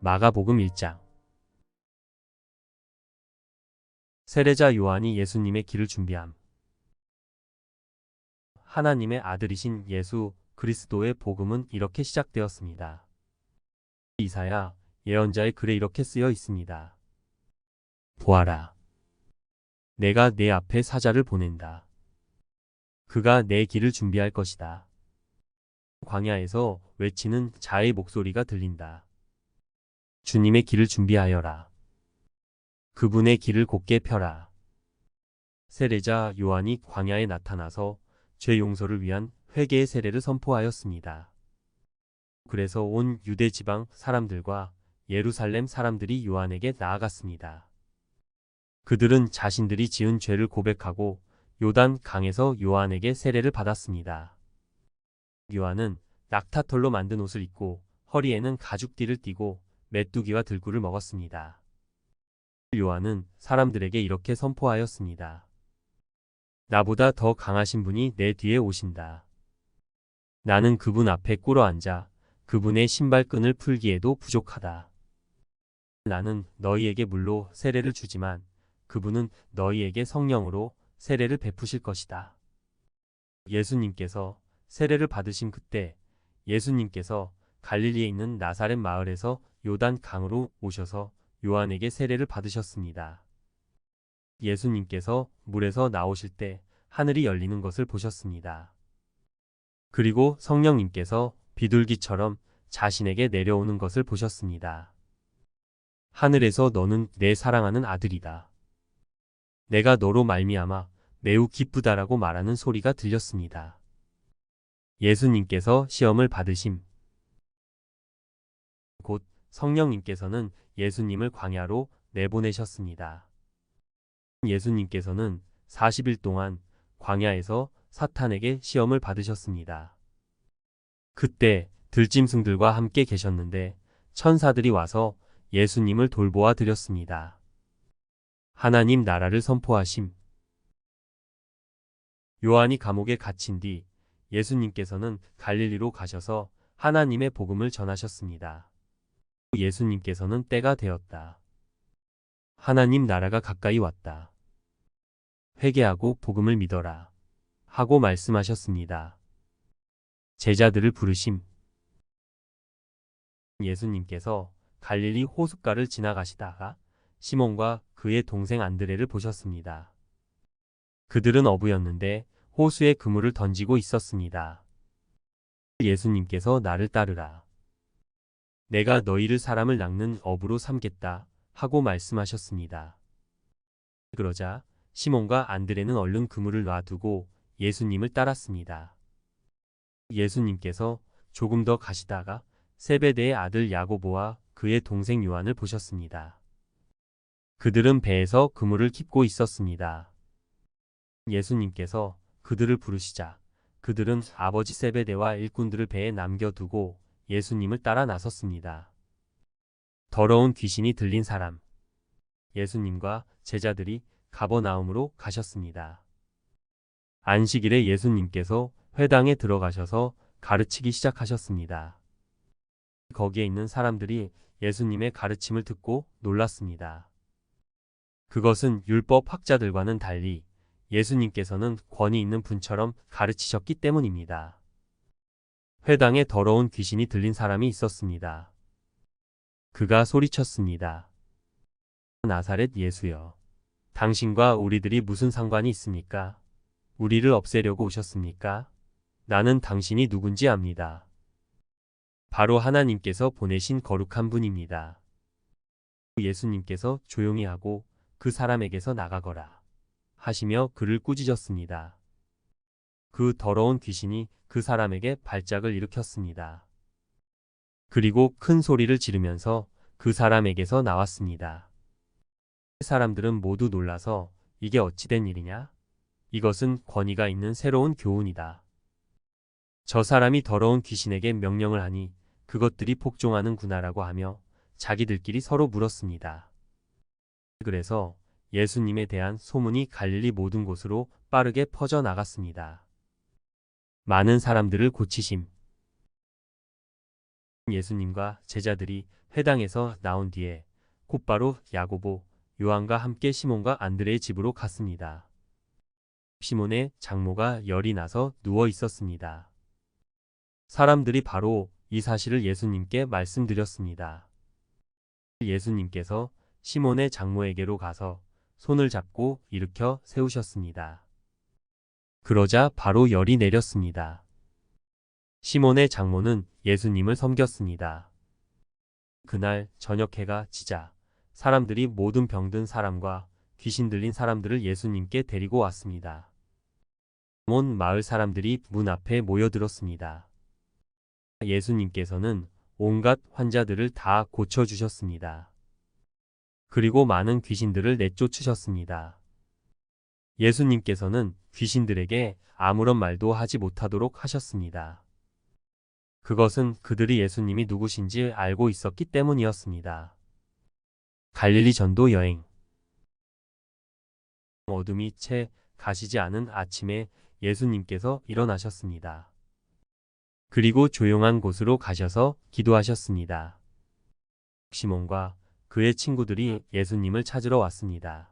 마가복음 1장. 세례자 요한이 예수님의 길을 준비함. 하나님의 아들이신 예수 그리스도의 복음은 이렇게 시작되었습니다. 이사야 예언자의 글에 이렇게 쓰여 있습니다. 보아라, 내가 내 앞에 사자를 보낸다. 그가 내 길을 준비할 것이다. 광야에서 외치는 자의 목소리가 들린다. 주님의 길을 준비하여라. 그분의 길을 곧게 펴라. 세례자 요한이 광야에 나타나서 죄 용서를 위한 회개의 세례를 선포하였습니다. 그래서 온 유대 지방 사람들과 예루살렘 사람들이 요한에게 나아갔습니다. 그들은 자신들이 지은 죄를 고백하고 요단 강에서 요한에게 세례를 받았습니다. 요한은 낙타털로 만든 옷을 입고 허리에는 가죽띠를 띠고 메뚜기와 들꿀을 먹었습니다. 요한은 사람들에게 이렇게 선포하였습니다. 나보다 더 강하신 분이 내 뒤에 오신다. 나는 그분 앞에 꿇어 앉아 그분의 신발끈을 풀기에도 부족하다. 나는 너희에게 물로 세례를 주지만 그분은 너희에게 성령으로 세례를 베푸실 것이다. 예수님께서 세례를 받으신 그때 예수님께서 갈릴리에 있는 나사렛 마을에서 요단 강으로 오셔서 요한에게 세례를 받으셨습니다. 예수님께서 물에서 나오실 때 하늘이 열리는 것을 보셨습니다. 그리고 성령님께서 비둘기처럼 자신에게 내려오는 것을 보셨습니다. 하늘에서 너는 내 사랑하는 아들이다. 내가 너로 말미암아 매우 기쁘다라고 말하는 소리가 들렸습니다. 예수님께서 시험을 받으심. 곧 성령님께서는 예수님을 광야로 내보내셨습니다. 예수님께서는 40일 동안 광야에서 사탄에게 시험을 받으셨습니다. 그때 들짐승들과 함께 계셨는데 천사들이 와서 예수님을 돌보아 드렸습니다. 하나님 나라를 선포하심. 요한이 감옥에 갇힌 뒤 예수님께서는 갈릴리로 가셔서 하나님의 복음을 전하셨습니다. 예수님께서는 때가 되었다. 하나님 나라가 가까이 왔다. 회개하고 복음을 믿어라. 하고 말씀하셨습니다. 제자들을 부르심. 예수님께서 갈릴리 호숫가를 지나가시다가 시몬과 그의 동생 안드레를 보셨습니다. 그들은 어부였는데 호수에 그물을 던지고 있었습니다. 예수님께서 나를 따르라. 내가 너희를 사람을 낚는 어부로 삼겠다 하고 말씀하셨습니다. 그러자 시몬과 안드레는 얼른 그물을 놔두고 예수님을 따랐습니다. 예수님께서 조금 더 가시다가 세베대의 아들 야고보와 그의 동생 요한을 보셨습니다. 그들은 배에서 그물을 깁고 있었습니다. 예수님께서 그들을 부르시자 그들은 아버지 세베대와 일꾼들을 배에 남겨두고 예수님을 따라 나섰습니다. 더러운 귀신이 들린 사람. 예수님과 제자들이 가버나움으로 가셨습니다. 안식일에 예수님께서 회당에 들어가셔서 가르치기 시작하셨습니다. 거기에 있는 사람들이 예수님의 가르침을 듣고 놀랐습니다. 그것은 율법 학자들과는 달리 예수님께서는 권위 있는 분처럼 가르치셨기 때문입니다. 회당에 더러운 귀신이 들린 사람이 있었습니다. 그가 소리쳤습니다. 나사렛 예수여, 당신과 우리들이 무슨 상관이 있습니까? 우리를 없애려고 오셨습니까? 나는 당신이 누군지 압니다. 바로 하나님께서 보내신 거룩한 분입니다. 예수님께서 조용히 하고 그 사람에게서 나가거라 하시며 그를 꾸짖었습니다. 그 더러운 귀신이 그 사람에게 발작을 일으켰습니다. 그리고 큰 소리를 지르면서 그 사람에게서 나왔습니다. 사람들은 모두 놀라서 이게 어찌된 일이냐? 이것은 권위가 있는 새로운 교훈이다. 저 사람이 더러운 귀신에게 명령을 하니 그것들이 복종하는구나라고 하며 자기들끼리 서로 물었습니다. 그래서 예수님에 대한 소문이 갈릴리 모든 곳으로 빠르게 퍼져나갔습니다. 많은 사람들을 고치심. 예수님과 제자들이 회당에서 나온 뒤에 곧바로 야고보, 요한과 함께 시몬과 안드레의 집으로 갔습니다. 시몬의 장모가 열이 나서 누워 있었습니다. 사람들이 바로 이 사실을 예수님께 말씀드렸습니다. 예수님께서 시몬의 장모에게로 가서 손을 잡고 일으켜 세우셨습니다. 그러자 바로 열이 내렸습니다. 시몬의 장모는 예수님을 섬겼습니다. 그날 저녁 해가 지자 사람들이 모든 병든 사람과 귀신 들린 사람들을 예수님께 데리고 왔습니다. 온 마을 사람들이 문 앞에 모여들었습니다. 예수님께서는 온갖 환자들을 다 고쳐주셨습니다. 그리고 많은 귀신들을 내쫓으셨습니다. 예수님께서는 귀신들에게 아무런 말도 하지 못하도록 하셨습니다. 그것은 그들이 예수님이 누구신지 알고 있었기 때문이었습니다. 갈릴리 전도 여행. 어둠이 채 가시지 않은 아침에 예수님께서 일어나셨습니다. 그리고 조용한 곳으로 가셔서 기도하셨습니다. 시몬과 그의 친구들이 예수님을 찾으러 왔습니다.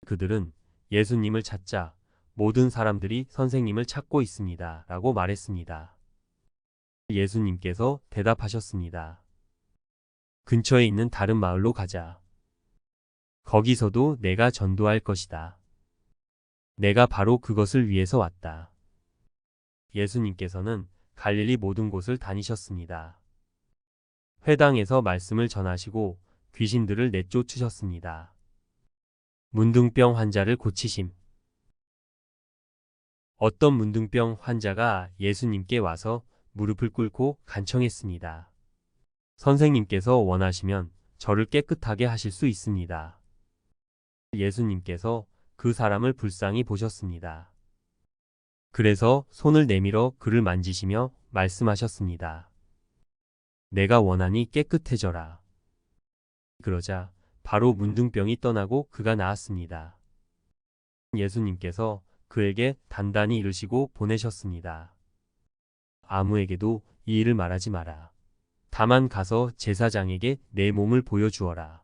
그들은 예수님을 찾자 모든 사람들이 선생님을 찾고 있습니다. 라고 말했습니다. 예수님께서 대답하셨습니다. 근처에 있는 다른 마을로 가자. 거기서도 내가 전도할 것이다. 내가 바로 그것을 위해서 왔다. 예수님께서는 갈릴리 모든 곳을 다니셨습니다. 회당에서 말씀을 전하시고 귀신들을 내쫓으셨습니다. 문둥병 환자를 고치심. 어떤 문둥병 환자가 예수님께 와서 무릎을 꿇고 간청했습니다. 선생님께서 원하시면 저를 깨끗하게 하실 수 있습니다. 예수님께서 그 사람을 불쌍히 보셨습니다. 그래서 손을 내밀어 그를 만지시며 말씀하셨습니다. 내가 원하니 깨끗해져라. 그러자 바로 문둥병이 떠나고 그가 나았습니다. 예수님께서 그에게 단단히 이르시고 보내셨습니다. 아무에게도 이 일을 말하지 마라. 다만 가서 제사장에게 내 몸을 보여주어라.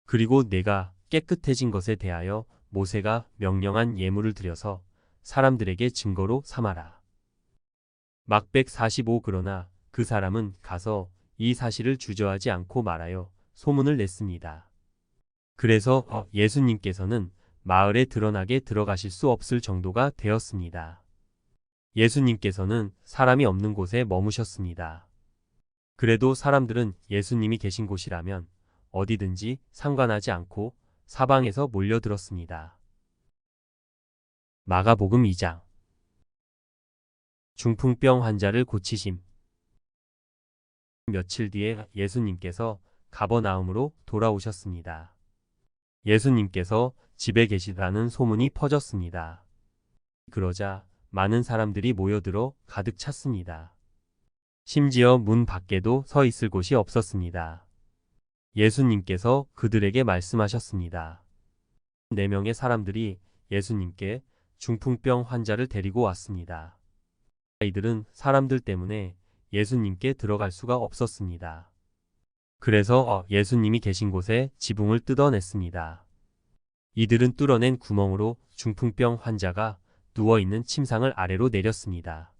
그리고 내가 깨끗해진 것에 대하여 모세가 명령한 예물을 드려서 사람들에게 증거로 삼아라. 막 145 그러나 그 사람은 가서 이 사실을 주저하지 않고 말하여 소문을 냈습니다. 그래서 예수님께서는 마을에 드러나게 들어가실 수 없을 정도가 되었습니다. 예수님께서는 사람이 없는 곳에 머무셨습니다. 그래도 사람들은 예수님이 계신 곳이라면 어디든지 상관하지 않고 사방에서 몰려들었습니다. 마가복음 2장. 중풍병 환자를 고치심. 며칠 뒤에 예수님께서 가버나움으로 돌아오셨습니다. 예수님께서 집에 계시다는 소문이 퍼졌습니다. 그러자 많은 사람들이 모여들어 가득 찼습니다. 심지어 문 밖에도 서 있을 곳이 없었습니다. 예수님께서 그들에게 말씀하셨습니다. 4명의 사람들이 예수님께 중풍병 환자를 데리고 왔습니다. 이들은 사람들 때문에 예수님께 들어갈 수가 없었습니다. 그래서 예수님이 계신 곳에 지붕을 뜯어냈습니다. 이들은 뚫어낸 구멍으로 중풍병 환자가 누워있는 침상을 아래로 내렸습니다.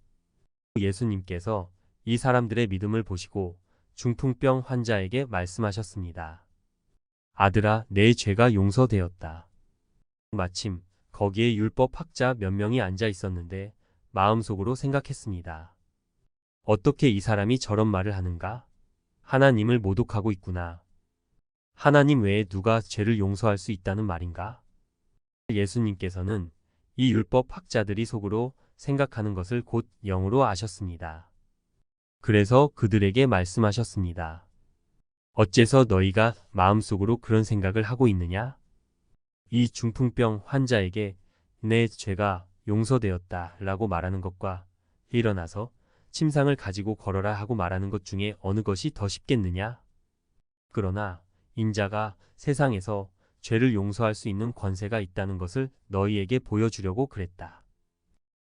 예수님께서 이 사람들의 믿음을 보시고 중풍병 환자에게 말씀하셨습니다. 아들아, 내 죄가 용서되었다. 마침 거기에 율법학자 몇 명이 앉아 있었는데 마음속으로 생각했습니다. 어떻게 이 사람이 저런 말을 하는가? 하나님을 모독하고 있구나. 하나님 외에 누가 죄를 용서할 수 있다는 말인가? 예수님께서는 이 율법학자들이 속으로 생각하는 것을 곧 영으로 아셨습니다. 그래서 그들에게 말씀하셨습니다. 어째서 너희가 마음속으로 그런 생각을 하고 있느냐? 이 중풍병 환자에게 내 죄가 용서되었다 라고 말하는 것과 일어나서 침상을 가지고 걸어라 하고 말하는 것 중에 어느 것이 더 쉽겠느냐? 그러나 인자가 세상에서 죄를 용서할 수 있는 권세가 있다는 것을 너희에게 보여주려고 그랬다.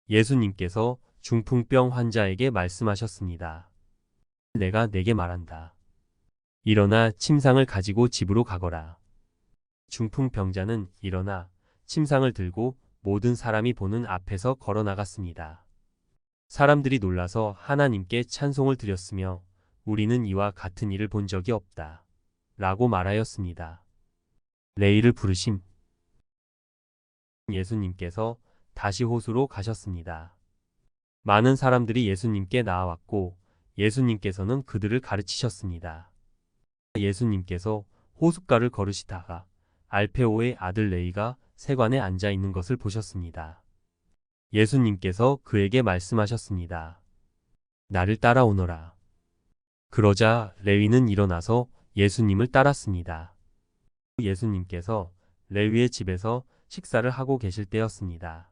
예수님께서 중풍병 환자에게 말씀하셨습니다. 내가 내게 말한다. 일어나 침상을 가지고 집으로 가거라. 중풍병자는 일어나 침상을 들고 모든 사람이 보는 앞에서 걸어 나갔습니다. 사람들이 놀라서 하나님께 찬송을 드렸으며 우리는 이와 같은 일을 본 적이 없다. 라고 말하였습니다. 레위를 부르심. 예수님께서 다시 호수로 가셨습니다. 많은 사람들이 예수님께 나아왔고 예수님께서는 그들을 가르치셨습니다. 예수님께서 호숫가를 걸으시다가 알페오의 아들 레위가 세관에 앉아 있는 것을 보셨습니다. 예수님께서 그에게 말씀하셨습니다. 나를 따라오너라. 그러자 레위는 일어나서 예수님을 따랐습니다. 예수님께서 레위의 집에서 식사를 하고 계실 때였습니다.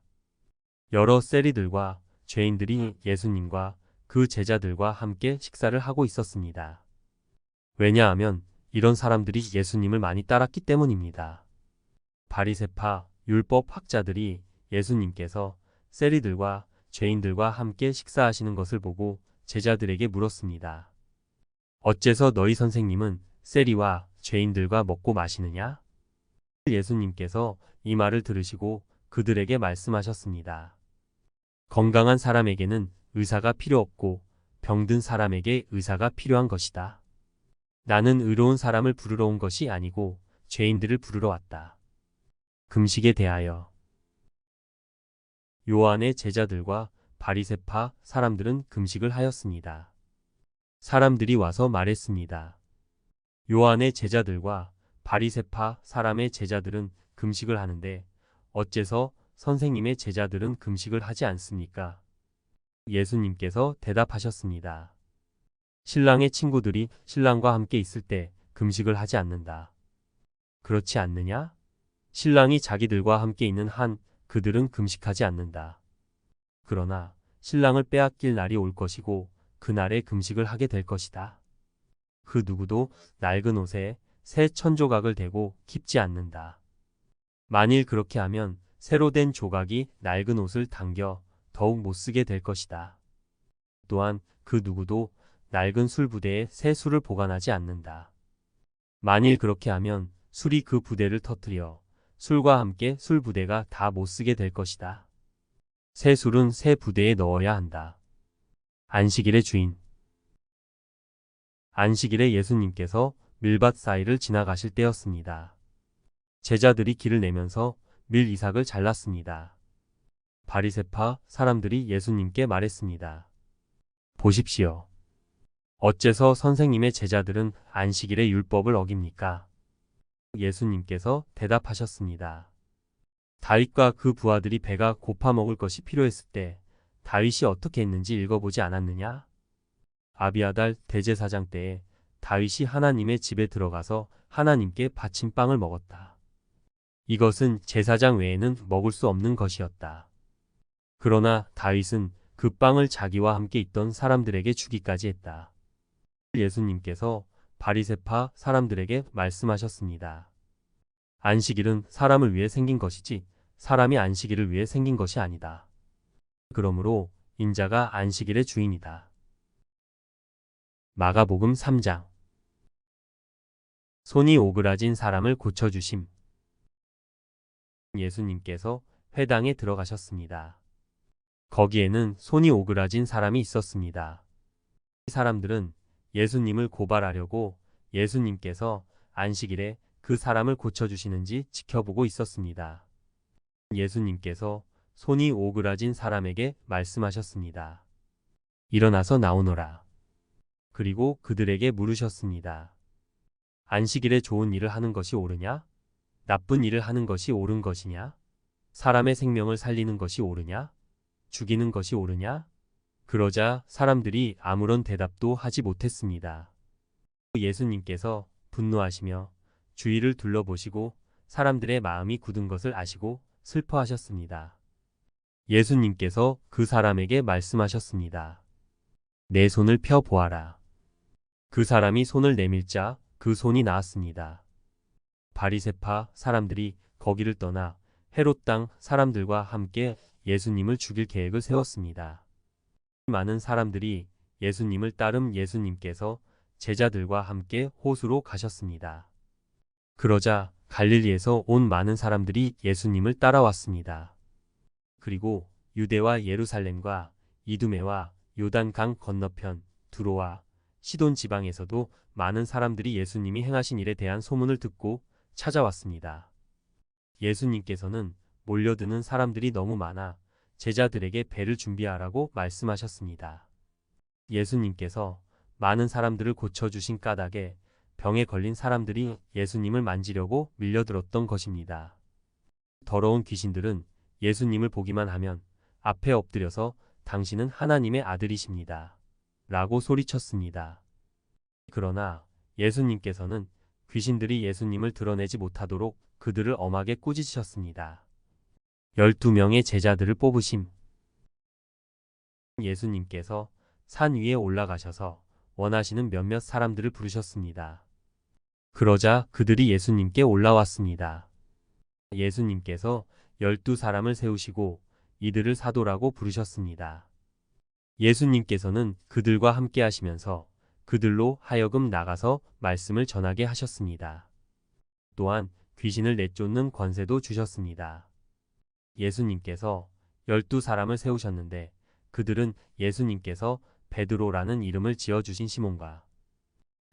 여러 세리들과 죄인들이 예수님과 그 제자들과 함께 식사를 하고 있었습니다. 왜냐하면 이런 사람들이 예수님을 많이 따랐기 때문입니다. 바리새파 율법 학자들이 예수님께서 세리들과 죄인들과 함께 식사하시는 것을 보고 제자들에게 물었습니다. 어째서 너희 선생님은 세리와 죄인들과 먹고 마시느냐? 예수님께서 이 말을 들으시고 그들에게 말씀하셨습니다. 건강한 사람에게는 의사가 필요 없고 병든 사람에게 의사가 필요한 것이다. 나는 의로운 사람을 부르러 온 것이 아니고 죄인들을 부르러 왔다. 금식에 대하여 요한의 제자들과 바리새파 사람들은 금식을 하였습니다. 사람들이 와서 말했습니다. 요한의 제자들과 바리새파 사람의 제자들은 금식을 하는데 어째서 선생님의 제자들은 금식을 하지 않습니까? 예수님께서 대답하셨습니다. 신랑의 친구들이 신랑과 함께 있을 때 금식을 하지 않는다. 그렇지 않느냐? 신랑이 자기들과 함께 있는 한 그들은 금식하지 않는다. 그러나 신랑을 빼앗길 날이 올 것이고 그날에 금식을 하게 될 것이다. 그 누구도 낡은 옷에 새 천조각을 대고 깁지 않는다. 만일 그렇게 하면 새로 된 조각이 낡은 옷을 당겨 더욱 못쓰게 될 것이다. 또한 그 누구도 낡은 술 부대에 새 술을 보관하지 않는다. 만일 그렇게 하면 술이 그 부대를 터뜨려 술과 함께 술 부대가 다 못쓰게 될 것이다. 새 술은 새 부대에 넣어야 한다. 안식일의 주인. 안식일에 예수님께서 밀밭 사이를 지나가실 때였습니다. 제자들이 길을 내면서 밀 이삭을 잘랐습니다. 바리새파 사람들이 예수님께 말했습니다. 보십시오. 어째서 선생님의 제자들은 안식일의 율법을 어깁니까? 예수님께서 대답하셨습니다. 다윗과 그 부하들이 배가 고파 먹을 것이 필요했을 때 다윗이 어떻게 했는지 읽어보지 않았느냐? 아비아달 대제사장 때에 다윗이 하나님의 집에 들어가서 하나님께 바친 빵을 먹었다. 이것은 제사장 외에는 먹을 수 없는 것이었다. 그러나 다윗은 그 빵을 자기와 함께 있던 사람들에게 주기까지 했다. 예수님께서 바리새파 사람들에게 말씀하셨습니다. 안식일은 사람을 위해 생긴 것이지 사람이 안식일을 위해 생긴 것이 아니다. 그러므로 인자가 안식일의 주인이다. 마가복음 3장. 손이 오그라진 사람을 고쳐주심. 예수님께서 회당에 들어가셨습니다. 거기에는 손이 오그라진 사람이 있었습니다. 이 사람들은 예수님을 고발하려고 예수님께서 안식일에 그 사람을 고쳐주시는지 지켜보고 있었습니다. 예수님께서 손이 오그라진 사람에게 말씀하셨습니다. 일어나서 나오너라. 그리고 그들에게 물으셨습니다. 안식일에 좋은 일을 하는 것이 옳으냐? 나쁜 일을 하는 것이 옳은 것이냐? 사람의 생명을 살리는 것이 옳으냐? 죽이는 것이 옳으냐? 그러자 사람들이 아무런 대답도 하지 못했습니다. 예수님께서 분노하시며 주위를 둘러보시고 사람들의 마음이 굳은 것을 아시고 슬퍼하셨습니다. 예수님께서 그 사람에게 말씀하셨습니다. 내 손을 펴 보아라. 그 사람이 손을 내밀자 그 손이 나았습니다. 바리새파 사람들이 거기를 떠나 헤롯 땅 사람들과 함께 예수님을 죽일 계획을 세웠습니다. 많은 사람들이 예수님을 따름 예수님께서 제자들과 함께 호수로 가셨습니다. 그러자 갈릴리에서 온 많은 사람들이 예수님을 따라왔습니다. 그리고 유대와 예루살렘과 이두메와 요단강 건너편 두로와 시돈 지방에서도 많은 사람들이 예수님이 행하신 일에 대한 소문을 듣고 찾아왔습니다. 예수님께서는 몰려드는 사람들이 너무 많아 제자들에게 배를 준비하라고 말씀하셨습니다. 예수님께서 많은 사람들을 고쳐주신 까닭에 병에 걸린 사람들이 예수님을 만지려고 밀려들었던 것입니다. 더러운 귀신들은 예수님을 보기만 하면 앞에 엎드려서 당신은 하나님의 아들이십니다. 라고 소리쳤습니다. 그러나 예수님께서는 귀신들이 예수님을 드러내지 못하도록 그들을 엄하게 꾸짖으셨습니다. 12명의 제자들을 뽑으심. 예수님께서 산 위에 올라가셔서 원하시는 몇몇 사람들을 부르셨습니다. 그러자 그들이 예수님께 올라왔습니다. 예수님께서 12사람을 세우시고 이들을 사도라고 부르셨습니다. 예수님께서는 그들과 함께 하시면서 그들로 하여금 나가서 말씀을 전하게 하셨습니다. 또한 귀신을 내쫓는 권세도 주셨습니다. 예수님께서 12사람을 세우셨는데 그들은 예수님께서 베드로라는 이름을 지어주신 시몬과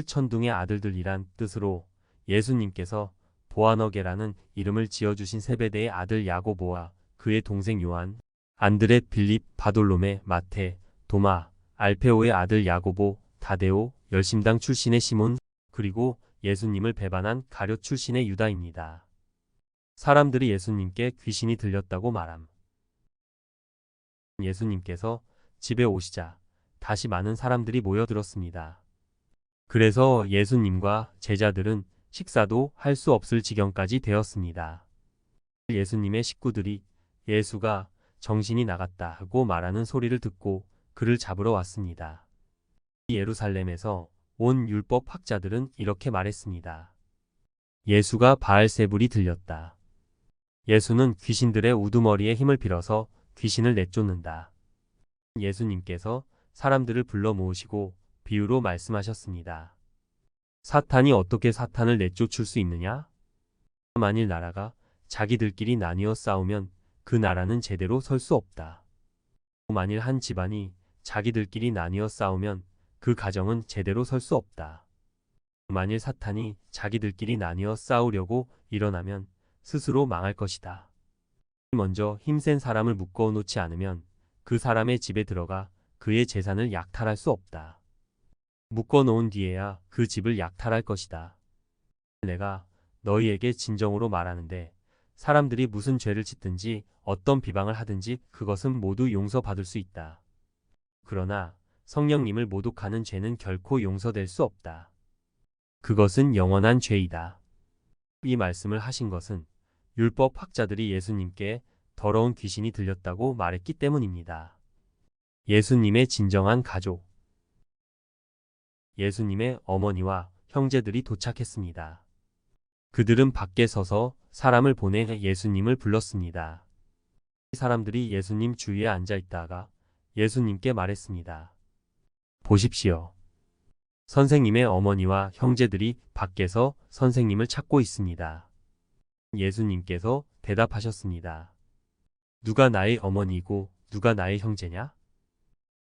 천둥의 아들들이란 뜻으로 예수님께서 보아너게라는 이름을 지어주신 세베대의 아들 야고보와 그의 동생 요한, 안드레, 빌립, 바돌로메, 마테, 도마, 알페오의 아들 야고보, 다데오, 열심당 출신의 시몬, 그리고 예수님을 배반한 가룟 출신의 유다입니다. 사람들이 예수님께 귀신이 들렸다고 말함. 예수님께서 집에 오시자 다시 많은 사람들이 모여들었습니다. 그래서 예수님과 제자들은 식사도 할 수 없을 지경까지 되었습니다. 예수님의 식구들이 예수가 정신이 나갔다고 말하는 소리를 듣고 그를 잡으러 왔습니다. 예루살렘에서 온 율법 학자들은 이렇게 말했습니다. 예수가 바알세불이 들렸다. 예수는 귀신들의 우두머리에 힘을 빌어서 귀신을 내쫓는다. 예수님께서 사람들을 불러 모으시고 비유로 말씀하셨습니다. 사탄이 어떻게 사탄을 내쫓을 수 있느냐? 만일 나라가 자기들끼리 나뉘어 싸우면 그 나라는 제대로 설 수 없다. 만일 한 집안이 자기들끼리 나뉘어 싸우면 그 가정은 제대로 설 수 없다. 만일 사탄이 자기들끼리 나뉘어 싸우려고 일어나면 스스로 망할 것이다. 먼저 힘센 사람을 묶어 놓지 않으면 그 사람의 집에 들어가 그의 재산을 약탈할 수 없다. 묶어 놓은 뒤에야 그 집을 약탈할 것이다. 내가 너희에게 진정으로 말하는데 사람들이 무슨 죄를 짓든지 어떤 비방을 하든지 그것은 모두 용서받을 수 있다. 그러나 성령님을 모독하는 죄는 결코 용서될 수 없다. 그것은 영원한 죄이다. 이 말씀을 하신 것은 율법 학자들이 예수님께 더러운 귀신이 들렸다고 말했기 때문입니다. 예수님의 진정한 가족. 예수님의 어머니와 형제들이 도착했습니다. 그들은 밖에 서서 사람을 보내 예수님을 불렀습니다. 사람들이 예수님 주위에 앉아 있다가 예수님께 말했습니다. 보십시오. 선생님의 어머니와 형제들이 밖에서 선생님을 찾고 있습니다. 예수님께서 대답하셨습니다. 누가 나의 어머니이고 누가 나의 형제냐?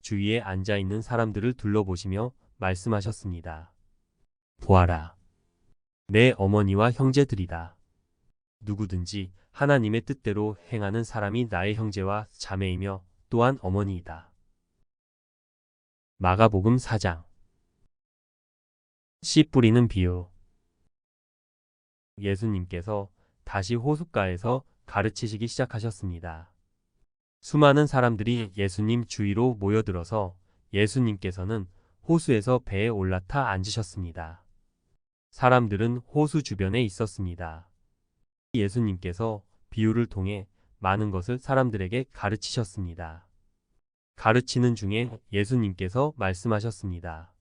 주위에 앉아 있는 사람들을 둘러보시며 말씀하셨습니다. 보아라. 내 어머니와 형제들이다. 누구든지 하나님의 뜻대로 행하는 사람이 나의 형제와 자매이며 또한 어머니이다. 마가복음 4장. 씨 뿌리는 비유. 예수님께서 다시 호숫가에서 가르치시기 시작하셨습니다. 수많은 사람들이 예수님 주위로 모여들어서 예수님께서는 호수에서 배에 올라타 앉으셨습니다. 사람들은 호수 주변에 있었습니다. 예수님께서 비유를 통해 많은 것을 사람들에게 가르치셨습니다. 가르치는 중에 예수님께서 말씀하셨습니다.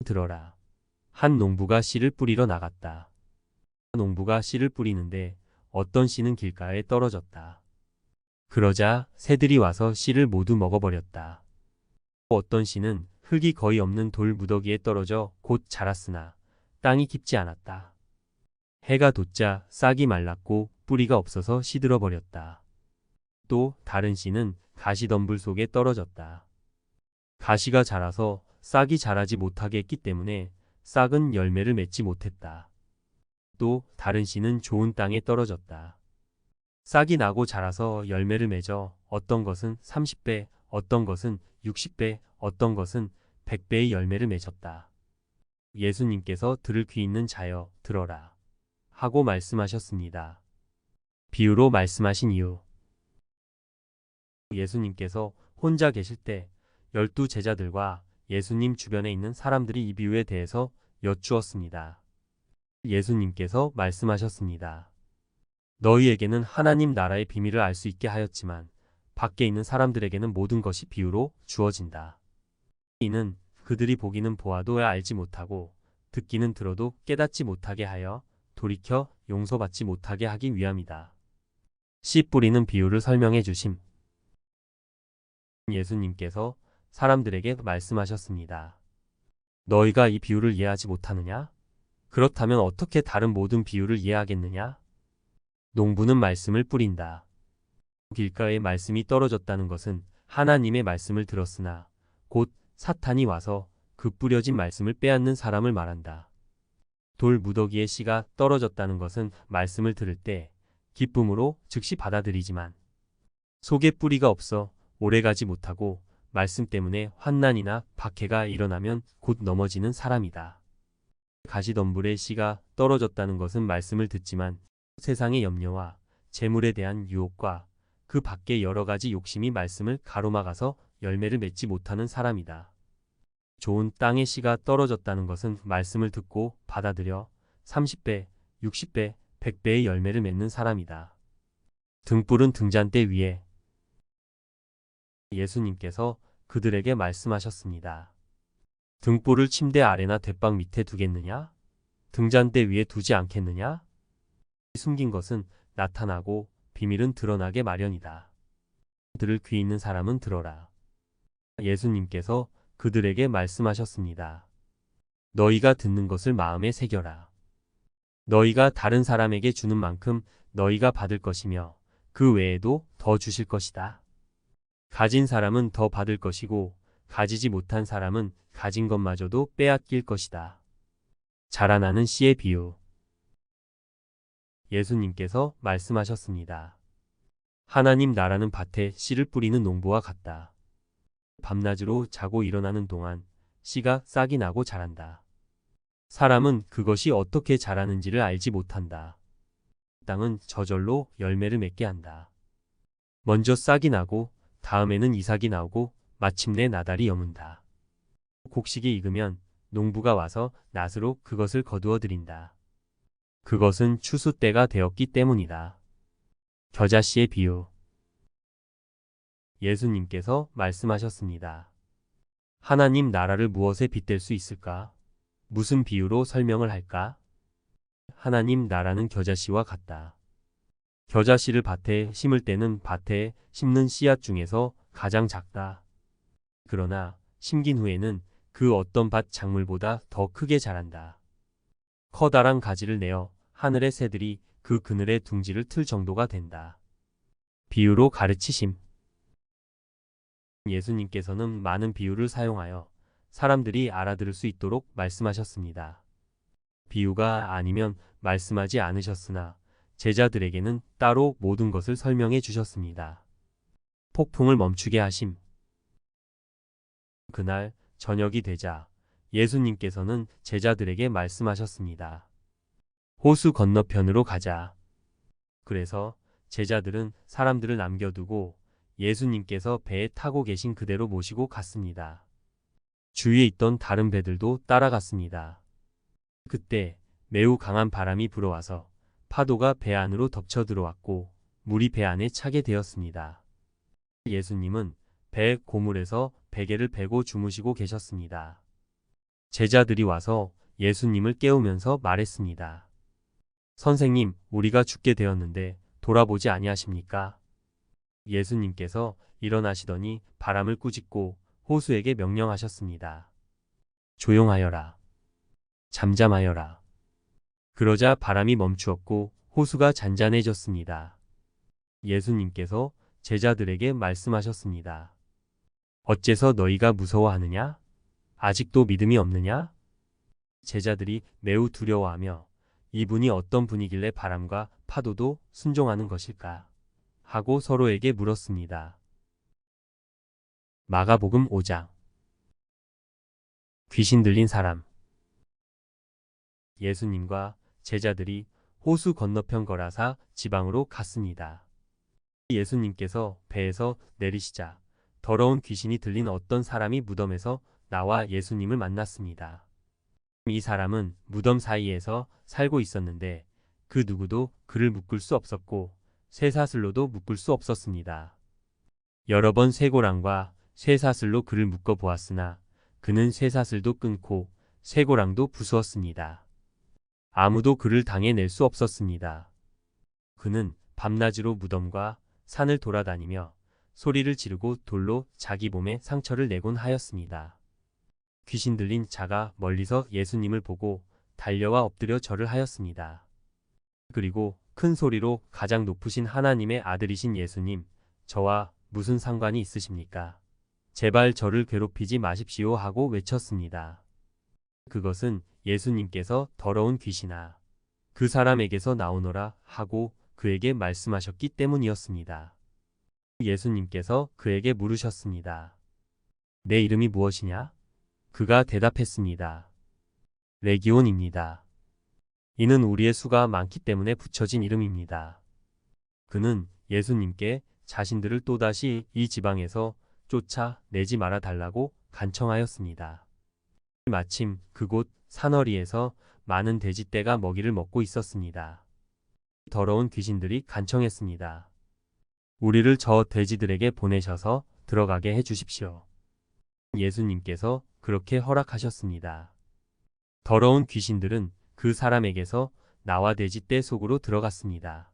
들어라. 한 농부가 씨를 뿌리러 나갔다. 농부가 씨를 뿌리는데 어떤 씨는 길가에 떨어졌다. 그러자 새들이 와서 씨를 모두 먹어버렸다. 어떤 씨는 흙이 거의 없는 돌 무더기에 떨어져 곧 자랐으나 땅이 깊지 않았다. 해가 돋자 싹이 말랐고 뿌리가 없어서 시들어 버렸다. 또 다른 씨는 가시덤불 속에 떨어졌다. 가시가 자라서 싹이 자라지 못하게 했기 때문에 싹은 열매를 맺지 못했다. 또 다른 씨는 좋은 땅에 떨어졌다. 싹이 나고 자라서 열매를 맺어 어떤 것은 30배, 어떤 것은 60배, 어떤 것은 100배의 열매를 맺었다. 예수님께서 들을 귀 있는 자여 들어라 하고 말씀하셨습니다. 비유로 말씀하신 이유. 예수님께서 혼자 계실 때 12 제자들과 예수님 주변에 있는 사람들이 이 비유에 대해서 여쭈었습니다. 예수님께서 말씀하셨습니다. 너희에게는 하나님 나라의 비밀을 알 수 있게 하였지만 밖에 있는 사람들에게는 모든 것이 비유로 주어진다. 이는 그들이 보기는 보아도 알지 못하고 듣기는 들어도 깨닫지 못하게 하여 돌이켜 용서받지 못하게 하기 위함이다. 씨 뿌리는 비유를 설명해 주심. 예수님께서 사람들에게 말씀하셨습니다. 너희가 이 비유를 이해하지 못하느냐? 그렇다면 어떻게 다른 모든 비유를 이해하겠느냐? 농부는 말씀을 뿌린다. 길가에 말씀이 떨어졌다는 것은 하나님의 말씀을 들었으나 곧 사탄이 와서 그 뿌려진 말씀을 빼앗는 사람을 말한다. 돌 무더기에 씨가 떨어졌다는 것은 말씀을 들을 때 기쁨으로 즉시 받아들이지만 속에 뿌리가 없어 오래가지 못하고 말씀 때문에 환난이나 박해가 일어나면 곧 넘어지는 사람이다. 가시덤불에 씨가 떨어졌다는 것은 말씀을 듣지만 세상의 염려와 재물에 대한 유혹과 그 밖의 여러 가지 욕심이 말씀을 가로막아서 열매를 맺지 못하는 사람이다. 좋은 땅에 씨가 떨어졌다는 것은 말씀을 듣고 받아들여 30배, 60배, 100배의 열매를 맺는 사람이다. 등불은 등잔대 위에. 예수님께서 그들에게 말씀하셨습니다. 등불을 침대 아래나 돛박 밑에 두겠느냐? 등잔대 위에 두지 않겠느냐? 숨긴 것은 나타나고 비밀은 드러나게 마련이다. 들을 귀 있는 사람은 들어라. 예수님께서 그들에게 말씀하셨습니다. 너희가 듣는 것을 마음에 새겨라. 너희가 다른 사람에게 주는 만큼 너희가 받을 것이며 그 외에도 더 주실 것이다. 가진 사람은 더 받을 것이고 가지지 못한 사람은 가진 것마저도 빼앗길 것이다. 자라나는 씨의 비유. 예수님께서 말씀하셨습니다. 하나님 나라는 밭에 씨를 뿌리는 농부와 같다. 밤낮으로 자고 일어나는 동안 씨가 싹이 나고 자란다. 사람은 그것이 어떻게 자라는지를 알지 못한다. 땅은 저절로 열매를 맺게 한다. 먼저 싹이 나고 다음에는 이삭이 나오고 마침내 나달이 여문다. 곡식이 익으면 농부가 와서 낫으로 그것을 거두어 들인다. 그것은 추수 때가 되었기 때문이다. 겨자씨의 비유. 예수님께서 말씀하셨습니다. 하나님 나라를 무엇에 빗댈 수 있을까? 무슨 비유로 설명을 할까? 하나님 나라는 겨자씨와 같다. 겨자씨를 밭에 심을 때는 밭에 심는 씨앗 중에서 가장 작다. 그러나 심긴 후에는 그 어떤 밭 작물보다 더 크게 자란다. 커다란 가지를 내어 하늘의 새들이 그 그늘에 둥지를 틀 정도가 된다. 비유로 가르치심. 예수님께서는 많은 비유를 사용하여 사람들이 알아들을 수 있도록 말씀하셨습니다. 비유가 아니면 말씀하지 않으셨으나 제자들에게는 따로 모든 것을 설명해 주셨습니다. 폭풍을 멈추게 하심. 그날 저녁이 되자 예수님께서는 제자들에게 말씀하셨습니다. 호수 건너편으로 가자. 그래서 제자들은 사람들을 남겨두고 예수님께서 배에 타고 계신 그대로 모시고 갔습니다. 주위에 있던 다른 배들도 따라갔습니다. 그때 매우 강한 바람이 불어와서 파도가 배 안으로 덮쳐 들어왔고 물이 배 안에 차게 되었습니다. 예수님은 배 고물에서 베개를 베고 주무시고 계셨습니다. 제자들이 와서 예수님을 깨우면서 말했습니다. 선생님, 우리가 죽게 되었는데 돌아보지 아니하십니까? 예수님께서 일어나시더니 바람을 꾸짖고 호수에게 명령하셨습니다. 조용하여라. 잠잠하여라. 그러자 바람이 멈추었고 호수가 잔잔해졌습니다. 예수님께서 제자들에게 말씀하셨습니다. 어째서 너희가 무서워하느냐? 아직도 믿음이 없느냐? 제자들이 매우 두려워하며 이분이 어떤 분이길래 바람과 파도도 순종하는 것일까? 하고 서로에게 물었습니다. 마가복음 5장. 귀신 들린 사람. 예수님과 제자들이 호수 건너편 거라사 지방으로 갔습니다. 예수님께서 배에서 내리시자 더러운 귀신이 들린 어떤 사람이 무덤에서 나와 예수님을 만났습니다. 이 사람은 무덤 사이에서 살고 있었는데 그 누구도 그를 묶을 수 없었고 쇠사슬로도 묶을 수 없었습니다. 여러 번 쇠고랑과 쇠사슬로 그를 묶어 보았으나 그는 쇠사슬도 끊고 쇠고랑도 부수었습니다. 아무도 그를 당해낼 수 없었습니다. 그는 밤낮으로 무덤과 산을 돌아다니며 소리를 지르고 돌로 자기 몸에 상처를 내곤 하였습니다. 귀신 들린 자가 멀리서 예수님을 보고 달려와 엎드려 절을 하였습니다. 그리고 큰 소리로 가장 높으신 하나님의 아들이신 예수님, 저와 무슨 상관이 있으십니까? 제발 저를 괴롭히지 마십시오 하고 외쳤습니다. 그것은 예수님께서 더러운 귀신아, 그 사람에게서 나오너라 하고 그에게 말씀하셨기 때문이었습니다. 예수님께서 그에게 물으셨습니다. 내 이름이 무엇이냐? 그가 대답했습니다. 레기온입니다. 이는 우리의 수가 많기 때문에 붙여진 이름입니다. 그는 예수님께 자신들을 또다시 이 지방에서 쫓아내지 말아 달라고 간청하였습니다. 마침 그곳 산허리에서 많은 돼지떼가 먹이를 먹고 있었습니다. 더러운 귀신들이 간청했습니다. 우리를 저 돼지들에게 보내셔서 들어가게 해주십시오. 예수님께서 그렇게 허락하셨습니다. 더러운 귀신들은 그 사람에게서 나와 돼지떼 속으로 들어갔습니다.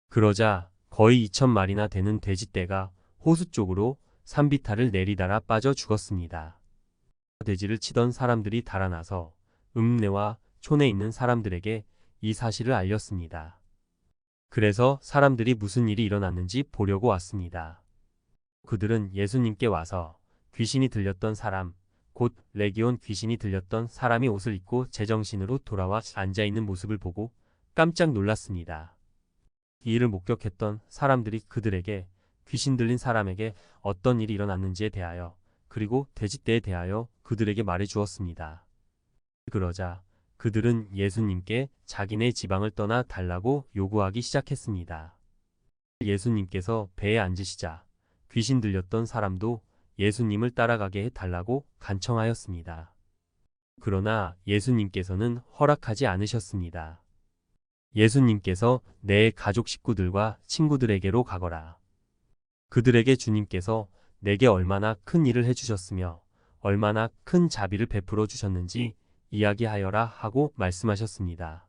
그러자 거의 2,000마리나 되는 돼지떼가 호수 쪽으로 산비탈을 내리달아 빠져 죽었습니다. 돼지를 치던 사람들이 달아나서 읍내와 촌에 있는 사람들에게 이 사실을 알렸습니다. 그래서 사람들이 무슨 일이 일어났는지 보려고 왔습니다. 그들은 예수님께 와서 귀신이 들렸던 사람, 곧 레기온 귀신이 들렸던 사람이 옷을 입고 제정신으로 돌아와 앉아있는 모습을 보고 깜짝 놀랐습니다. 이 일을 목격했던 사람들이 그들에게 귀신 들린 사람에게 어떤 일이 일어났는지에 대하여 그리고 돼지떼에 대하여 그들에게 말해 주었습니다. 그러자 그들은 예수님께 자기네 지방을 떠나 달라고 요구하기 시작했습니다. 예수님께서 배에 앉으시자 귀신 들렸던 사람도 예수님을 따라가게 해달라고 간청하였습니다. 그러나 예수님께서는 허락하지 않으셨습니다. 예수님께서 내 가족 식구들과 친구들에게로 가거라. 그들에게 주님께서 내게 얼마나 큰 일을 해주셨으며 얼마나 큰 자비를 베풀어 주셨는지 이야기하여라 하고 말씀하셨습니다.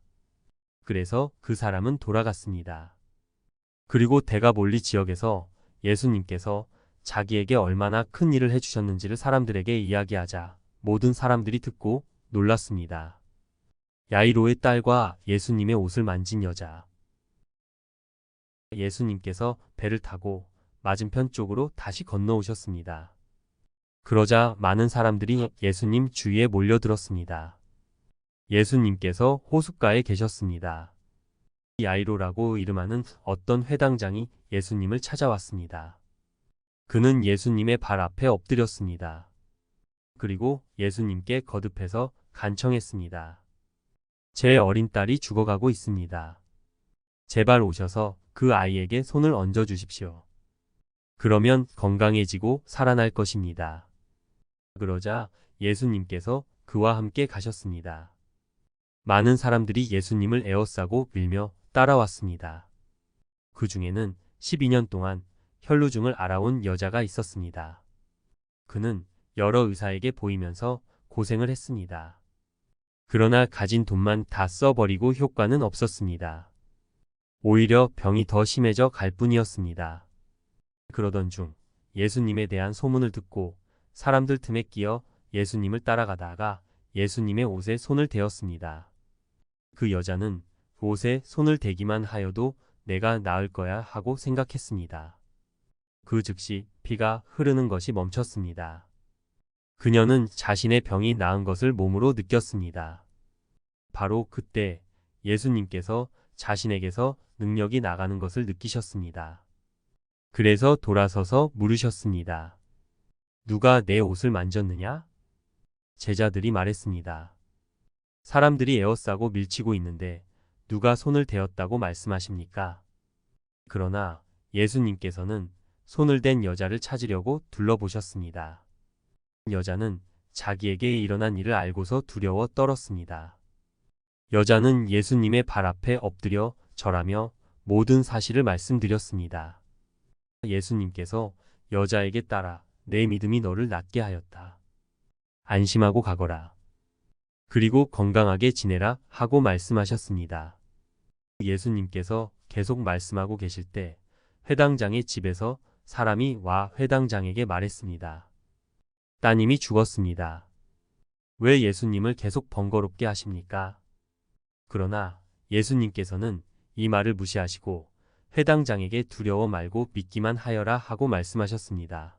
그래서 그 사람은 돌아갔습니다. 그리고 데가볼리 지역에서 예수님께서 자기에게 얼마나 큰 일을 해주셨는지를 사람들에게 이야기하자 모든 사람들이 듣고 놀랐습니다. 야이로의 딸과 예수님의 옷을 만진 여자. 예수님께서 배를 타고 맞은편 쪽으로 다시 건너오셨습니다. 그러자 많은 사람들이 예수님 주위에 몰려들었습니다. 예수님께서 호숫가에 계셨습니다. 야이로라고 이름하는 어떤 회당장이 예수님을 찾아왔습니다. 그는 예수님의 발 앞에 엎드렸습니다. 그리고 예수님께 거듭해서 간청했습니다. 제 어린 딸이 죽어가고 있습니다. 제발 오셔서 그 아이에게 손을 얹어 주십시오. 그러면 건강해지고 살아날 것입니다. 그러자 예수님께서 그와 함께 가셨습니다. 많은 사람들이 예수님을 에워싸고 밀며 따라왔습니다. 그 중에는 12년 동안 혈루증을 앓아온 여자가 있었습니다. 그는 여러 의사에게 보이면서 고생을 했습니다. 그러나 가진 돈만 다 써버리고 효과는 없었습니다. 오히려 병이 더 심해져 갈 뿐이었습니다. 그러던 중 예수님에 대한 소문을 듣고 사람들 틈에 끼어 예수님을 따라가다가 예수님의 옷에 손을 대었습니다. 그 여자는 옷에 손을 대기만 하여도 내가 나을 거야 하고 생각했습니다. 그 즉시 피가 흐르는 것이 멈췄습니다. 그녀는 자신의 병이 나은 것을 몸으로 느꼈습니다. 바로 그때 예수님께서 자신에게서 능력이 나가는 것을 느끼셨습니다. 그래서 돌아서서 물으셨습니다. 누가 내 옷을 만졌느냐? 제자들이 말했습니다. 사람들이 에워싸고 밀치고 있는데 누가 손을 대었다고 말씀하십니까? 그러나 예수님께서는 손을 댄 여자를 찾으려고 둘러보셨습니다. 여자는 자기에게 일어난 일을 알고서 두려워 떨었습니다. 여자는 예수님의 발 앞에 엎드려 절하며 모든 사실을 말씀드렸습니다. 예수님께서 여자에게 따라 내 믿음이 너를 낫게 하였다. 안심하고 가거라. 그리고 건강하게 지내라 하고 말씀하셨습니다. 예수님께서 계속 말씀하고 계실 때 회당장의 집에서 사람이 와 회당장에게 말했습니다. 따님이 죽었습니다. 왜 예수님을 계속 번거롭게 하십니까? 그러나 예수님께서는 이 말을 무시하시고 회당장에게 두려워 말고 믿기만 하여라 하고 말씀하셨습니다.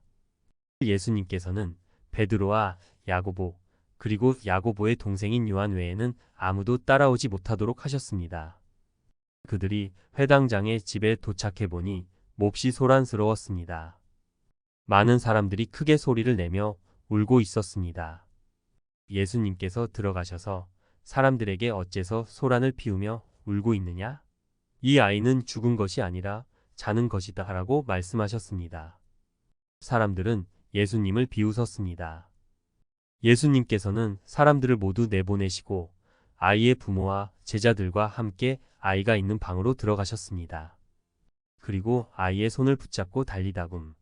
예수님께서는 베드로와 야고보 그리고 야고보의 동생인 요한 외에는 아무도 따라오지 못하도록 하셨습니다. 그들이 회당장의 집에 도착해 보니 몹시 소란스러웠습니다. 많은 사람들이 크게 소리를 내며 울고 있었습니다. 예수님께서 들어가셔서 사람들에게 어째서 소란을 피우며 울고 있느냐? 이 아이는 죽은 것이 아니라 자는 것이다 라고 말씀하셨습니다. 사람들은 예수님을 비웃었습니다. 예수님께서는 사람들을 모두 내보내시고 아이의 부모와 제자들과 함께 아이가 있는 방으로 들어가셨습니다. 그리고 아이의 손을 붙잡고 달리다굼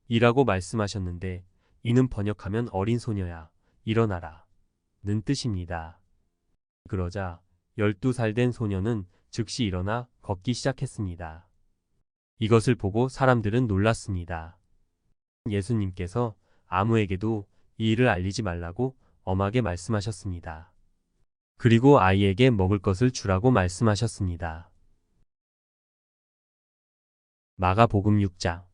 이라고 말씀하셨는데 이는 번역하면 어린 소녀야 일어나라 는 뜻입니다. 그러자 12살 된 소녀는 즉시 일어나 걷기 시작했습니다. 이것을 보고 사람들은 놀랐습니다. 예수님께서 아무에게도 이 일을 알리지 말라고 엄하게 말씀하셨습니다. 그리고 아이에게 먹을 것을 주라고 말씀하셨습니다. 마가복음 6장.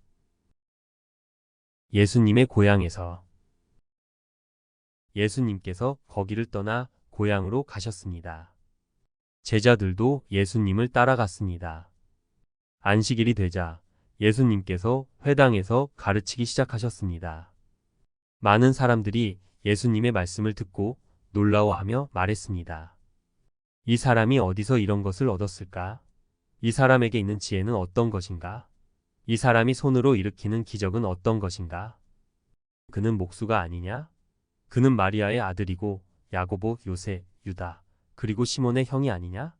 예수님의 고향에서. 예수님께서 거기를 떠나 고향으로 가셨습니다. 제자들도 예수님을 따라갔습니다. 안식일이 되자 예수님께서 회당에서 가르치기 시작하셨습니다. 많은 사람들이 예수님의 말씀을 듣고 놀라워하며 말했습니다. 이 사람이 어디서 이런 것을 얻었을까? 이 사람에게 있는 지혜는 어떤 것인가? 이 사람이 손으로 일으키는 기적은 어떤 것인가? 그는 목수가 아니냐? 그는 마리아의 아들이고 야고보, 요새, 유다, 그리고 시몬의 형이 아니냐?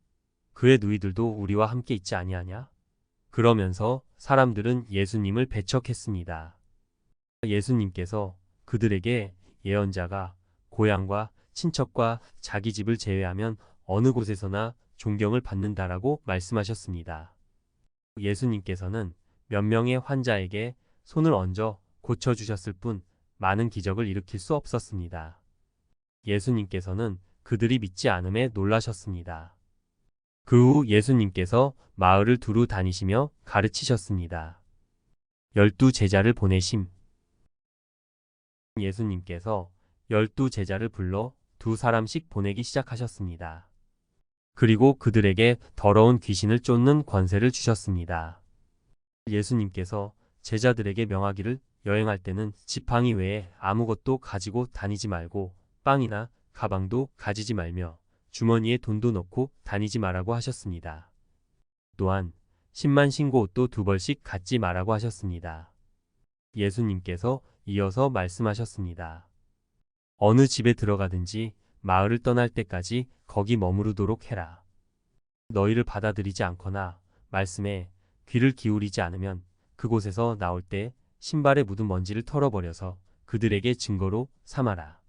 그의 누이들도 우리와 함께 있지 아니하냐? 그러면서 사람들은 예수님을 배척했습니다. 예수님께서 그들에게 예언자가 고향과 친척과 자기 집을 제외하면 어느 곳에서나 존경을 받는다라고 말씀하셨습니다. 예수님께서는 몇 명의 환자에게 손을 얹어 고쳐주셨을 뿐 많은 기적을 일으킬 수 없었습니다. 예수님께서는 그들이 믿지 않음에 놀라셨습니다. 그 후 예수님께서 마을을 두루 다니시며 가르치셨습니다. 12제자를 보내심. 예수님께서 12제자를 불러 2사람씩 보내기 시작하셨습니다. 그리고 그들에게 더러운 귀신을 쫓는 권세를 주셨습니다. 예수님께서 제자들에게 명하기를 여행할 때는 지팡이 외에 아무것도 가지고 다니지 말고 빵이나 가방도 가지지 말며 주머니에 돈도 넣고 다니지 말라고 하셨습니다. 또한 신만 신고 옷도 2벌씩 갖지 말라고 하셨습니다. 예수님께서 이어서 말씀하셨습니다. 어느 집에 들어가든지 마을을 떠날 때까지 거기 머무르도록 해라. 너희를 받아들이지 않거나 말씀에 귀를 기울이지 않으면 그곳에서 나올 때 신발에 묻은 먼지를 털어버려서 그들에게 증거로 삼아라.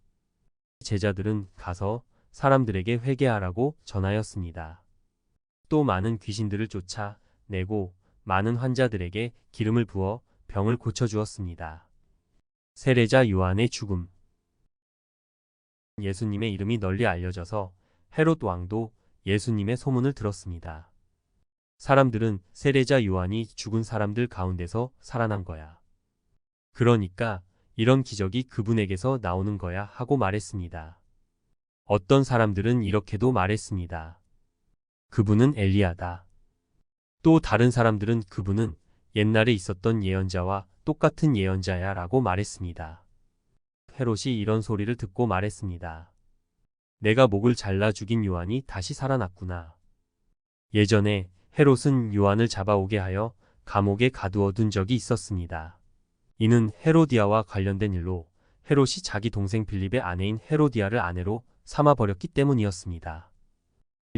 제자들은 가서 사람들에게 회개하라고 전하였습니다. 또 많은 귀신들을 쫓아내고 많은 환자들에게 기름을 부어 병을 고쳐주었습니다. 세례자 요한의 죽음. 예수님의 이름이 널리 알려져서 헤롯 왕도 예수님의 소문을 들었습니다. 사람들은 세례자 요한이 죽은 사람들 가운데서 살아난 거야. 그러니까 이런 기적이 그분에게서 나오는 거야 하고 말했습니다. 어떤 사람들은 이렇게도 말했습니다. 그분은 엘리야다. 또 다른 사람들은 그분은 옛날에 있었던 예언자와 똑같은 예언자야 라고 말했습니다. 헤롯이 이런 소리를 듣고 말했습니다. 내가 목을 잘라 죽인 요한이 다시 살아났구나. 예전에 헤롯은 요한을 잡아오게 하여 감옥에 가두어 둔 적이 있었습니다. 이는 헤로디아와 관련된 일로 헤롯이 자기 동생 빌립의 아내인 헤로디아를 아내로 삼아버렸기 때문이었습니다.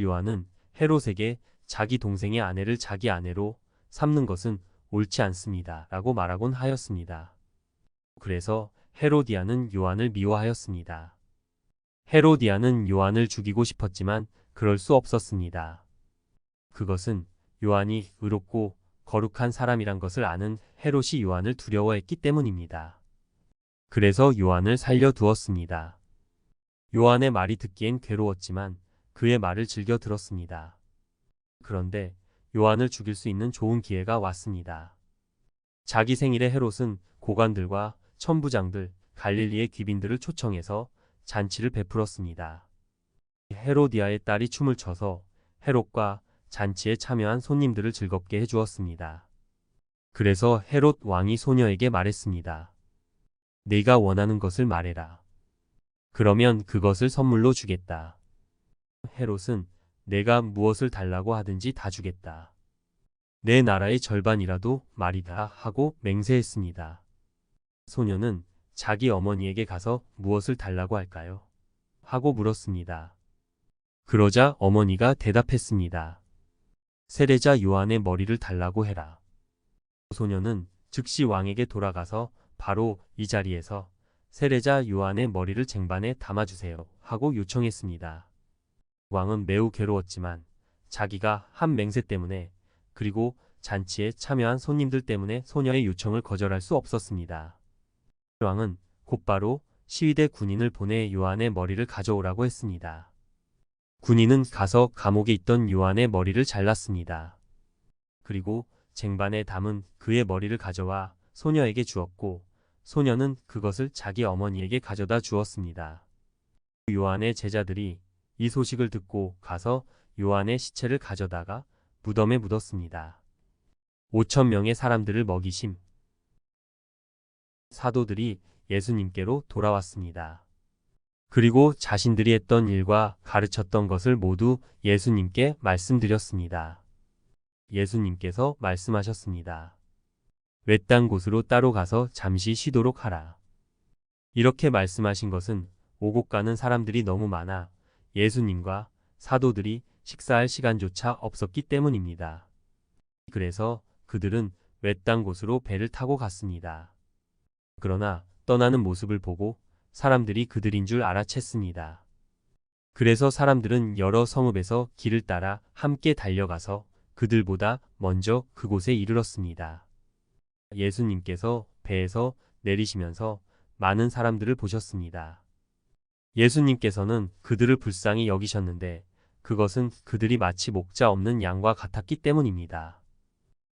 요한은 헤롯에게 자기 동생의 아내를 자기 아내로 삼는 것은 옳지 않습니다. 라고 말하곤 하였습니다. 그래서 헤로디아는 요한을 미워하였습니다. 헤로디아는 요한을 죽이고 싶었지만 그럴 수 없었습니다. 그것은 요한이 의롭고 거룩한 사람이란 것을 아는 헤롯이 요한을 두려워했기 때문입니다. 그래서 요한을 살려두었습니다. 요한의 말이 듣기엔 괴로웠지만 그의 말을 즐겨 들었습니다. 그런데 요한을 죽일 수 있는 좋은 기회가 왔습니다. 자기 생일에 헤롯은 고관들과 천부장들, 갈릴리의 귀빈들을 초청해서 잔치를 베풀었습니다. 헤로디아의 딸이 춤을 춰서 헤롯과 잔치에 참여한 손님들을 즐겁게 해주었습니다. 그래서 헤롯 왕이 소녀에게 말했습니다. 네가 원하는 것을 말해라. 그러면 그것을 선물로 주겠다. 헤롯은 내가 무엇을 달라고 하든지 다 주겠다. 내 나라의 절반이라도 말이다 하고 맹세했습니다. 소녀는 자기 어머니에게 가서 무엇을 달라고 할까요? 하고 물었습니다. 그러자 어머니가 대답했습니다. 세례자 요한의 머리를 달라고 해라. 소녀는 즉시 왕에게 돌아가서 바로 이 자리에서 세례자 요한의 머리를 쟁반에 담아주세요 하고 요청했습니다. 왕은 매우 괴로웠지만 자기가 한 맹세 때문에 그리고 잔치에 참여한 손님들 때문에 소녀의 요청을 거절할 수 없었습니다. 왕은 곧바로 시위대 군인을 보내 요한의 머리를 가져오라고 했습니다. 군인은 가서 감옥에 있던 요한의 머리를 잘랐습니다. 그리고 쟁반에 담은 그의 머리를 가져와 소녀에게 주었고 소녀는 그것을 자기 어머니에게 가져다 주었습니다. 요한의 제자들이 이 소식을 듣고 가서 요한의 시체를 가져다가 무덤에 묻었습니다. 5,000명의 사람들을 먹이심. 사도들이 예수님께로 돌아왔습니다. 그리고 자신들이 했던 일과 가르쳤던 것을 모두 예수님께 말씀드렸습니다. 예수님께서 말씀하셨습니다. 외딴 곳으로 따로 가서 잠시 쉬도록 하라. 이렇게 말씀하신 것은 오고 가는 사람들이 너무 많아 예수님과 사도들이 식사할 시간조차 없었기 때문입니다. 그래서 그들은 외딴 곳으로 배를 타고 갔습니다. 그러나 떠나는 모습을 보고 사람들이 그들인 줄 알아챘습니다. 그래서 사람들은 여러 성읍에서 길을 따라 함께 달려가서 그들보다 먼저 그곳에 이르렀습니다. 예수님께서 배에서 내리시면서 많은 사람들을 보셨습니다. 예수님께서는 그들을 불쌍히 여기셨는데 그것은 그들이 마치 목자 없는 양과 같았기 때문입니다.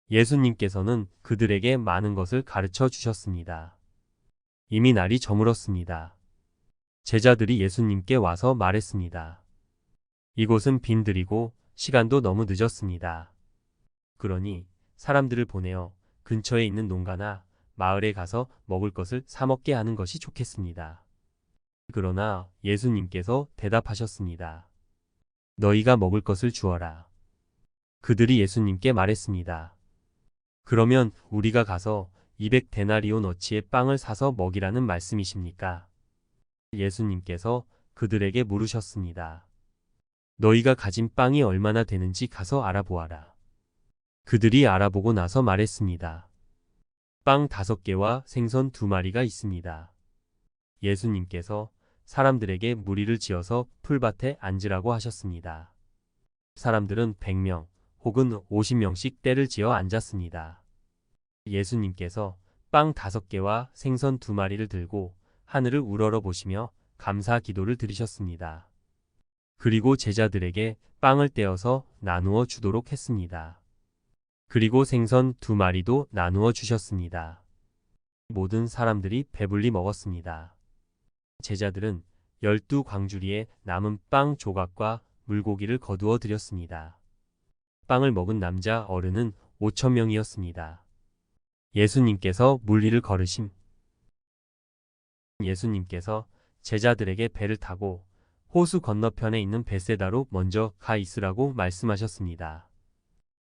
예수님께서는 그들에게 많은 것을 가르쳐 주셨습니다. 이미 날이 저물었습니다. 제자들이 예수님께 와서 말했습니다. 이곳은 빈들이고 시간도 너무 늦었습니다. 그러니 사람들을 보내어 근처에 있는 농가나 마을에 가서 먹을 것을 사 먹게 하는 것이 좋겠습니다. 그러나 예수님께서 대답하셨습니다. 너희가 먹을 것을 주어라. 그들이 예수님께 말했습니다. 그러면 우리가 가서 200데나리온어치의 빵을 사서 먹이라는 말씀이십니까? 예수님께서 그들에게 물으셨습니다. 너희가 가진 빵이 얼마나 되는지 가서 알아보아라. 그들이 알아보고 나서 말했습니다. 빵 5개와 생선 2마리가 있습니다. 예수님께서 사람들에게 무리를 지어서 풀밭에 앉으라고 하셨습니다. 사람들은 100명 혹은 50명씩 떼를 지어 앉았습니다. 예수님께서 빵 5개와 생선 2마리를 들고 하늘을 우러러 보시며 감사 기도를 드리셨습니다. 그리고 제자들에게 빵을 떼어서 나누어 주도록 했습니다. 그리고 생선 2마리도 나누어 주셨습니다. 모든 사람들이 배불리 먹었습니다. 제자들은 12광주리에 남은 빵 조각과 물고기를 거두어 드렸습니다. 빵을 먹은 남자 어른은 5,000명이었습니다. 예수님께서 물리를 걸으심. 예수님께서 제자들에게 배를 타고 호수 건너편에 있는 벳세다로 먼저 가 있으라고 말씀하셨습니다.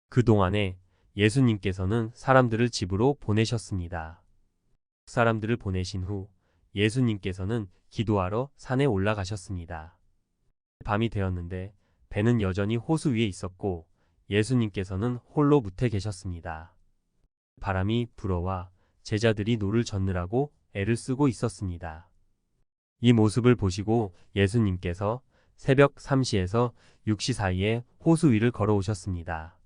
그동안에 예수님께서는 사람들을 집으로 보내셨습니다. 사람들을 보내신 후 예수님께서는 기도하러 산에 올라가셨습니다. 밤이 되었는데 배는 여전히 호수 위에 있었고 예수님께서는 홀로 무태 계셨습니다. 바람이 불어와 제자들이 노를 젓느라고 애를 쓰고 있었습니다. 이 모습을 보시고 예수님께서 새벽 3시에서 6시 사이에 호수 위를 걸어오셨습니다.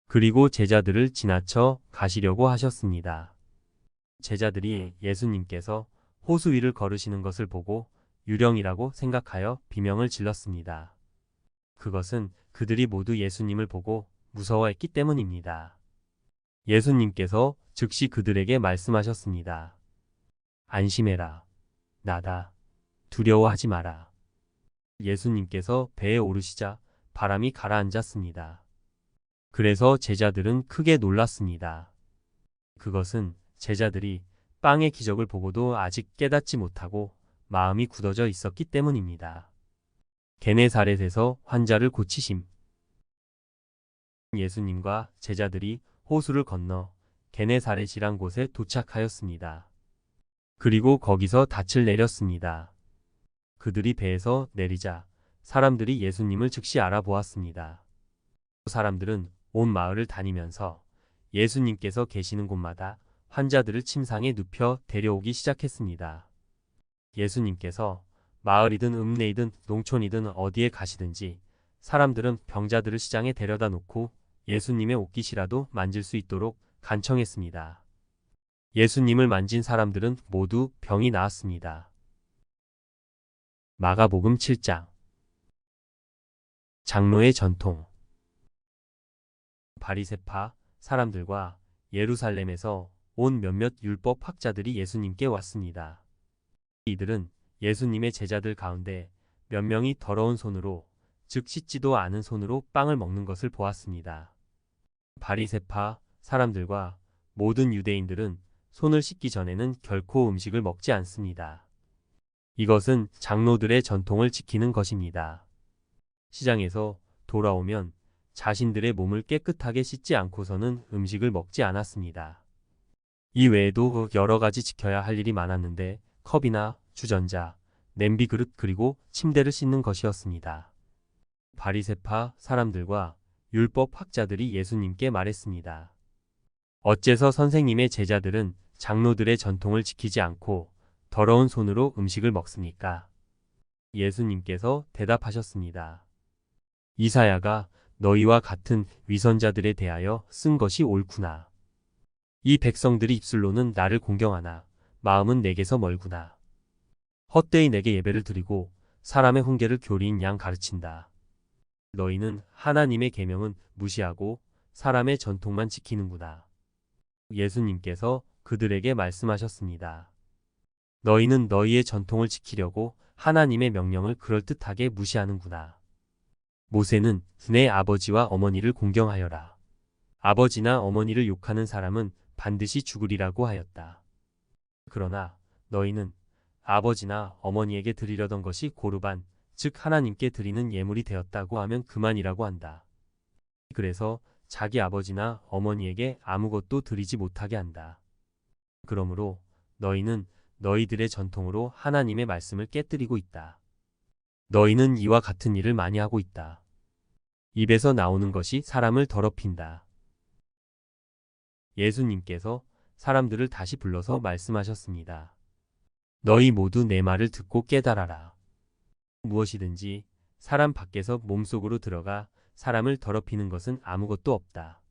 그리고 제자들을 지나쳐 가시려고 하셨습니다. 제자들이 예수님께서 호수 위를 걸으시는 것을 보고 유령이라고 생각하여 비명을 질렀습니다. 그것은 그들이 모두 예수님을 보고 무서워했기 때문입니다. 예수님께서 즉시 그들에게 말씀하셨습니다. 안심해라. 나다. 두려워하지 마라. 예수님께서 배에 오르시자 바람이 가라앉았습니다. 그래서 제자들은 크게 놀랐습니다. 그것은 제자들이 빵의 기적을 보고도 아직 깨닫지 못하고 마음이 굳어져 있었기 때문입니다. 게네사렛에서 환자를 고치심. 예수님과 제자들이 호수를 건너 게네사렛이란 곳에 도착하였습니다. 그리고 거기서 닻을 내렸습니다. 그들이 배에서 내리자 사람들이 예수님을 즉시 알아보았습니다. 사람들은 온 마을을 다니면서 예수님께서 계시는 곳마다 환자들을 침상에 눕혀 데려오기 시작했습니다. 예수님께서 마을이든 읍내이든 농촌이든 어디에 가시든지 사람들은 병자들을 시장에 데려다 놓고 예수님의 옷깃이라도 만질 수 있도록 간청했습니다. 예수님을 만진 사람들은 모두 병이 나았습니다. 마가복음 7장. 장로의 전통. 바리새파 사람들과 예루살렘에서 온 몇몇 율법 학자들이 예수님께 왔습니다. 이들은 예수님의 제자들 가운데 몇 명이 더러운 손으로, 즉 씻지도 않은 손으로 빵을 먹는 것을 보았습니다. 바리새파 사람들과 모든 유대인들은 손을 씻기 전에는 결코 음식을 먹지 않습니다. 이것은 장로들의 전통을 지키는 것입니다. 시장에서 돌아오면 자신들의 몸을 깨끗하게 씻지 않고서는 음식을 먹지 않았습니다. 이 외에도 여러 가지 지켜야 할 일이 많았는데 컵이나 주전자, 냄비 그릇 그리고 침대를 씻는 것이었습니다. 바리새파 사람들과 율법 학자들이 예수님께 말했습니다. 어째서 선생님의 제자들은 장로들의 전통을 지키지 않고 더러운 손으로 음식을 먹습니까? 예수님께서 대답하셨습니다. 이사야가 너희와 같은 위선자들에 대하여 쓴 것이 옳구나. 이 백성들이 입술로는 나를 공경하나 마음은 내게서 멀구나. 헛되이 내게 예배를 드리고 사람의 훈계를 교리인 양 가르친다. 너희는 하나님의 계명은 무시하고 사람의 전통만 지키는구나. 예수님께서 그들에게 말씀하셨습니다. 너희는 너희의 전통을 지키려고 하나님의 명령을 그럴듯하게 무시하는구나. 모세는 내 아버지와 어머니를 공경하여라. 아버지나 어머니를 욕하는 사람은 반드시 죽으리라고 하였다. 그러나 너희는 아버지나 어머니에게 드리려던 것이 고르반, 즉 하나님께 드리는 예물이 되었다고 하면 그만이라고 한다. 그래서 자기 아버지나 어머니에게 아무것도 드리지 못하게 한다. 그러므로 너희는 너희들의 전통으로 하나님의 말씀을 깨뜨리고 있다. 너희는 이와 같은 일을 많이 하고 있다. 입에서 나오는 것이 사람을 더럽힌다. 예수님께서 사람들을 다시 불러서 말씀하셨습니다. 너희 모두 내 말을 듣고 깨달아라. 무엇이든지 사람 밖에서 몸속으로 들어가 사람을 더럽히는 것은 아무것도 없다.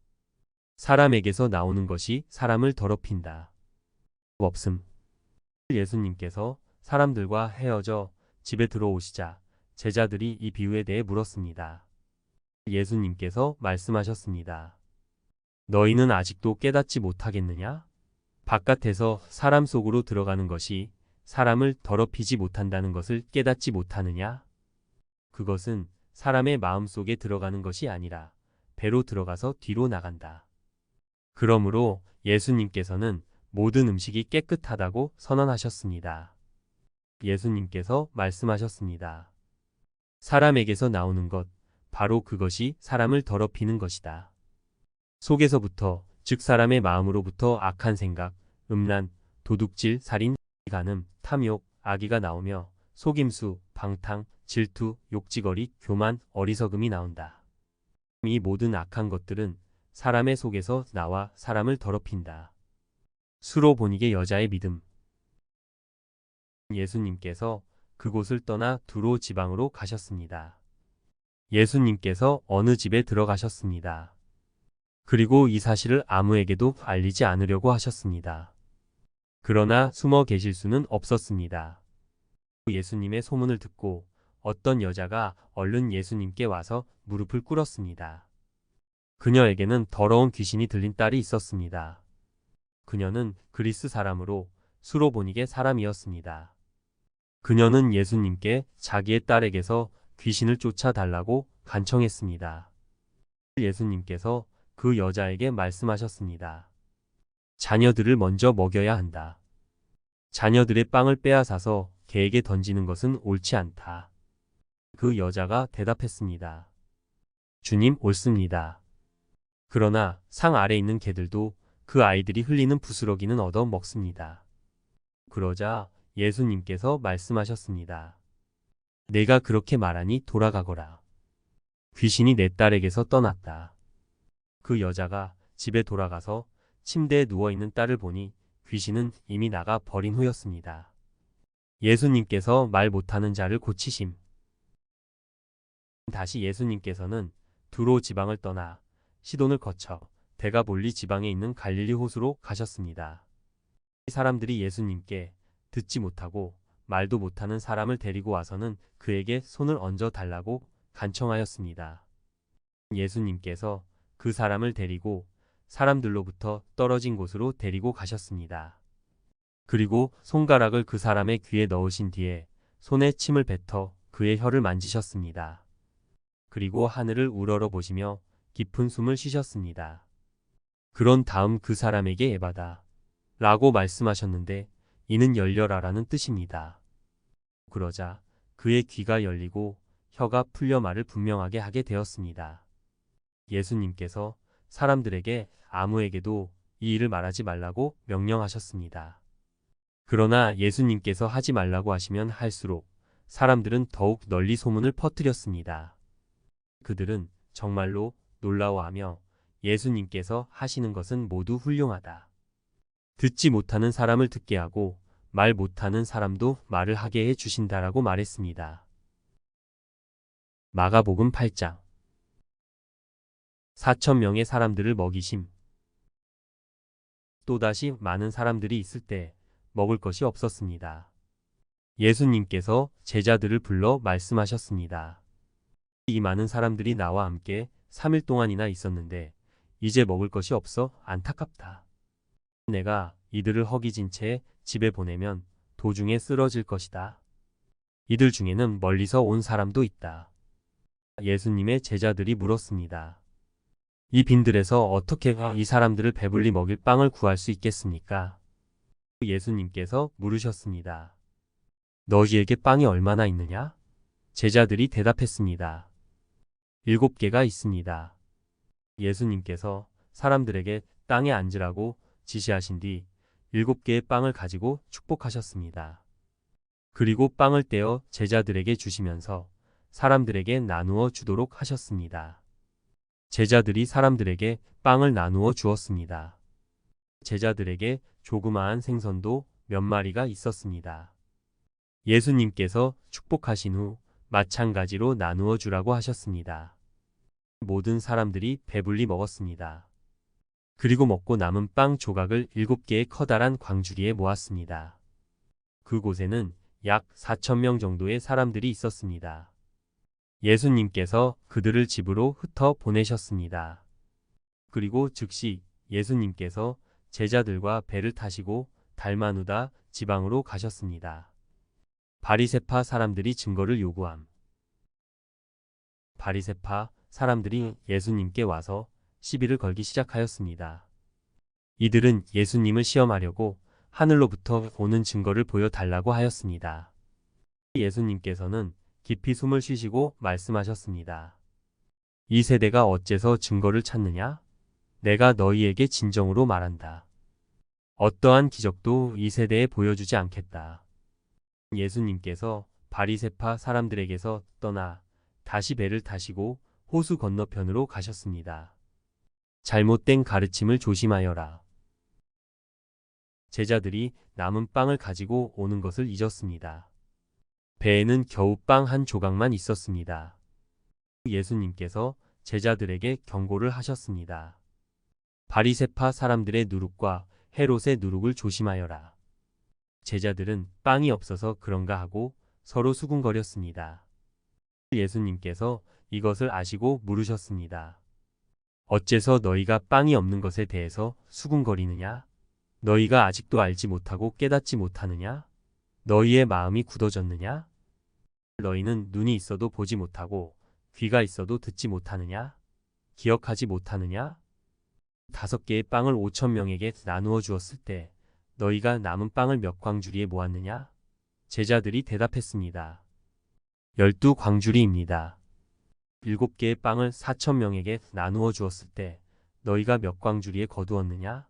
사람에게서 나오는 것이 사람을 더럽힌다. 없음. 예수님께서 사람들과 헤어져 집에 들어오시자 제자들이 이 비유에 대해 물었습니다. 예수님께서 말씀하셨습니다. 너희는 아직도 깨닫지 못하겠느냐? 바깥에서 사람 속으로 들어가는 것이 사람을 더럽히지 못한다는 것을 깨닫지 못하느냐? 그것은 사람의 마음 속에 들어가는 것이 아니라 배로 들어가서 뒤로 나간다. 그러므로 예수님께서는 모든 음식이 깨끗하다고 선언하셨습니다. 예수님께서 말씀하셨습니다. 사람에게서 나오는 것, 바로 그것이 사람을 더럽히는 것이다. 속에서부터, 즉 사람의 마음으로부터 악한 생각, 음란, 도둑질, 살인, 간음, 탐욕, 악의가 나오며 속임수, 방탕, 질투, 욕지거리, 교만, 어리석음이 나온다. 이 모든 악한 것들은 사람의 속에서 나와 사람을 더럽힌다. 수로보니게 여자의 믿음. 예수님께서 그곳을 떠나 두로 지방으로 가셨습니다. 예수님께서 어느 집에 들어가셨습니다. 그리고 이 사실을 아무에게도 알리지 않으려고 하셨습니다. 그러나 숨어 계실 수는 없었습니다. 예수님의 소문을 듣고 어떤 여자가 얼른 예수님께 와서 무릎을 꿇었습니다. 그녀에게는 더러운 귀신이 들린 딸이 있었습니다. 그녀는 그리스 사람으로 수로보니게 사람이었습니다. 그녀는 예수님께 자기의 딸에게서 귀신을 쫓아달라고 간청했습니다. 예수님께서 그 여자에게 말씀하셨습니다. 자녀들을 먼저 먹여야 한다. 자녀들의 빵을 빼앗아서 개에게 던지는 것은 옳지 않다. 그 여자가 대답했습니다. 주님, 옳습니다. 그러나 상 아래 있는 개들도 그 아이들이 흘리는 부스러기는 얻어 먹습니다. 그러자 예수님께서 말씀하셨습니다. 내가 그렇게 말하니 돌아가거라. 귀신이 내 딸에게서 떠났다. 그 여자가 집에 돌아가서 침대에 누워있는 딸을 보니 귀신은 이미 나가 버린 후였습니다. 예수님께서 말 못하는 자를 고치심. 다시 예수님께서는 두로 지방을 떠나 시돈을 거쳐 데가볼리 지방에 있는 갈릴리 호수로 가셨습니다. 사람들이 예수님께 듣지 못하고 말도 못하는 사람을 데리고 와서는 그에게 손을 얹어 달라고 간청하였습니다. 예수님께서 그 사람을 데리고 사람들로부터 떨어진 곳으로 데리고 가셨습니다. 그리고 손가락을 그 사람의 귀에 넣으신 뒤에 손에 침을 뱉어 그의 혀를 만지셨습니다. 그리고 하늘을 우러러 보시며 깊은 숨을 쉬셨습니다. 그런 다음 그 사람에게 에바다 라고 말씀하셨는데 이는 열려라라는 뜻입니다. 그러자 그의 귀가 열리고 혀가 풀려 말을 분명하게 하게 되었습니다. 예수님께서 사람들에게 아무에게도 이 일을 말하지 말라고 명령하셨습니다. 그러나 예수님께서 하지 말라고 하시면 할수록 사람들은 더욱 널리 소문을 퍼뜨렸습니다. 그들은 정말로 놀라워하며 예수님께서 하시는 것은 모두 훌륭하다. 듣지 못하는 사람을 듣게 하고 말 못하는 사람도 말을 하게 해 주신다라고 말했습니다. 마가복음 8장 4,000명의 사람들을 먹이심. 또다시 많은 사람들이 있을 때 먹을 것이 없었습니다. 예수님께서 제자들을 불러 말씀하셨습니다. 이 많은 사람들이 나와 함께 3일 동안이나 있었는데 이제 먹을 것이 없어 안타깝다. 내가 이들을 허기진 채 집에 보내면 도중에 쓰러질 것이다. 이들 중에는 멀리서 온 사람도 있다. 예수님의 제자들이 물었습니다. 이 빈들에서 어떻게 이 사람들을 배불리 먹일 빵을 구할 수 있겠습니까? 예수님께서 물으셨습니다. 너희에게 빵이 얼마나 있느냐? 제자들이 대답했습니다. 7개가 있습니다. 예수님께서 사람들에게 땅에 앉으라고 지시하신 뒤 7개의 빵을 가지고 축복하셨습니다. 그리고 빵을 떼어 제자들에게 주시면서 사람들에게 나누어 주도록 하셨습니다. 제자들이 사람들에게 빵을 나누어 주었습니다. 제자들에게 조그마한 생선도 몇 마리가 있었습니다. 예수님께서 축복하신 후 마찬가지로 나누어 주라고 하셨습니다. 모든 사람들이 배불리 먹었습니다. 그리고 먹고 남은 빵 조각을 7개의 커다란 광주리에 모았습니다. 그곳에는 약 4,000명 정도의 사람들이 있었습니다. 예수님께서 그들을 집으로 흩어 보내셨습니다. 그리고 즉시 예수님께서 제자들과 배를 타시고 달마누다 지방으로 가셨습니다. 바리새파 사람들이 증거를 요구함. 바리새파 사람들이 예수님께 와서 시비를 걸기 시작하였습니다. 이들은 예수님을 시험하려고 하늘로부터 오는 증거를 보여달라고 하였습니다. 예수님께서는 깊이 숨을 쉬시고 말씀하셨습니다. 이 세대가 어째서 증거를 찾느냐? 내가 너희에게 진정으로 말한다. 어떠한 기적도 이 세대에 보여주지 않겠다. 예수님께서 바리새파 사람들에게서 떠나 다시 배를 타시고 호수 건너편으로 가셨습니다. 잘못된 가르침을 조심하여라. 제자들이 남은 빵을 가지고 오는 것을 잊었습니다. 배에는 겨우 빵 한 조각만 있었습니다. 예수님께서 제자들에게 경고를 하셨습니다. 바리새파 사람들의 누룩과 헤롯의 누룩을 조심하여라. 제자들은 빵이 없어서 그런가 하고 서로 수군거렸습니다. 예수님께서 이것을 아시고 물으셨습니다. 어째서 너희가 빵이 없는 것에 대해서 수군거리느냐? 너희가 아직도 알지 못하고 깨닫지 못하느냐? 너희의 마음이 굳어졌느냐? 너희는 눈이 있어도 보지 못하고 귀가 있어도 듣지 못하느냐? 기억하지 못하느냐? 5개의 빵을 5,000명에게 나누어 주었을 때 너희가 남은 빵을 몇 광주리에 모았느냐? 제자들이 대답했습니다. 12광주리입니다. 7개의 빵을 4,000명에게 나누어 주었을 때 너희가 몇 광주리에 거두었느냐?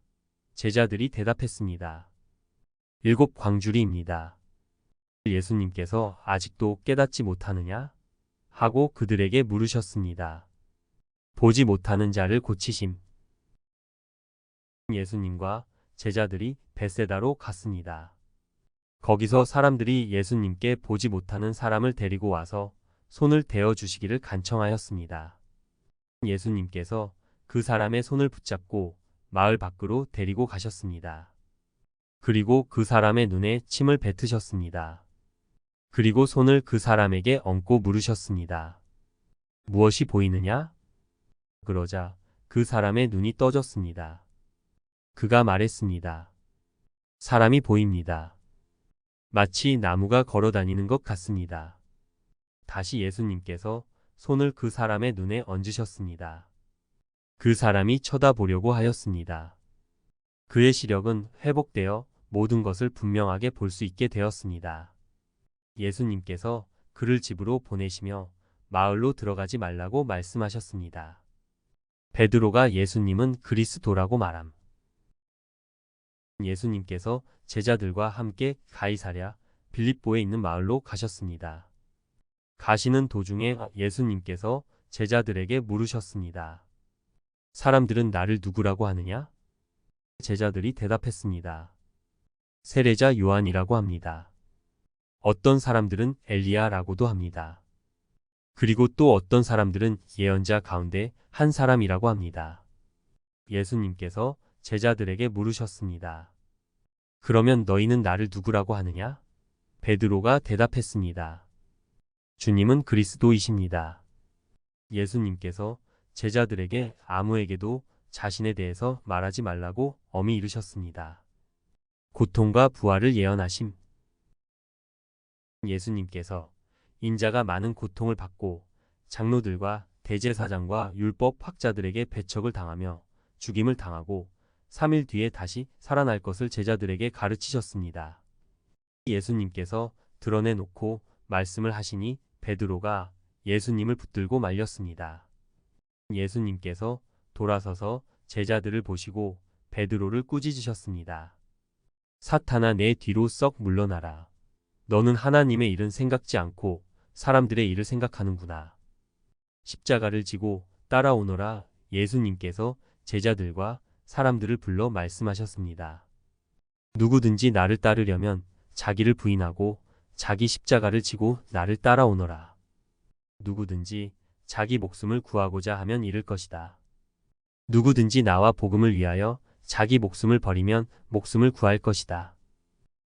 제자들이 대답했습니다. 7광주리입니다. 예수님께서 아직도 깨닫지 못하느냐? 하고 그들에게 물으셨습니다. 보지 못하는 자를 고치심. 예수님과 제자들이 벳세다로 갔습니다. 거기서 사람들이 예수님께 보지 못하는 사람을 데리고 와서 손을 대어 주시기를 간청하였습니다. 예수님께서 그 사람의 손을 붙잡고 마을 밖으로 데리고 가셨습니다. 그리고 그 사람의 눈에 침을 뱉으셨습니다. 그리고 손을 그 사람에게 얹고 물으셨습니다. 무엇이 보이느냐? 그러자 그 사람의 눈이 떠졌습니다. 그가 말했습니다. 사람이 보입니다. 마치 나무가 걸어다니는 것 같습니다. 다시 예수님께서 손을 그 사람의 눈에 얹으셨습니다. 그 사람이 쳐다보려고 하였습니다. 그의 시력은 회복되어 모든 것을 분명하게 볼 수 있게 되었습니다. 예수님께서 그를 집으로 보내시며 마을로 들어가지 말라고 말씀하셨습니다. 베드로가 예수님은 그리스도라고 말함. 예수님께서 제자들과 함께 가이사랴 빌립보에 있는 마을로 가셨습니다. 가시는 도중에 예수님께서 제자들에게 물으셨습니다. 사람들은 나를 누구라고 하느냐? 제자들이 대답했습니다. 세례자 요한이라고 합니다. 어떤 사람들은 엘리야라고도 합니다. 그리고 또 어떤 사람들은 예언자 가운데 한 사람이라고 합니다. 예수님께서 제자들에게 물으셨습니다. 그러면 너희는 나를 누구라고 하느냐? 베드로가 대답했습니다. 주님은 그리스도이십니다. 예수님께서 제자들에게 아무에게도 자신에 대해서 말하지 말라고 엄히 이르셨습니다. 고통과 부활을 예언하심. 예수님께서 인자가 많은 고통을 받고 장로들과 대제사장과 율법학자들에게 배척을 당하며 죽임을 당하고 3일 뒤에 다시 살아날 것을 제자들에게 가르치셨습니다. 예수님께서 드러내놓고 말씀을 하시니 베드로가 예수님을 붙들고 말렸습니다. 예수님께서 돌아서서 제자들을 보시고 베드로를 꾸짖으셨습니다. 사탄아, 내 뒤로 썩 물러나라. 너는 하나님의 일은 생각지 않고 사람들의 일을 생각하는구나. 십자가를 지고 따라오너라. 예수님께서 제자들과 사람들을 불러 말씀하셨습니다. 누구든지 나를 따르려면 자기를 부인하고 자기 십자가를 지고 나를 따라오너라. 누구든지 자기 목숨을 구하고자 하면 잃을 것이다. 누구든지 나와 복음을 위하여 자기 목숨을 버리면 목숨을 구할 것이다.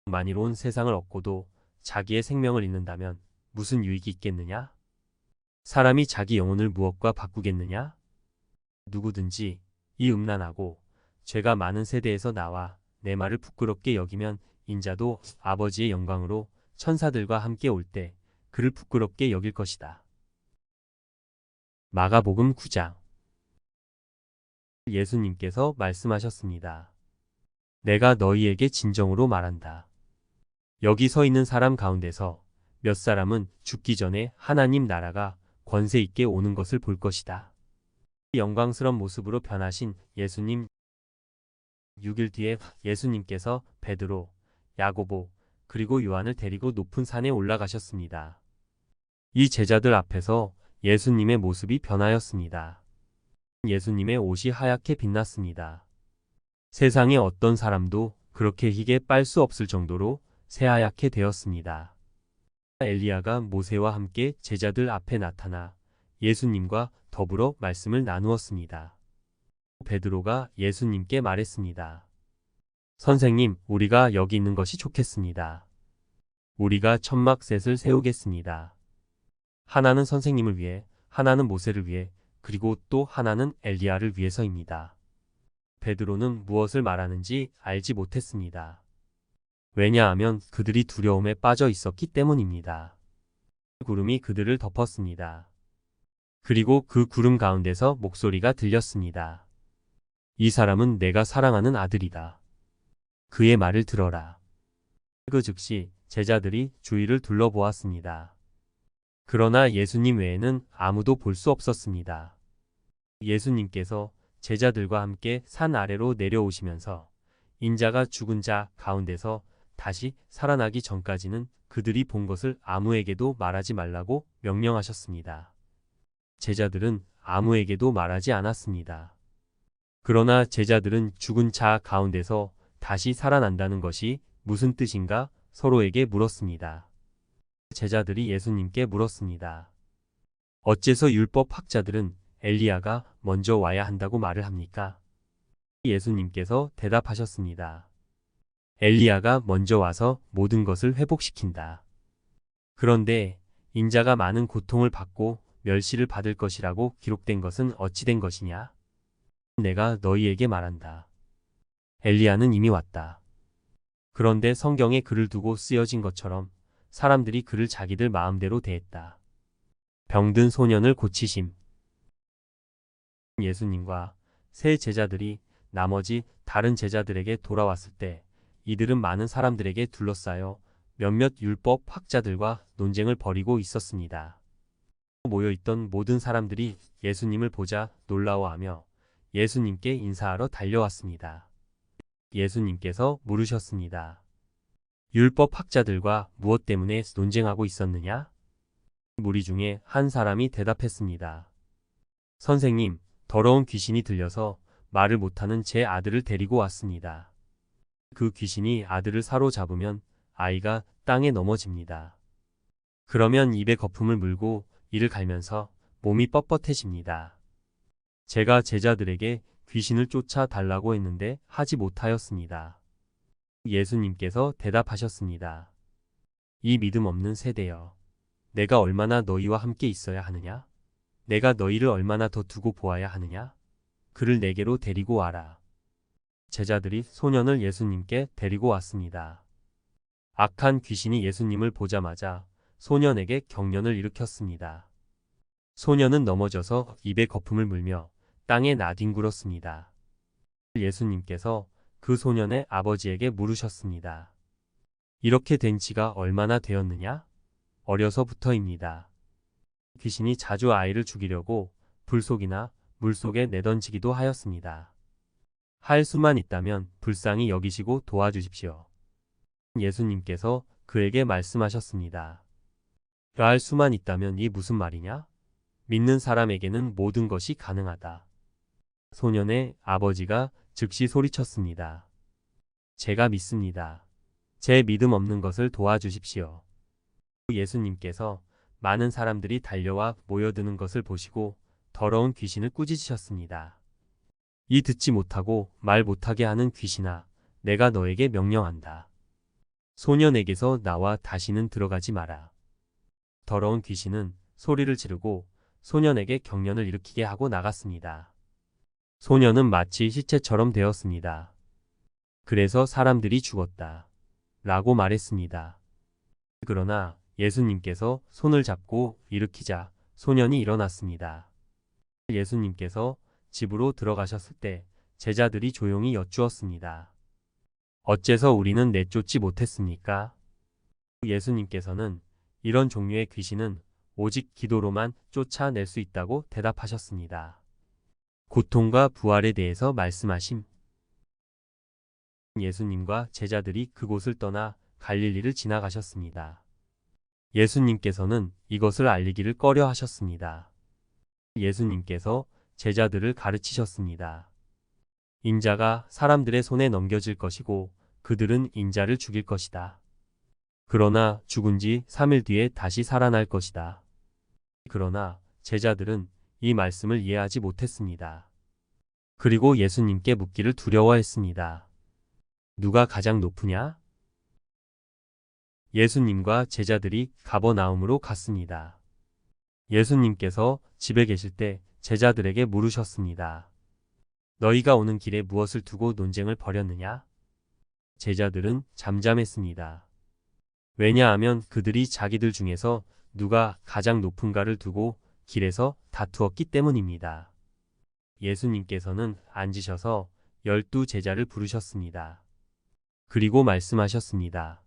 만이로운 세상을 얻고도 자기의 생명을 잃는다면 무슨 유익이 있겠느냐? 사람이 자기 영혼을 무엇과 바꾸겠느냐? 누구든지 이 음란하고 죄가 많은 세대에서 나와 내 말을 부끄럽게 여기면 인자도 아버지의 영광으로 천사들과 함께 올 때 그를 부끄럽게 여길 것이다. 마가복음 9장. 예수님께서 말씀하셨습니다. 내가 너희에게 진정으로 말한다. 여기 서 있는 사람 가운데서 몇 사람은 죽기 전에 하나님 나라가 권세 있게 오는 것을 볼 것이다. 영광스러운 모습으로 변하신 예수님. 6일 뒤에 예수님께서 베드로, 야고보, 그리고 요한을 데리고 높은 산에 올라가셨습니다. 이 제자들 앞에서 예수님의 모습이 변하였습니다. 예수님의 옷이 하얗게 빛났습니다. 세상의 어떤 사람도 그렇게 희게 빨 수 없을 정도로 새하얗게 되었습니다. 엘리야가 모세와 함께 제자들 앞에 나타나 예수님과 더불어 말씀을 나누었습니다. 베드로가 예수님께 말했습니다. 선생님, 우리가 여기 있는 것이 좋겠습니다. 우리가 천막셋을 세우겠습니다. 하나는 선생님을 위해, 하나는 모세를 위해, 그리고 또 하나는 엘리야를 위해서입니다. 베드로는 무엇을 말하는지 알지 못했습니다. 왜냐하면 그들이 두려움에 빠져 있었기 때문입니다. 구름이 그들을 덮었습니다. 그리고 그 구름 가운데서 목소리가 들렸습니다. 이 사람은 내가 사랑하는 아들이다. 그의 말을 들어라. 그 즉시 제자들이 주위를 둘러보았습니다. 그러나 예수님 외에는 아무도 볼 수 없었습니다. 예수님께서 제자들과 함께 산 아래로 내려오시면서 인자가 죽은 자 가운데서 다시 살아나기 전까지는 그들이 본 것을 아무에게도 말하지 말라고 명령하셨습니다. 제자들은 아무에게도 말하지 않았습니다. 그러나 제자들은 죽은 자 가운데서 다시 살아난다는 것이 무슨 뜻인가 서로에게 물었습니다. 제자들이 예수님께 물었습니다. 어째서 율법 학자들은 엘리야가 먼저 와야 한다고 말을 합니까? 예수님께서 대답하셨습니다. 엘리야가 먼저 와서 모든 것을 회복시킨다. 그런데 인자가 많은 고통을 받고 멸시를 받을 것이라고 기록된 것은 어찌 된 것이냐? 내가 너희에게 말한다. 엘리야는 이미 왔다. 그런데 성경에 그를 두고 쓰여진 것처럼 사람들이 그를 자기들 마음대로 대했다. 병든 소년을 고치심. 예수님과 세 제자들이 나머지 다른 제자들에게 돌아왔을 때 이들은 많은 사람들에게 둘러싸여 몇몇 율법 학자들과 논쟁을 벌이고 있었습니다. 모여있던 모든 사람들이 예수님을 보자 놀라워하며 예수님께 인사하러 달려왔습니다. 예수님께서 물으셨습니다. 율법 학자들과 무엇 때문에 논쟁하고 있었느냐? 무리 중에 한 사람이 대답했습니다. 선생님, 더러운 귀신이 들려서 말을 못하는 제 아들을 데리고 왔습니다. 그 귀신이 아들을 사로잡으면 아이가 땅에 넘어집니다. 그러면 입에 거품을 물고 이를 갈면서 몸이 뻣뻣해집니다. 제가 제자들에게 귀신을 쫓아 달라고 했는데 하지 못하였습니다. 예수님께서 대답하셨습니다. 이 믿음 없는 세대여, 내가 얼마나 너희와 함께 있어야 하느냐? 내가 너희를 얼마나 더 두고 보아야 하느냐? 그를 내게로 데리고 와라. 제자들이 소년을 예수님께 데리고 왔습니다. 악한 귀신이 예수님을 보자마자 소년에게 경련을 일으켰습니다. 소년은 넘어져서 입에 거품을 물며 땅에 나뒹굴었습니다. 예수님께서 그 소년의 아버지에게 물으셨습니다. 이렇게 된 지가 얼마나 되었느냐? 어려서부터입니다. 귀신이 자주 아이를 죽이려고 불속이나 물속에 내던지기도 하였습니다. 할 수만 있다면 불쌍히 여기시고 도와주십시오. 예수님께서 그에게 말씀하셨습니다. 할 수만 있다면 이 무슨 말이냐? 믿는 사람에게는 모든 것이 가능하다. 소년의 아버지가 즉시 소리쳤습니다. 제가 믿습니다. 제 믿음 없는 것을 도와주십시오. 예수님께서 많은 사람들이 달려와 모여드는 것을 보시고 더러운 귀신을 꾸짖으셨습니다. 이 듣지 못하고 말 못하게 하는 귀신아, 내가 너에게 명령한다. 소년에게서 나와 다시는 들어가지 마라. 더러운 귀신은 소리를 지르고 소년에게 경련을 일으키게 하고 나갔습니다. 소년은 마치 시체처럼 되었습니다. 그래서 사람들이 죽었다. 라고 말했습니다. 그러나 예수님께서 손을 잡고 일으키자 소년이 일어났습니다. 예수님께서 집으로 들어가셨을 때 제자들이 조용히 여쭈었습니다. 어째서 우리는 내쫓지 못했습니까? 예수님께서는 이런 종류의 귀신은 오직 기도로만 쫓아낼 수 있다고 대답하셨습니다. 고통과 부활에 대해서 말씀하심. 예수님과 제자들이 그곳을 떠나 갈릴리를 지나가셨습니다. 예수님께서는 이것을 알리기를 꺼려 하셨습니다. 예수님께서 제자들을 가르치셨습니다. 인자가 사람들의 손에 넘겨질 것이고 그들은 인자를 죽일 것이다. 그러나 죽은 지 3일 뒤에 다시 살아날 것이다. 그러나 제자들은 이 말씀을 이해하지 못했습니다. 그리고 예수님께 묻기를 두려워했습니다. 누가 가장 높으냐? 예수님과 제자들이 가버나움으로 갔습니다. 예수님께서 집에 계실 때 제자들에게 물으셨습니다. 너희가 오는 길에 무엇을 두고 논쟁을 벌였느냐? 제자들은 잠잠했습니다. 왜냐하면 그들이 자기들 중에서 누가 가장 높은가를 두고 길에서 다투었기 때문입니다. 예수님께서는 앉으셔서 12 제자를 부르셨습니다. 그리고 말씀하셨습니다.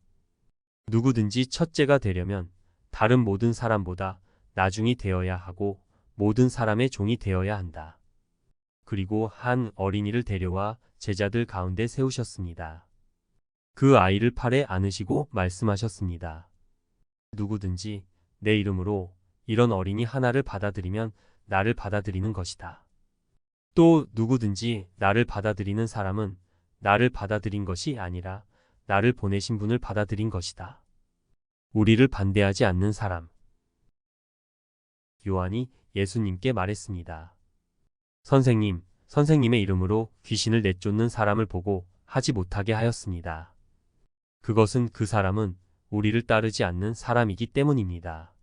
누구든지 첫째가 되려면 다른 모든 사람보다 나중이 되어야 하고 모든 사람의 종이 되어야 한다. 그리고 한 어린이를 데려와 제자들 가운데 세우셨습니다. 그 아이를 팔에 안으시고 말씀하셨습니다. 누구든지 내 이름으로 이런 어린이 하나를 받아들이면 나를 받아들이는 것이다. 또 누구든지 나를 받아들이는 사람은 나를 받아들인 것이 아니라 나를 보내신 분을 받아들인 것이다. 우리를 반대하지 않는 사람. 요한이 예수님께 말했습니다. 선생님, 선생님의 이름으로 귀신을 내쫓는 사람을 보고 하지 못하게 하였습니다. 그것은 그 사람은 우리를 따르지 않는 사람이기 때문입니다.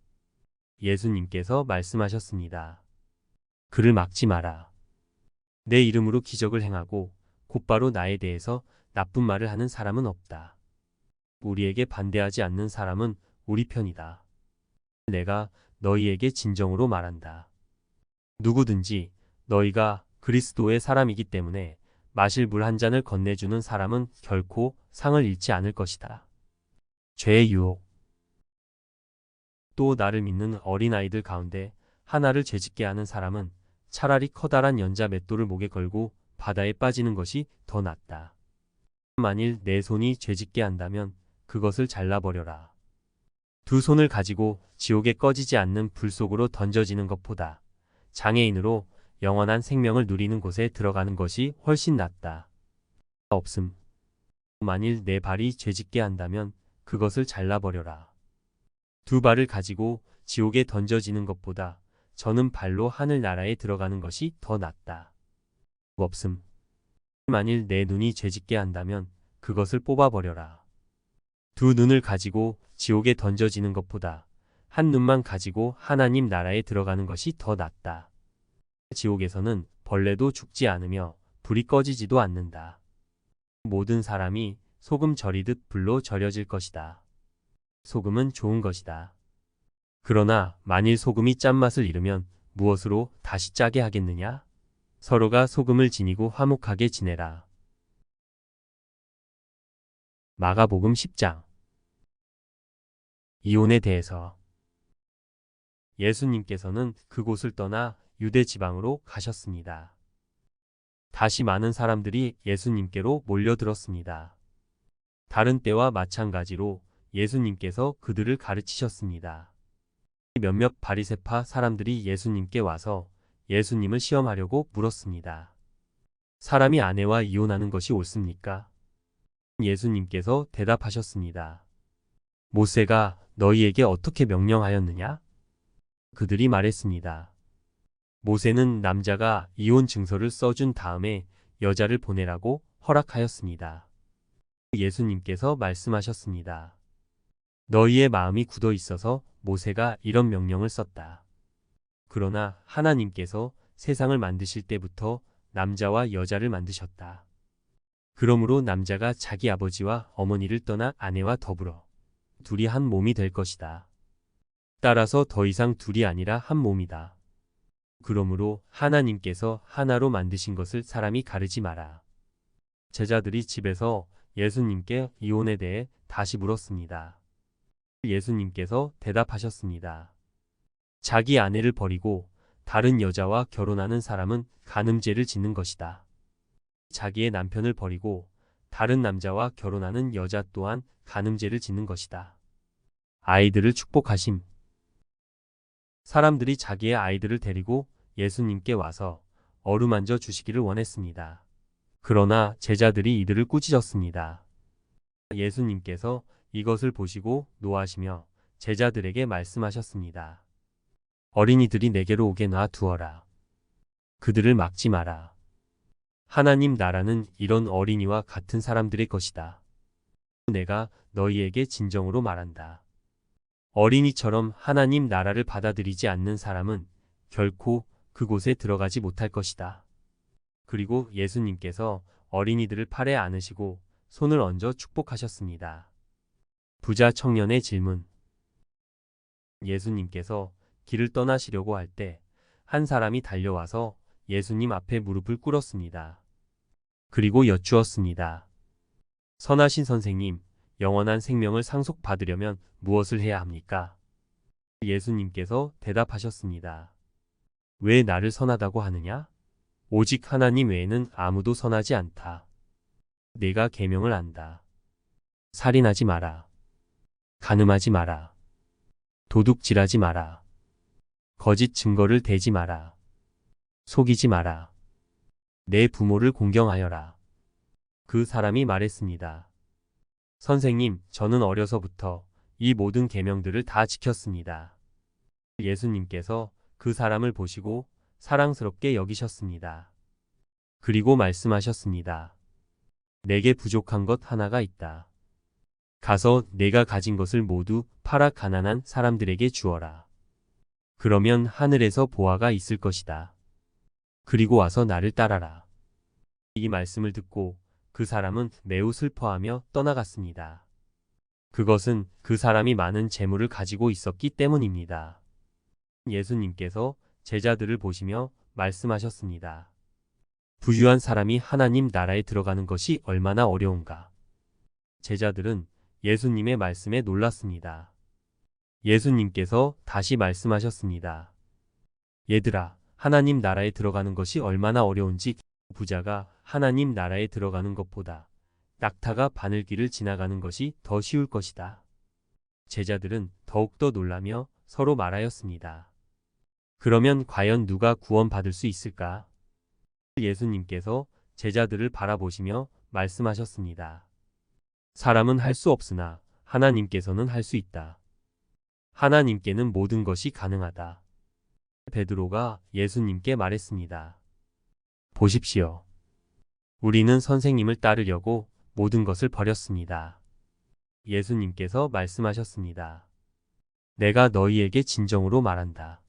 예수님께서 말씀하셨습니다. 그를 막지 마라. 내 이름으로 기적을 행하고 곧바로 나에 대해서 나쁜 말을 하는 사람은 없다. 우리에게 반대하지 않는 사람은 우리 편이다. 내가 너희에게 진정으로 말한다. 누구든지 너희가 그리스도의 사람이기 때문에 마실 물 한 잔을 건네주는 사람은 결코 상을 잃지 않을 것이다. 죄의 유혹. 또 나를 믿는 어린아이들 가운데 하나를 죄짓게 하는 사람은 차라리 커다란 연자 맷돌을 목에 걸고 바다에 빠지는 것이 더 낫다. 만일 내 손이 죄짓게 한다면 그것을 잘라버려라. 두 손을 가지고 지옥에 꺼지지 않는 불 속으로 던져지는 것보다 장애인으로 영원한 생명을 누리는 곳에 들어가는 것이 훨씬 낫다. 없음. 만일 내 발이 죄짓게 한다면 그것을 잘라버려라. 두 발을 가지고 지옥에 던져지는 것보다 저는 발로 하늘나라에 들어가는 것이 더 낫다. 없음. 만일 내 눈이 죄짓게 한다면 그것을 뽑아버려라. 두 눈을 가지고 지옥에 던져지는 것보다 한 눈만 가지고 하나님 나라에 들어가는 것이 더 낫다. 지옥에서는 벌레도 죽지 않으며 불이 꺼지지도 않는다. 모든 사람이 소금 절이듯 불로 절여질 것이다. 소금은 좋은 것이다. 그러나 만일 소금이 짠맛을 잃으면 무엇으로 다시 짜게 하겠느냐? 서로가 소금을 지니고 화목하게 지내라. 마가복음 10장. 이혼에 대해서. 예수님께서는 그곳을 떠나 유대 지방으로 가셨습니다. 다시 많은 사람들이 예수님께로 몰려들었습니다. 다른 때와 마찬가지로 예수님께서 그들을 가르치셨습니다. 몇몇 바리새파 사람들이 예수님께 와서 예수님을 시험하려고 물었습니다. 사람이 아내와 이혼하는 것이 옳습니까? 예수님께서 대답하셨습니다. 모세가 너희에게 어떻게 명령하였느냐? 그들이 말했습니다. 모세는 남자가 이혼 증서를 써준 다음에 여자를 보내라고 허락하였습니다. 예수님께서 말씀하셨습니다. 너희의 마음이 굳어 있어서 모세가 이런 명령을 썼다. 그러나 하나님께서 세상을 만드실 때부터 남자와 여자를 만드셨다. 그러므로 남자가 자기 아버지와 어머니를 떠나 아내와 더불어 둘이 한 몸이 될 것이다. 따라서 더 이상 둘이 아니라 한 몸이다. 그러므로 하나님께서 하나로 만드신 것을 사람이 가르지 마라. 제자들이 집에서 예수님께 이혼에 대해 다시 물었습니다. 예수님께서 대답하셨습니다. 자기 아내를 버리고 다른 여자와 결혼하는 사람은 간음죄를 짓는 것이다. 자기의 남편을 버리고 다른 남자와 결혼하는 여자 또한 간음죄를 짓는 것이다. 아이들을 축복하심. 사람들이 자기의 아이들을 데리고 예수님께 와서 어루만져 주시기를 원했습니다. 그러나 제자들이 이들을 꾸짖었습니다. 예수님께서 이것을 보시고 노하시며 제자들에게 말씀하셨습니다. 어린이들이 내게로 오게 놔두어라. 그들을 막지 마라. 하나님 나라는 이런 어린이와 같은 사람들의 것이다. 내가 너희에게 진정으로 말한다. 어린이처럼 하나님 나라를 받아들이지 않는 사람은 결코 그곳에 들어가지 못할 것이다. 그리고 예수님께서 어린이들을 팔에 안으시고 손을 얹어 축복하셨습니다. 부자 청년의 질문. 예수님께서 길을 떠나시려고 할 때 한 사람이 달려와서 예수님 앞에 무릎을 꿇었습니다. 그리고 여쭈었습니다. 선하신 선생님, 영원한 생명을 상속받으려면 무엇을 해야 합니까? 예수님께서 대답하셨습니다. 왜 나를 선하다고 하느냐? 오직 하나님 외에는 아무도 선하지 않다. 내가 계명을 안다. 살인하지 마라. 간음하지 마라. 도둑질하지 마라. 거짓 증거를 대지 마라. 속이지 마라. 내 부모를 공경하여라. 그 사람이 말했습니다. 선생님, 저는 어려서부터 이 모든 계명들을 다 지켰습니다. 예수님께서 그 사람을 보시고 사랑스럽게 여기셨습니다. 그리고 말씀하셨습니다. 내게 부족한 것 하나가 있다. 가서 내가 가진 것을 모두 팔아 가난한 사람들에게 주어라. 그러면 하늘에서 보화가 있을 것이다. 그리고 와서 나를 따라라. 이 말씀을 듣고 그 사람은 매우 슬퍼하며 떠나갔습니다. 그것은 그 사람이 많은 재물을 가지고 있었기 때문입니다. 예수님께서 제자들을 보시며 말씀하셨습니다. 부유한 사람이 하나님 나라에 들어가는 것이 얼마나 어려운가. 제자들은 예수님의 말씀에 놀랐습니다. 예수님께서 다시 말씀하셨습니다. 얘들아, 하나님 나라에 들어가는 것이 얼마나 어려운지 부자가 하나님 나라에 들어가는 것보다 낙타가 바늘길을 지나가는 것이 더 쉬울 것이다. 제자들은 더욱더 놀라며 서로 말하였습니다. 그러면 과연 누가 구원받을 수 있을까? 예수님께서 제자들을 바라보시며 말씀하셨습니다. 사람은 할 수 없으나 하나님께서는 할 수 있다. 하나님께는 모든 것이 가능하다. 베드로가 예수님께 말했습니다. 보십시오. 우리는 선생님을 따르려고 모든 것을 버렸습니다. 예수님께서 말씀하셨습니다. 내가 너희에게 진정으로 말한다.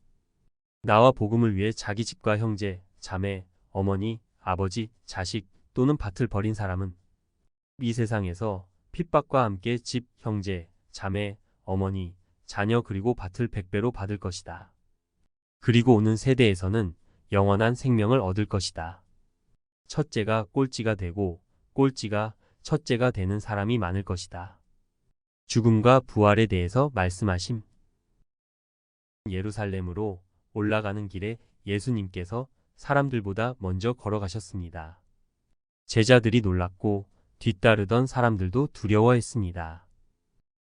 나와 복음을 위해 자기 집과 형제, 자매, 어머니, 아버지, 자식 또는 밭을 버린 사람은 이 세상에서 핍박과 함께 집, 형제, 자매, 어머니, 자녀 그리고 밭을 100배로 받을 것이다. 그리고 오는 세대에서는 영원한 생명을 얻을 것이다. 첫째가 꼴찌가 되고 꼴찌가 첫째가 되는 사람이 많을 것이다. 죽음과 부활에 대해서 말씀하심. 예루살렘으로 올라가는 길에 예수님께서 사람들보다 먼저 걸어가셨습니다. 제자들이 놀랐고 뒤따르던 사람들도 두려워했습니다.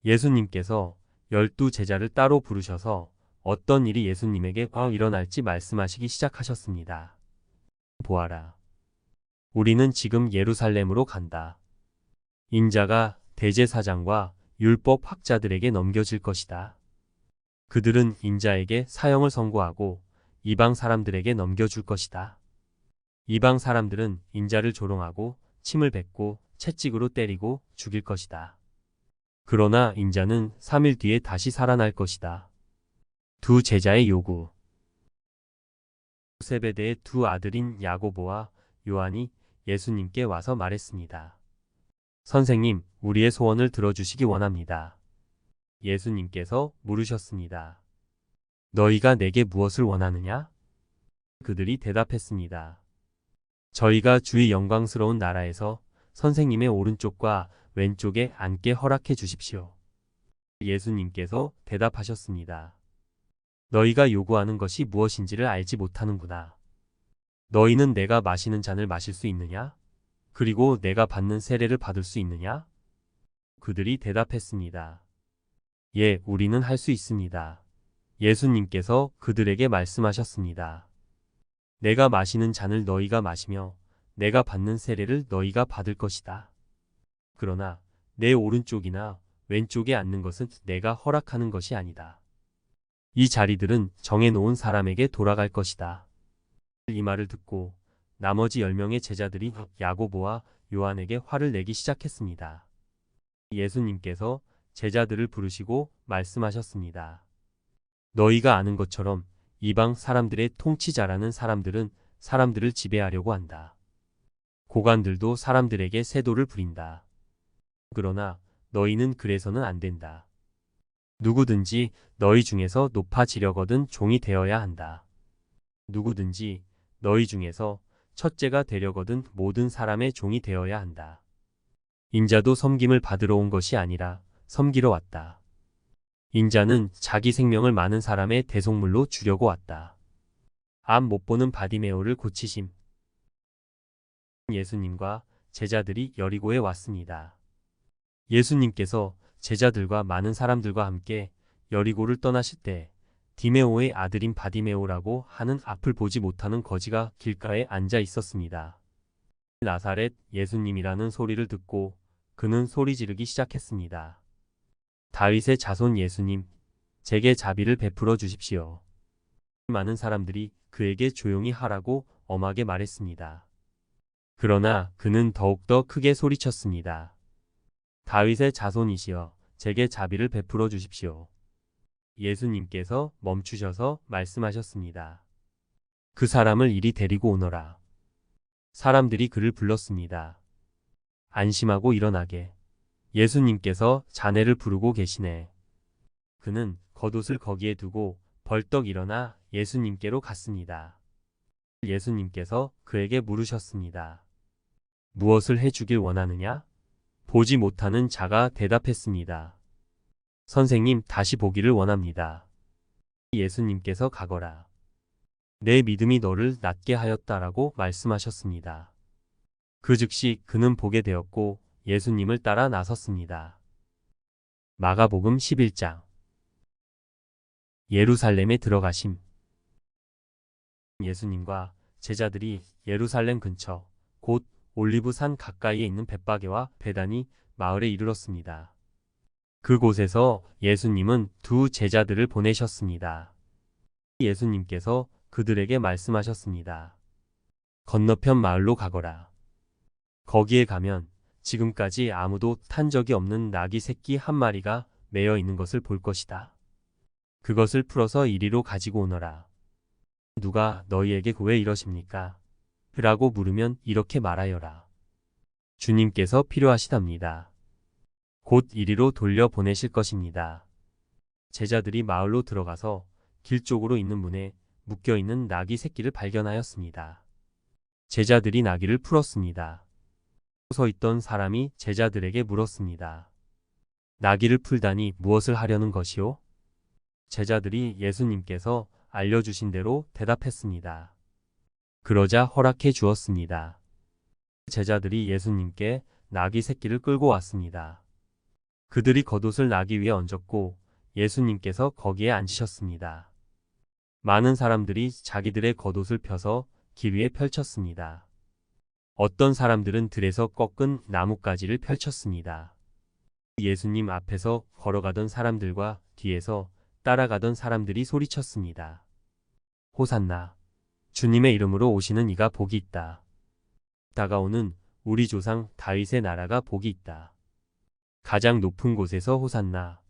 예수님께서 12 제자를 따로 부르셔서 어떤 일이 예수님에게 일어날지 말씀하시기 시작하셨습니다. 보아라. 우리는 지금 예루살렘으로 간다. 인자가 대제사장과 율법 학자들에게 넘겨질 것이다. 그들은 인자에게 사형을 선고하고 이방 사람들에게 넘겨줄 것이다. 이방 사람들은 인자를 조롱하고 침을 뱉고 채찍으로 때리고 죽일 것이다. 그러나 인자는 3일 뒤에 다시 살아날 것이다. 두 제자의 요구. 세베대의 두 아들인 야고보와 요한이 예수님께 와서 말했습니다. 선생님, 우리의 소원을 들어주시기 원합니다. 예수님께서 물으셨습니다. 너희가 내게 무엇을 원하느냐? 그들이 대답했습니다. 저희가 주의 영광스러운 나라에서 선생님의 오른쪽과 왼쪽에 앉게 허락해 주십시오. 예수님께서 대답하셨습니다. 너희가 요구하는 것이 무엇인지를 알지 못하는구나. 너희는 내가 마시는 잔을 마실 수 있느냐? 그리고 내가 받는 세례를 받을 수 있느냐? 그들이 대답했습니다. 예, 우리는 할 수 있습니다. 예수님께서 그들에게 말씀하셨습니다. 내가 마시는 잔을 너희가 마시며 내가 받는 세례를 너희가 받을 것이다. 그러나 내 오른쪽이나 왼쪽에 앉는 것은 내가 허락하는 것이 아니다. 이 자리들은 정해놓은 사람에게 돌아갈 것이다. 이 말을 듣고 나머지 10명의 제자들이 야고보와 요한에게 화를 내기 시작했습니다. 예수님께서 제자들을 부르시고 말씀하셨습니다. 너희가 아는 것처럼 이방 사람들의 통치자라는 사람들은 사람들을 지배하려고 한다. 고관들도 사람들에게 세도를 부린다. 그러나 너희는 그래서는 안 된다. 누구든지 너희 중에서 높아지려거든 종이 되어야 한다. 누구든지 너희 중에서 첫째가 되려거든 모든 사람의 종이 되어야 한다. 인자도 섬김을 받으러 온 것이 아니라 섬기러 왔다. 인자는 자기 생명을 많은 사람의 대속물로 주려고 왔다. 암 못 보는 바디메오를 고치심. 예수님과 제자들이 여리고에 왔습니다. 예수님께서 제자들과 많은 사람들과 함께 여리고를 떠나실 때 디메오의 아들인 바디메오라고 하는 앞을 보지 못하는 거지가 길가에 앉아 있었습니다. 나사렛 예수님이라는 소리를 듣고 그는 소리 지르기 시작했습니다. 다윗의 자손 예수님, 제게 자비를 베풀어 주십시오. 많은 사람들이 그에게 조용히 하라고 엄하게 말했습니다. 그러나 그는 더욱더 크게 소리쳤습니다. 다윗의 자손이시여, 제게 자비를 베풀어 주십시오. 예수님께서 멈추셔서 말씀하셨습니다. 그 사람을 이리 데리고 오너라. 사람들이 그를 불렀습니다. 안심하고 일어나게. 예수님께서 자네를 부르고 계시네. 그는 겉옷을 거기에 두고 벌떡 일어나 예수님께로 갔습니다. 예수님께서 그에게 물으셨습니다. 무엇을 해주길 원하느냐? 보지 못하는 자가 대답했습니다. 선생님, 다시 보기를 원합니다. 예수님께서 가거라. 내 믿음이 너를 낫게 하였다라고 말씀하셨습니다. 그 즉시 그는 보게 되었고 예수님을 따라 나섰습니다. 마가복음 11장. 예루살렘에 들어가심. 예수님과 제자들이 예루살렘 근처 곧 올리브산 가까이에 있는 벳바게와 베다니 마을에 이르렀습니다. 그곳에서 예수님은 두 제자들을 보내셨습니다. 예수님께서 그들에게 말씀하셨습니다. 건너편 마을로 가거라. 거기에 가면 지금까지 아무도 탄 적이 없는 나귀 새끼 한 마리가 매여 있는 것을 볼 것이다. 그것을 풀어서 이리로 가지고 오너라. 누가 너희에게 왜 이러십니까? 라고 물으면 이렇게 말하여라. 주님께서 필요하시답니다. 곧 이리로 돌려보내실 것입니다. 제자들이 마을로 들어가서 길 쪽으로 있는 문에 묶여있는 나귀 새끼를 발견하였습니다. 제자들이 나귀를 풀었습니다. 서 있던 사람이 제자들에게 물었습니다. 나귀를 풀다니 무엇을 하려는 것이오? 제자들이 예수님께서 알려주신 대로 대답했습니다. 그러자 허락해 주었습니다. 제자들이 예수님께 나귀 새끼를 끌고 왔습니다. 그들이 겉옷을 나귀 위에 얹었고 예수님께서 거기에 앉으셨습니다. 많은 사람들이 자기들의 겉옷을 펴서 길 위에 펼쳤습니다. 어떤 사람들은 들에서 꺾은 나뭇가지를 펼쳤습니다. 예수님 앞에서 걸어가던 사람들과 뒤에서 따라가던 사람들이 소리쳤습니다. 호산나. 주님의 이름으로 오시는 이가 복이 있다. 다가오는 우리 조상 다윗의 나라가 복이 있다. 가장 높은 곳에서 호산나.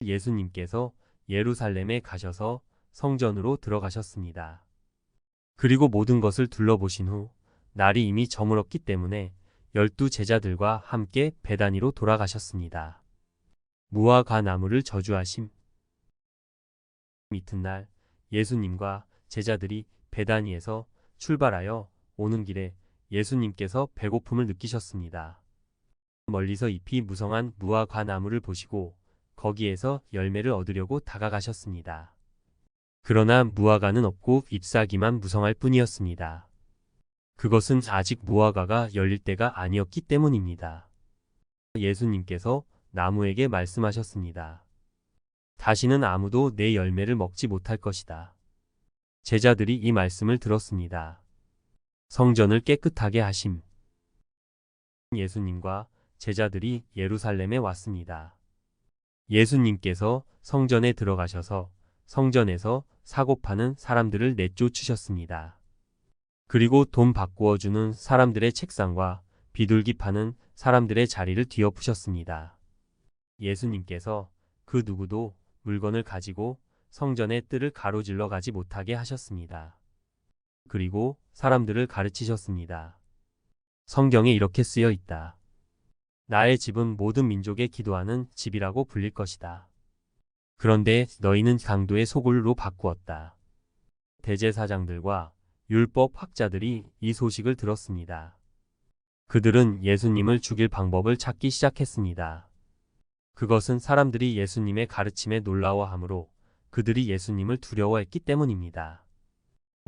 예수님께서 예루살렘에 가셔서 성전으로 들어가셨습니다. 그리고 모든 것을 둘러보신 후 날이 이미 저물었기 때문에 12 제자들과 함께 베다니로 돌아가셨습니다. 무화 과나무를 저주하심. 이튿날 예수님과 제자들이 베다니에서 출발하여 오는 길에 예수님께서 배고픔을 느끼셨습니다. 멀리서 잎이 무성한 무화 과나무를 보시고 거기에서 열매를 얻으려고 다가가셨습니다. 그러나 무화과는 없고 잎사귀만 무성할 뿐이었습니다. 그것은 아직 무화과가 열릴 때가 아니었기 때문입니다. 예수님께서 나무에게 말씀하셨습니다. 다시는 아무도 내 열매를 먹지 못할 것이다. 제자들이 이 말씀을 들었습니다. 성전을 깨끗하게 하심. 예수님과 제자들이 예루살렘에 왔습니다. 예수님께서 성전에 들어가셔서 성전에서 사고 파는 사람들을 내쫓으셨습니다. 그리고 돈 바꾸어 주는 사람들의 책상과 비둘기 파는 사람들의 자리를 뒤엎으셨습니다. 예수님께서 그 누구도 물건을 가지고 성전의 뜰을 가로질러 가지 못하게 하셨습니다. 그리고 사람들을 가르치셨습니다. 성경에 이렇게 쓰여 있다. 나의 집은 모든 민족에 기도하는 집이라고 불릴 것이다. 그런데 너희는 강도의 소굴로 바꾸었다. 대제사장들과 율법 학자들이 이 소식을 들었습니다. 그들은 예수님을 죽일 방법을 찾기 시작했습니다. 그것은 사람들이 예수님의 가르침에 놀라워하므로 그들이 예수님을 두려워했기 때문입니다.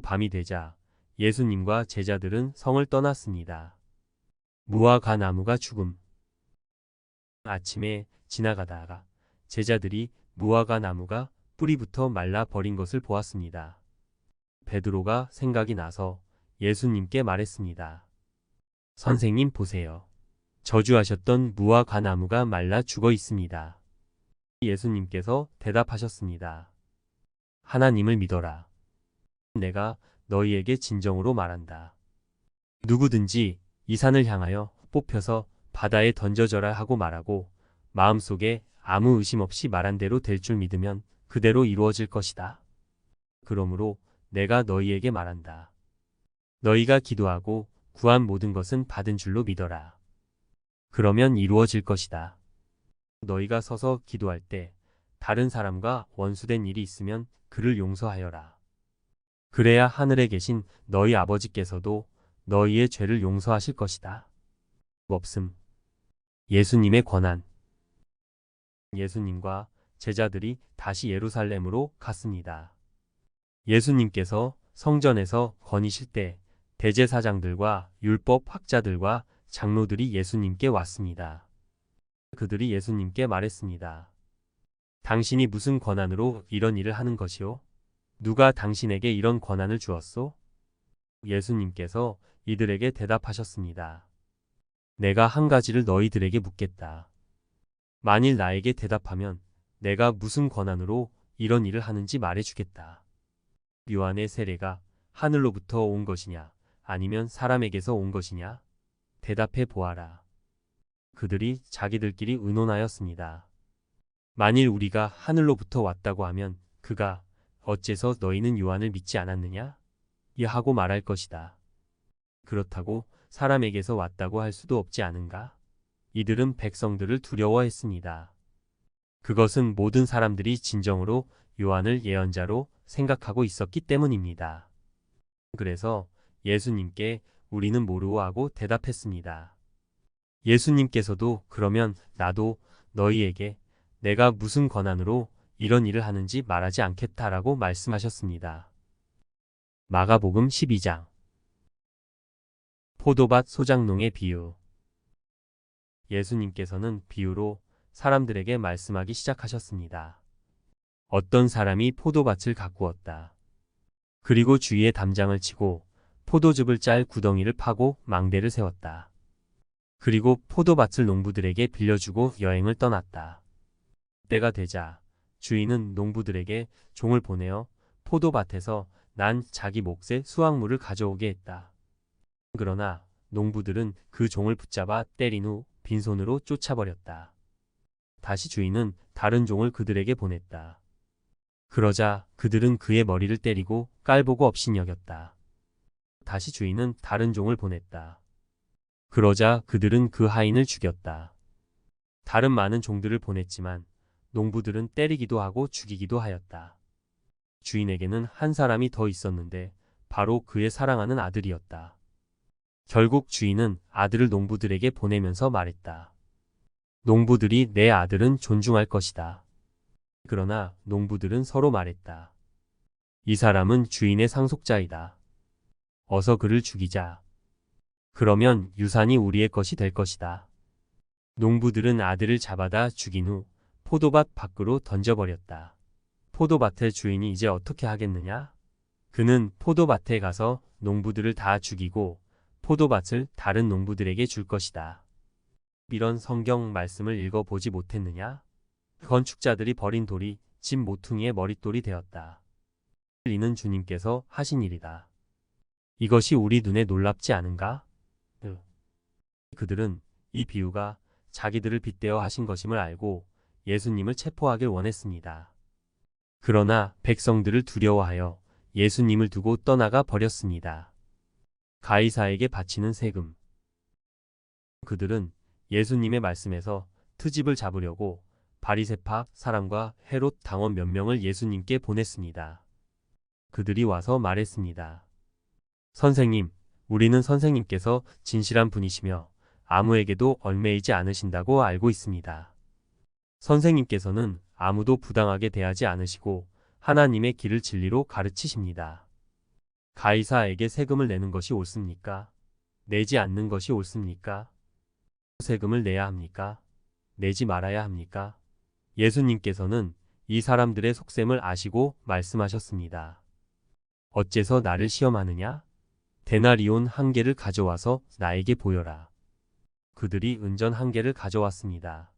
밤이 되자 예수님과 제자들은 성을 떠났습니다. 무화 과나무가 죽음. 아침에 지나가다가 제자들이 무화과 나무가 뿌리부터 말라 버린 것을 보았습니다. 베드로가 생각이 나서 예수님께 말했습니다. 선생님 보세요. 저주하셨던 무화과 나무가 말라 죽어 있습니다. 예수님께서 대답하셨습니다. 하나님을 믿어라. 내가 너희에게 진정으로 말한다. 누구든지 이 산을 향하여 뽑혀서 바다에 던져져라 하고 말하고 마음속에 아무 의심 없이 말한 대로 될 줄 믿으면 그대로 이루어질 것이다. 그러므로 내가 너희에게 말한다. 너희가 기도하고 구한 모든 것은 받은 줄로 믿어라. 그러면 이루어질 것이다. 너희가 서서 기도할 때 다른 사람과 원수된 일이 있으면 그를 용서하여라. 그래야 하늘에 계신 너희 아버지께서도 너희의 죄를 용서하실 것이다. 없음. 예수님의 권한. 예수님과 제자들이 다시 예루살렘으로 갔습니다. 예수님께서 성전에서 거니실 때 대제사장들과 율법 학자들과 장로들이 예수님께 왔습니다. 그들이 예수님께 말했습니다. 당신이 무슨 권한으로 이런 일을 하는 것이오? 누가 당신에게 이런 권한을 주었소? 예수님께서 이들에게 대답하셨습니다. 내가 한 가지를 너희들에게 묻겠다. 만일 나에게 대답하면 내가 무슨 권한으로 이런 일을 하는지 말해주겠다. 요한의 세례가 하늘로부터 온 것이냐 아니면 사람에게서 온 것이냐? 대답해 보아라. 그들이 자기들끼리 의논하였습니다. 만일 우리가 하늘로부터 왔다고 하면 그가 어째서 너희는 요한을 믿지 않았느냐? 하고 말할 것이다. 그렇다고 사람에게서 왔다고 할 수도 없지 않은가? 이들은 백성들을 두려워했습니다. 그것은 모든 사람들이 진정으로 요한을 예언자로 생각하고 있었기 때문입니다. 그래서 예수님께 우리는 모르고 하고 대답했습니다. 예수님께서도 그러면 나도 너희에게 내가 무슨 권한으로 이런 일을 하는지 말하지 않겠다라고 말씀하셨습니다. 마가복음 12장. 포도밭 소작농의 비유. 예수님께서는 비유로 사람들에게 말씀하기 시작하셨습니다. 어떤 사람이 포도밭을 가꾸었다. 그리고 주위에 담장을 치고 포도즙을 짤 구덩이를 파고 망대를 세웠다. 그리고 포도밭을 농부들에게 빌려주고 여행을 떠났다. 때가 되자 주인은 농부들에게 종을 보내어 포도밭에서 난 자기 몫의 수확물을 가져오게 했다. 그러나 농부들은 그 종을 붙잡아 때린 후 빈손으로 쫓아버렸다. 다시 주인은 다른 종을 그들에게 보냈다. 그러자 그들은 그의 머리를 때리고 깔보고 업신여겼다. 다시 주인은 다른 종을 보냈다. 그러자 그들은 그 하인을 죽였다. 다른 많은 종들을 보냈지만 농부들은 때리기도 하고 죽이기도 하였다. 주인에게는 한 사람이 더 있었는데 바로 그의 사랑하는 아들이었다. 결국 주인은 아들을 농부들에게 보내면서 말했다. 농부들이 내 아들은 존중할 것이다. 그러나 농부들은 서로 말했다. 이 사람은 주인의 상속자이다. 어서 그를 죽이자. 그러면 유산이 우리의 것이 될 것이다. 농부들은 아들을 잡아다 죽인 후 포도밭 밖으로 던져버렸다. 포도밭의 주인이 이제 어떻게 하겠느냐? 그는 포도밭에 가서 농부들을 다 죽이고 포도밭을 다른 농부들에게 줄 것이다. 이런 성경 말씀을 읽어보지 못했느냐? 건축자들이 버린 돌이 집 모퉁이의 머릿돌이 되었다. 이는 주님께서 하신 일이다. 이것이 우리 눈에 놀랍지 않은가? 그들은 이 비유가 자기들을 빗대어 하신 것임을 알고 예수님을 체포하길 원했습니다. 그러나 백성들을 두려워하여 예수님을 두고 떠나가 버렸습니다. 가이사에게 바치는 세금. 그들은 예수님의 말씀에서 트집을 잡으려고 바리새파 사람과 헤롯 당원 몇 명을 예수님께 보냈습니다. 그들이 와서 말했습니다. 선생님, 우리는 선생님께서 진실한 분이시며 아무에게도 얽매이지 않으신다고 알고 있습니다. 선생님께서는 아무도 부당하게 대하지 않으시고 하나님의 길을 진리로 가르치십니다. 가이사에게 세금을 내는 것이 옳습니까? 내지 않는 것이 옳습니까? 세금을 내야 합니까? 내지 말아야 합니까? 예수님께서는 이 사람들의 속셈을 아시고 말씀하셨습니다. 어째서 나를 시험하느냐? 데나리온 한 개를 가져와서 나에게 보여라. 그들이 은전 한 개를 가져왔습니다.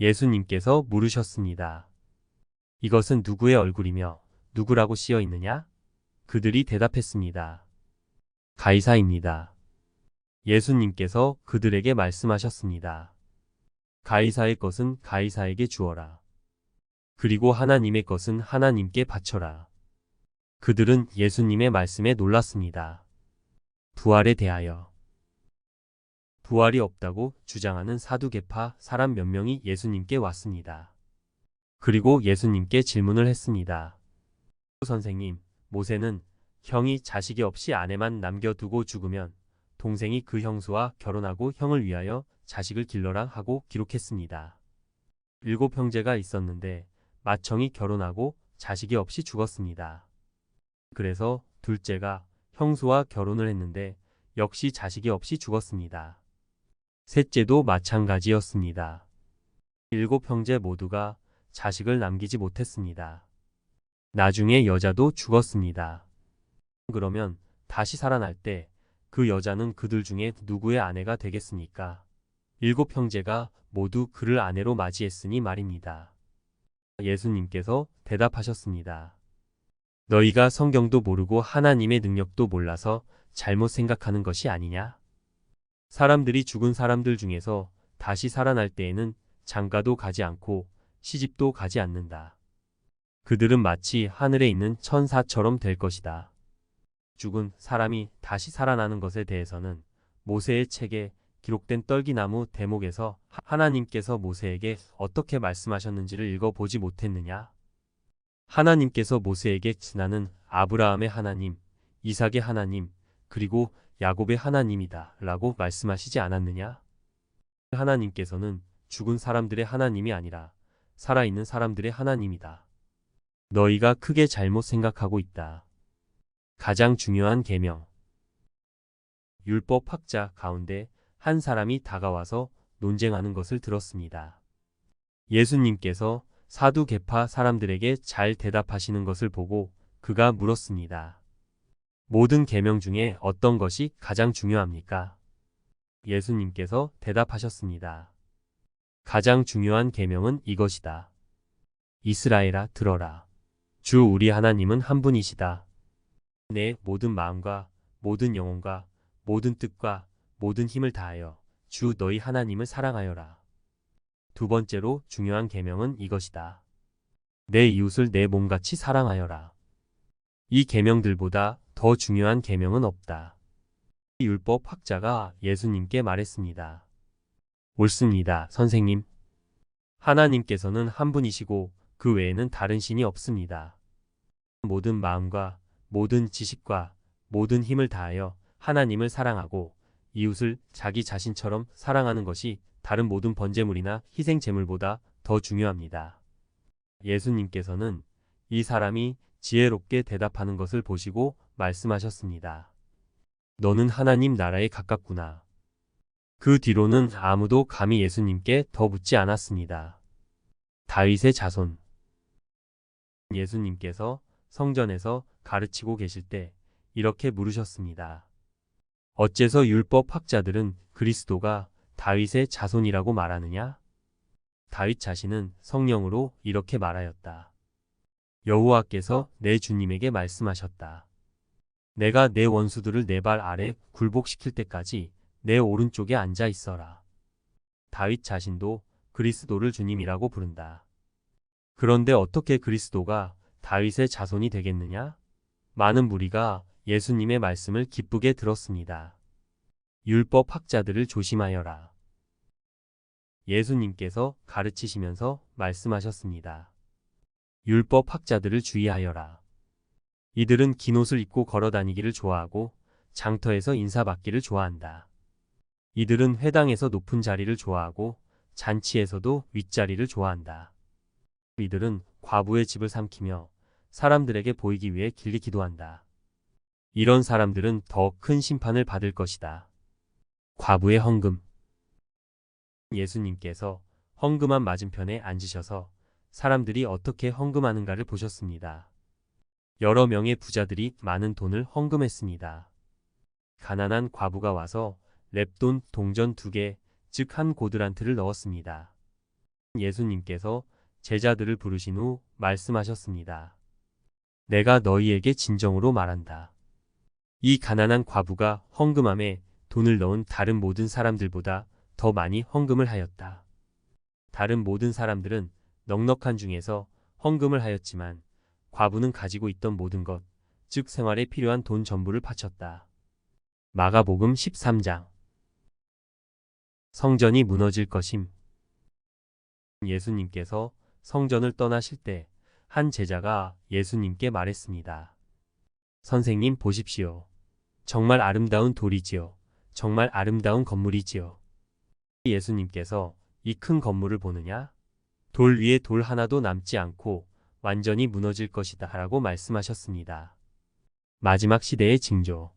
예수님께서 물으셨습니다. 이것은 누구의 얼굴이며 누구라고 씌어 있느냐? 그들이 대답했습니다. 가이사입니다. 예수님께서 그들에게 말씀하셨습니다. 가이사의 것은 가이사에게 주어라. 그리고 하나님의 것은 하나님께 바쳐라. 그들은 예수님의 말씀에 놀랐습니다. 부활에 대하여. 부활이 없다고 주장하는 사두개파 사람 몇 명이 예수님께 왔습니다. 그리고 예수님께 질문을 했습니다. 선생님, 모세는 형이 자식이 없이 아내만 남겨두고 죽으면 동생이 그 형수와 결혼하고 형을 위하여 자식을 길러라 하고 기록했습니다. 7 형제가 있었는데 맏형이 결혼하고 자식이 없이 죽었습니다. 그래서 둘째가 형수와 결혼을 했는데 역시 자식이 없이 죽었습니다. 셋째도 마찬가지였습니다. 7 형제 모두가 자식을 남기지 못했습니다. 나중에 여자도 죽었습니다. 그러면 다시 살아날 때 그 여자는 그들 중에 누구의 아내가 되겠습니까? 7 형제가 모두 그를 아내로 맞이했으니 말입니다. 예수님께서 대답하셨습니다. 너희가 성경도 모르고 하나님의 능력도 몰라서 잘못 생각하는 것이 아니냐? 사람들이 죽은 사람들 중에서 다시 살아날 때에는 장가도 가지 않고 시집도 가지 않는다. 그들은 마치 하늘에 있는 천사처럼 될 것이다. 죽은 사람이 다시 살아나는 것에 대해서는 모세의 책에 기록된 떨기나무 대목에서 하나님께서 모세에게 어떻게 말씀하셨는지를 읽어보지 못했느냐? 하나님께서 모세에게 나는 아브라함의 하나님, 이삭의 하나님, 그리고 야곱의 하나님이다 라고 말씀하시지 않았느냐? 하나님께서는 죽은 사람들의 하나님이 아니라 살아있는 사람들의 하나님이다. 너희가 크게 잘못 생각하고 있다. 가장 중요한 계명. 율법학자 가운데 한 사람이 다가와서 논쟁하는 것을 들었습니다. 예수님께서 사두개파 사람들에게 잘 대답하시는 것을 보고 그가 물었습니다. 모든 계명 중에 어떤 것이 가장 중요합니까? 예수님께서 대답하셨습니다. 가장 중요한 계명은 이것이다. 이스라엘아 들어라. 주 우리 하나님은 한 분이시다. 내 모든 마음과 모든 영혼과 모든 뜻과 모든 힘을 다하여 주 너희 하나님을 사랑하여라. 두 번째로 중요한 계명은 이것이다. 내 이웃을 내 몸같이 사랑하여라. 이 계명들보다 더 중요한 계명은 없다. 율법 학자가 예수님께 말했습니다. 옳습니다, 선생님. 하나님께서는 한 분이시고 그 외에는 다른 신이 없습니다. 모든 마음과 모든 지식과 모든 힘을 다하여 하나님을 사랑하고 이웃을 자기 자신처럼 사랑하는 것이 다른 모든 번제물이나 희생 제물보다 더 중요합니다. 예수님께서는 이 사람이 지혜롭게 대답하는 것을 보시고 말씀하셨습니다. 너는 하나님 나라에 가깝구나. 그 뒤로는 아무도 감히 예수님께 더 묻지 않았습니다. 다윗의 자손. 예수님께서 성전에서 가르치고 계실 때 이렇게 물으셨습니다. 어째서 율법 학자들은 그리스도가 다윗의 자손이라고 말하느냐? 다윗 자신은 성령으로 이렇게 말하였다. 여호와께서 내 주님에게 말씀하셨다. 내가 내 원수들을 내 발 아래 굴복시킬 때까지 내 오른쪽에 앉아 있어라. 다윗 자신도 그리스도를 주님이라고 부른다. 그런데 어떻게 그리스도가 다윗의 자손이 되겠느냐? 많은 무리가 예수님의 말씀을 기쁘게 들었습니다. 율법 학자들을 조심하여라. 예수님께서 가르치시면서 말씀하셨습니다. 율법 학자들을 주의하여라. 이들은 긴 옷을 입고 걸어다니기를 좋아하고 장터에서 인사받기를 좋아한다. 이들은 회당에서 높은 자리를 좋아하고 잔치에서도 윗자리를 좋아한다. 이들은 과부의 집을 삼키며 사람들에게 보이기 위해 길게 기도한다. 이런 사람들은 더 큰 심판을 받을 것이다. 과부의 헌금. 예수님께서 헌금함 맞은편에 앉으셔서 사람들이 어떻게 헌금하는가를 보셨습니다. 여러 명의 부자들이 많은 돈을 헌금했습니다. 가난한 과부가 와서 렙돈 동전 2개, 즉 한 고드란트를 넣었습니다. 예수님께서 제자들을 부르신 후 말씀하셨습니다. 내가 너희에게 진정으로 말한다. 이 가난한 과부가 헌금함에 돈을 넣은 다른 모든 사람들보다 더 많이 헌금을 하였다. 다른 모든 사람들은 넉넉한 중에서 헌금을 하였지만 과부는 가지고 있던 모든 것, 즉 생활에 필요한 돈 전부를 바쳤다. 마가복음 13장. 성전이 무너질 것임. 예수님께서 성전을 떠나실 때 한 제자가 예수님께 말했습니다. 선생님 보십시오. 정말 아름다운 돌이지요. 정말 아름다운 건물이지요. 예수님께서 이 큰 건물을 보느냐? 돌 위에 돌 하나도 남지 않고 완전히 무너질 것이다 라고 말씀하셨습니다. 마지막 시대의 징조.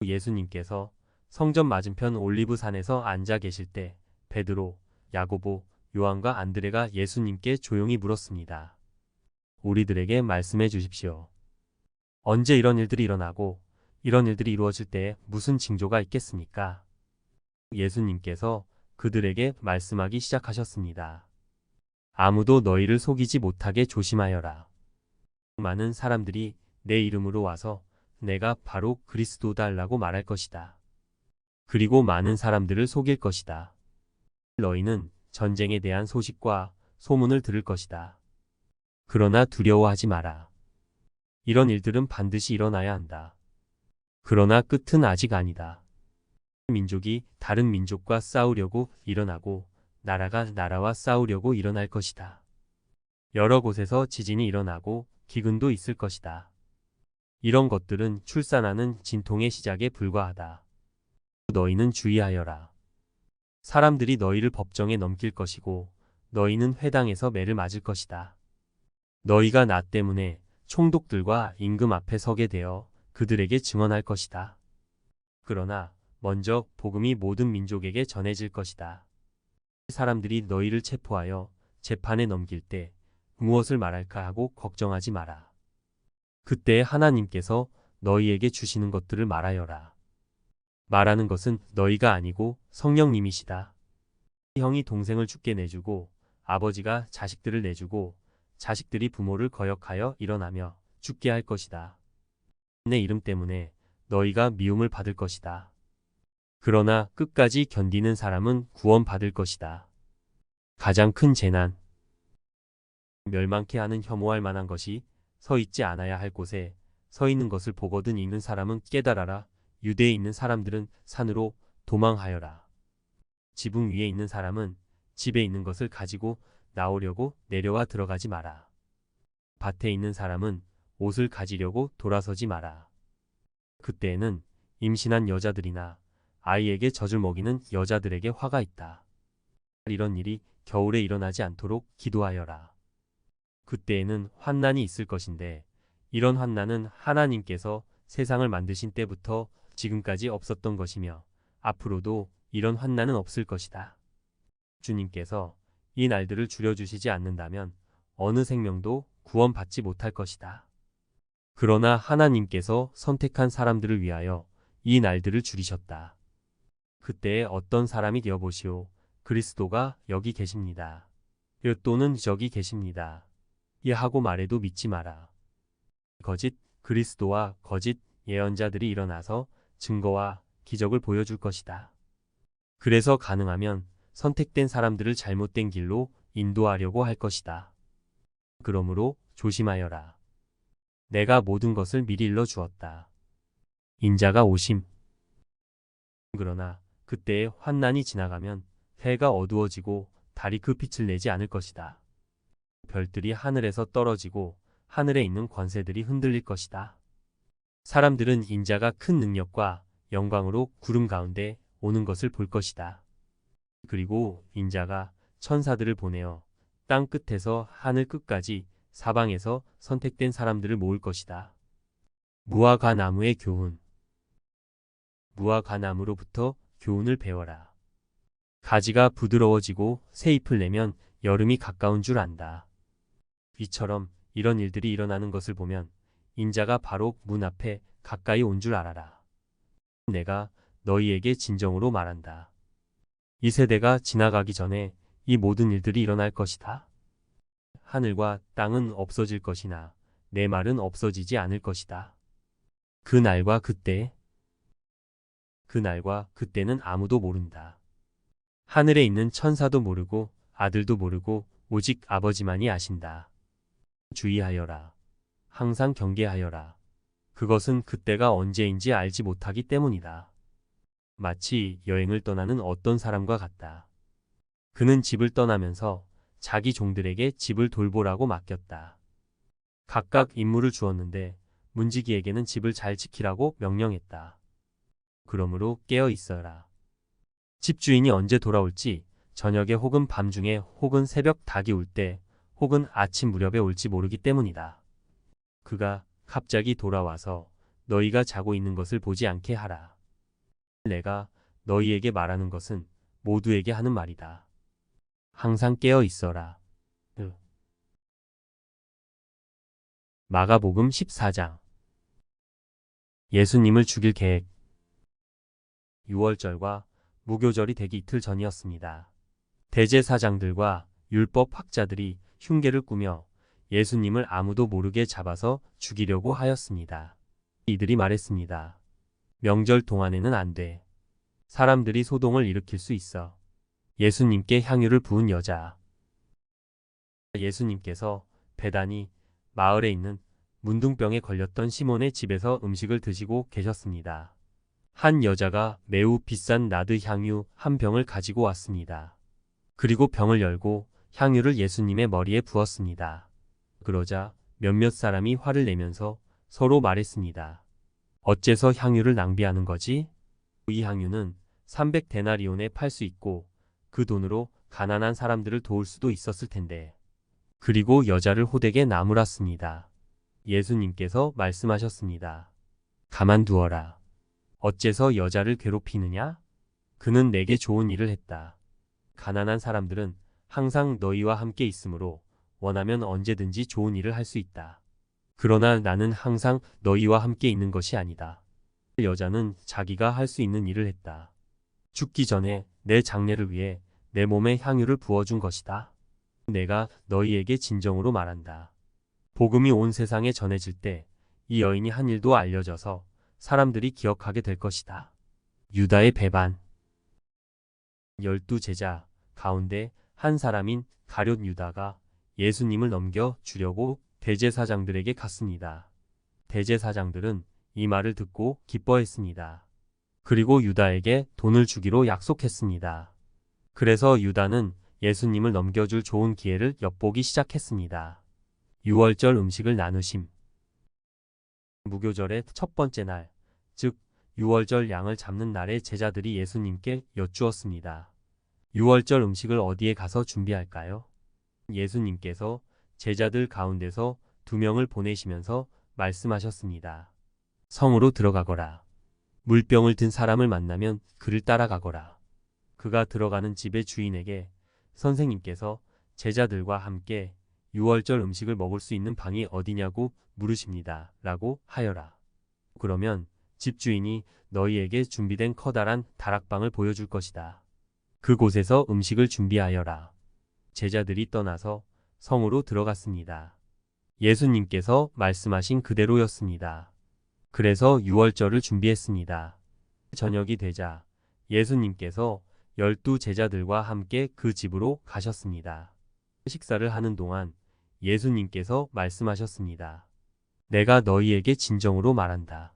예수님께서 성전 맞은편 올리브산에서 앉아 계실 때 베드로, 야고보, 요한과 안드레가 예수님께 조용히 물었습니다. 우리들에게 말씀해 주십시오. 언제 이런 일들이 일어나고 이런 일들이 이루어질 때에 무슨 징조가 있겠습니까? 예수님께서 그들에게 말씀하기 시작하셨습니다. 아무도 너희를 속이지 못하게 조심하여라. 많은 사람들이 내 이름으로 와서 내가 바로 그리스도다라고 말할 것이다. 그리고 많은 사람들을 속일 것이다. 너희는 전쟁에 대한 소식과 소문을 들을 것이다. 그러나 두려워하지 마라. 이런 일들은 반드시 일어나야 한다. 그러나 끝은 아직 아니다. 민족이 다른 민족과 싸우려고 일어나고 나라가 나라와 싸우려고 일어날 것이다. 여러 곳에서 지진이 일어나고 기근도 있을 것이다. 이런 것들은 출산하는 진통의 시작에 불과하다. 너희는 주의하여라. 사람들이 너희를 법정에 넘길 것이고 너희는 회당에서 매를 맞을 것이다. 너희가 나 때문에 총독들과 임금 앞에 서게 되어 그들에게 증언할 것이다. 그러나 먼저 복음이 모든 민족에게 전해질 것이다. 사람들이 너희를 체포하여 재판에 넘길 때 무엇을 말할까 하고 걱정하지 마라. 그때 하나님께서 너희에게 주시는 것들을 말하여라. 말하는 것은 너희가 아니고 성령님이시다. 형이 동생을 죽게 내주고 아버지가 자식들을 내주고 자식들이 부모를 거역하여 일어나며 죽게 할 것이다. 내 이름 때문에 너희가 미움을 받을 것이다. 그러나 끝까지 견디는 사람은 구원받을 것이다. 가장 큰 재난, 멸망케 하는 혐오할 만한 것이 서 있지 않아야 할 곳에 서 있는 것을 보거든 읽는 사람은 깨달아라. 유대에 있는 사람들은 산으로 도망하여라. 지붕 위에 있는 사람은 집에 있는 것을 가지고 나오려고 내려와 들어가지 마라. 밭에 있는 사람은 옷을 가지려고 돌아서지 마라. 그때에는 임신한 여자들이나 아이에게 젖을 먹이는 여자들에게 화가 있다. 이런 일이 겨울에 일어나지 않도록 기도하여라. 그때에는 환난이 있을 것인데 이런 환난은 하나님께서 세상을 만드신 때부터 지금까지 없었던 것이며 앞으로도 이런 환난은 없을 것이다. 주님께서 이 날들을 줄여주시지 않는다면 어느 생명도 구원받지 못할 것이다. 그러나 하나님께서 선택한 사람들을 위하여 이 날들을 줄이셨다. 그때에 어떤 사람이 되어보시오. 그리스도가 여기 계십니다. 또는 저기 계십니다. 하고 말해도 믿지 마라. 거짓 그리스도와 거짓 예언자들이 일어나서 증거와 기적을 보여줄 것이다. 그래서 가능하면 선택된 사람들을 잘못된 길로 인도하려고 할 것이다. 그러므로 조심하여라. 내가 모든 것을 미리 일러 주었다. 인자가 오심. 그러나 그때의 환난이 지나가면 해가 어두워지고 달이 그 빛을 내지 않을 것이다. 별들이 하늘에서 떨어지고 하늘에 있는 권세들이 흔들릴 것이다. 사람들은 인자가 큰 능력과 영광으로 구름 가운데 오는 것을 볼 것이다. 그리고 인자가 천사들을 보내어 땅 끝에서 하늘 끝까지 사방에서 선택된 사람들을 모을 것이다. 무화과나무의 교훈. 무화과나무로부터 교훈을 배워라. 가지가 부드러워지고 새 잎을 내면 여름이 가까운 줄 안다. 이처럼 이런 일들이 일어나는 것을 보면 인자가 바로 문 앞에 가까이 온 줄 알아라. 내가 너희에게 진정으로 말한다. 이 세대가 지나가기 전에 이 모든 일들이 일어날 것이다. 하늘과 땅은 없어질 것이나 내 말은 없어지지 않을 것이다. 그 날과 그때는 아무도 모른다. 하늘에 있는 천사도 모르고 아들도 모르고 오직 아버지만이 아신다. 주의하여라. 항상 경계하여라. 그것은 그때가 언제인지 알지 못하기 때문이다. 마치 여행을 떠나는 어떤 사람과 같다. 그는 집을 떠나면서 자기 종들에게 집을 돌보라고 맡겼다. 각각 임무를 주었는데 문지기에게는 집을 잘 지키라고 명령했다. 그러므로 깨어 있어라. 집주인이 언제 돌아올지 저녁에 혹은 밤중에 혹은 새벽 닭이 울 때 혹은 아침 무렵에 올지 모르기 때문이다. 그가 갑자기 돌아와서 너희가 자고 있는 것을 보지 않게 하라. 내가 너희에게 말하는 것은 모두에게 하는 말이다. 항상 깨어 있어라. 마가복음 14장. 예수님을 죽일 계획. 6월절과 무교절이 되기 이틀 전이었습니다. 대제사장들과 율법학자들이 흉계를 꾸며 예수님을 아무도 모르게 잡아서 죽이려고 하였습니다. 이들이 말했습니다. 명절 동안에는 안 돼. 사람들이 소동을 일으킬 수 있어. 예수님께 향유를 부은 여자. 예수님께서 베다니 마을에 있는 문둥병에 걸렸던 시몬의 집에서 음식을 드시고 계셨습니다. 한 여자가 매우 비싼 나드 향유 한 병을 가지고 왔습니다. 그리고 병을 열고 향유를 예수님의 머리에 부었습니다. 그러자 몇몇 사람이 화를 내면서 서로 말했습니다. 어째서 향유를 낭비하는 거지? 이 향유는 300데나리온에 팔 수 있고 그 돈으로 가난한 사람들을 도울 수도 있었을 텐데. 그리고 여자를 호되게 나무랐습니다. 예수님께서 말씀하셨습니다. 가만두어라. 어째서 여자를 괴롭히느냐? 그는 내게 좋은 일을 했다. 가난한 사람들은 항상 너희와 함께 있으므로 원하면 언제든지 좋은 일을 할 수 있다. 그러나 나는 항상 너희와 함께 있는 것이 아니다. 여자는 자기가 할 수 있는 일을 했다. 죽기 전에 내 장례를 위해 내 몸에 향유를 부어준 것이다. 내가 너희에게 진정으로 말한다. 복음이 온 세상에 전해질 때 이 여인이 한 일도 알려져서 사람들이 기억하게 될 것이다. 유다의 배반. 12제자 가운데 한 사람인 가룟 유다가 예수님을 넘겨 주려고 대제사장들에게 갔습니다. 대제사장들은 이 말을 듣고 기뻐했습니다. 그리고 유다에게 돈을 주기로 약속했습니다. 그래서 유다는 예수님을 넘겨줄 좋은 기회를 엿보기 시작했습니다. 6월절 음식을 나누심. 무교절의 첫 번째 날, 즉 6월절 양을 잡는 날에 제자들이 예수님께 여쭈었습니다. 6월절 음식을 어디에 가서 준비할까요? 예수님께서 제자들 가운데서 2명을 보내시면서 말씀하셨습니다. 성으로 들어가거라. 물병을 든 사람을 만나면 그를 따라가거라. 그가 들어가는 집의 주인에게 선생님께서 제자들과 함께 6월절 음식을 먹을 수 있는 방이 어디냐고 물으십니다. 라고 하여라. 그러면 집주인이 너희에게 준비된 커다란 다락방을 보여줄 것이다. 그곳에서 음식을 준비하여라. 제자들이 떠나서 성으로 들어갔습니다. 예수님께서 말씀하신 그대로였습니다. 그래서 6월절을 준비했습니다. 저녁이 되자 예수님께서 12제자들과 함께 그 집으로 가셨습니다. 식사를 하는 동안 예수님께서 말씀하셨습니다. 내가 너희에게 진정으로 말한다.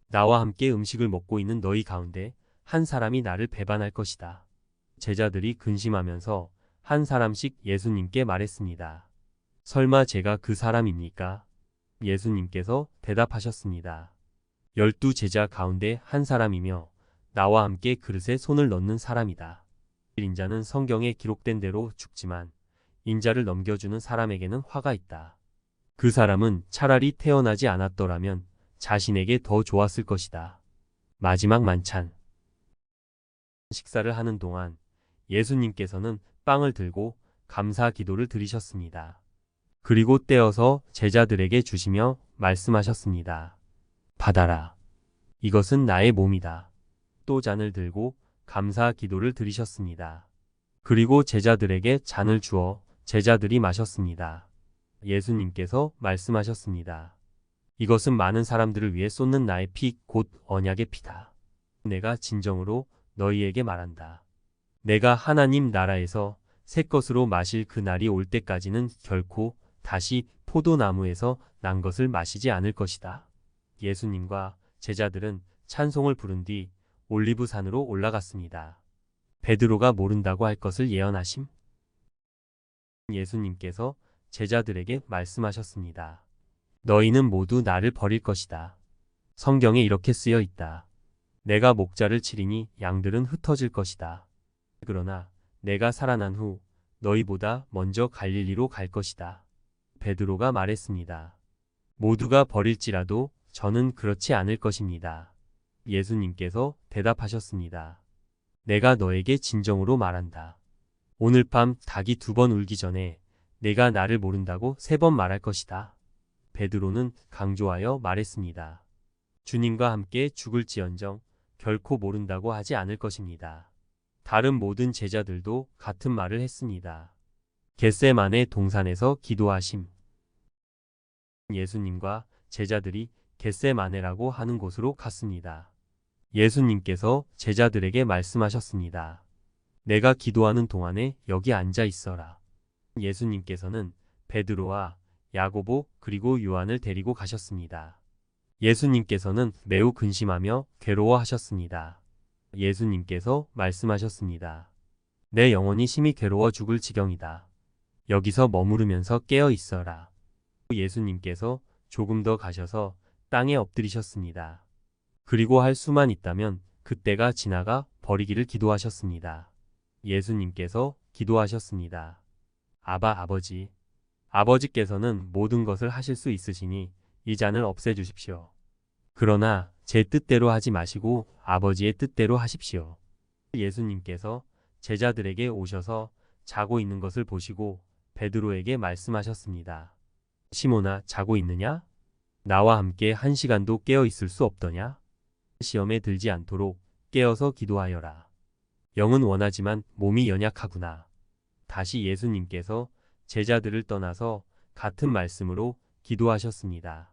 나와 함께 음식을 먹고 있는 너희 가운데 한 사람이 나를 배반할 것이다. 제자들이 근심하면서 한 사람씩 예수님께 말했습니다. 설마 제가 그 사람입니까? 예수님께서 대답하셨습니다. 12제자 가운데 한 사람이며 나와 함께 그릇에 손을 넣는 사람이다. 인자는 성경에 기록된 대로 죽지만 인자를 넘겨주는 사람에게는 화가 있다. 그 사람은 차라리 태어나지 않았더라면 자신에게 더 좋았을 것이다. 마지막 만찬. 식사를 하는 동안 예수님께서는 빵을 들고 감사 기도를 드리셨습니다. 그리고 떼어서 제자들에게 주시며 말씀하셨습니다. 받아라. 이것은 나의 몸이다. 또 잔을 들고 감사 기도를 드리셨습니다. 그리고 제자들에게 잔을 주어 제자들이 마셨습니다. 예수님께서 말씀하셨습니다. 이것은 많은 사람들을 위해 쏟는 나의 피, 곧 언약의 피다. 내가 진정으로 너희에게 말한다. 내가 하나님 나라에서 새 것으로 마실 그 날이 올 때까지는 결코 다시 포도나무에서 난 것을 마시지 않을 것이다. 예수님과 제자들은 찬송을 부른 뒤 올리브산으로 올라갔습니다. 베드로가 모른다고 할 것을 예언하심. 예수님께서 제자들에게 말씀하셨습니다. 너희는 모두 나를 버릴 것이다. 성경에 이렇게 쓰여 있다. 내가 목자를 치리니 양들은 흩어질 것이다. 그러나 내가 살아난 후 너희보다 먼저 갈릴리로 갈 것이다. 베드로가 말했습니다. 모두가 버릴지라도 저는 그렇지 않을 것입니다. 예수님께서 대답하셨습니다. 내가 너에게 진정으로 말한다. 오늘 밤 닭이 2번 울기 전에 내가 나를 모른다고 3번 말할 것이다. 베드로는 강조하여 말했습니다. 주님과 함께 죽을지언정 결코 모른다고 하지 않을 것입니다. 다른 모든 제자들도 같은 말을 했습니다. 겟세마네 동산에서 기도하심. 예수님과 제자들이 겟세마네라고 하는 곳으로 갔습니다. 예수님께서 제자들에게 말씀하셨습니다. 내가 기도하는 동안에 여기 앉아 있어라. 예수님께서는 베드로와 야고보 그리고 요한을 데리고 가셨습니다. 예수님께서는 매우 근심하며 괴로워하셨습니다. 예수님께서 말씀하셨습니다. 내 영혼이 심히 괴로워 죽을 지경이다. 여기서 머무르면서 깨어 있어라. 예수님께서 조금 더 가셔서 땅에 엎드리셨습니다. 그리고 할 수만 있다면 그때가 지나가 버리기를 기도하셨습니다. 예수님께서 기도하셨습니다. 아바 아버지, 아버지께서는 모든 것을 하실 수 있으시니 이 잔을 없애주십시오. 그러나 제 뜻대로 하지 마시고 아버지의 뜻대로 하십시오. 예수님께서 제자들에게 오셔서 자고 있는 것을 보시고 베드로에게 말씀하셨습니다. 시몬아, 자고 있느냐? 나와 함께 1시간도 깨어 있을 수 없더냐? 시험에 들지 않도록 깨어서 기도하여라. 영은 원하지만 몸이 연약하구나. 다시 예수님께서 제자들을 떠나서 같은 말씀으로 기도하셨습니다.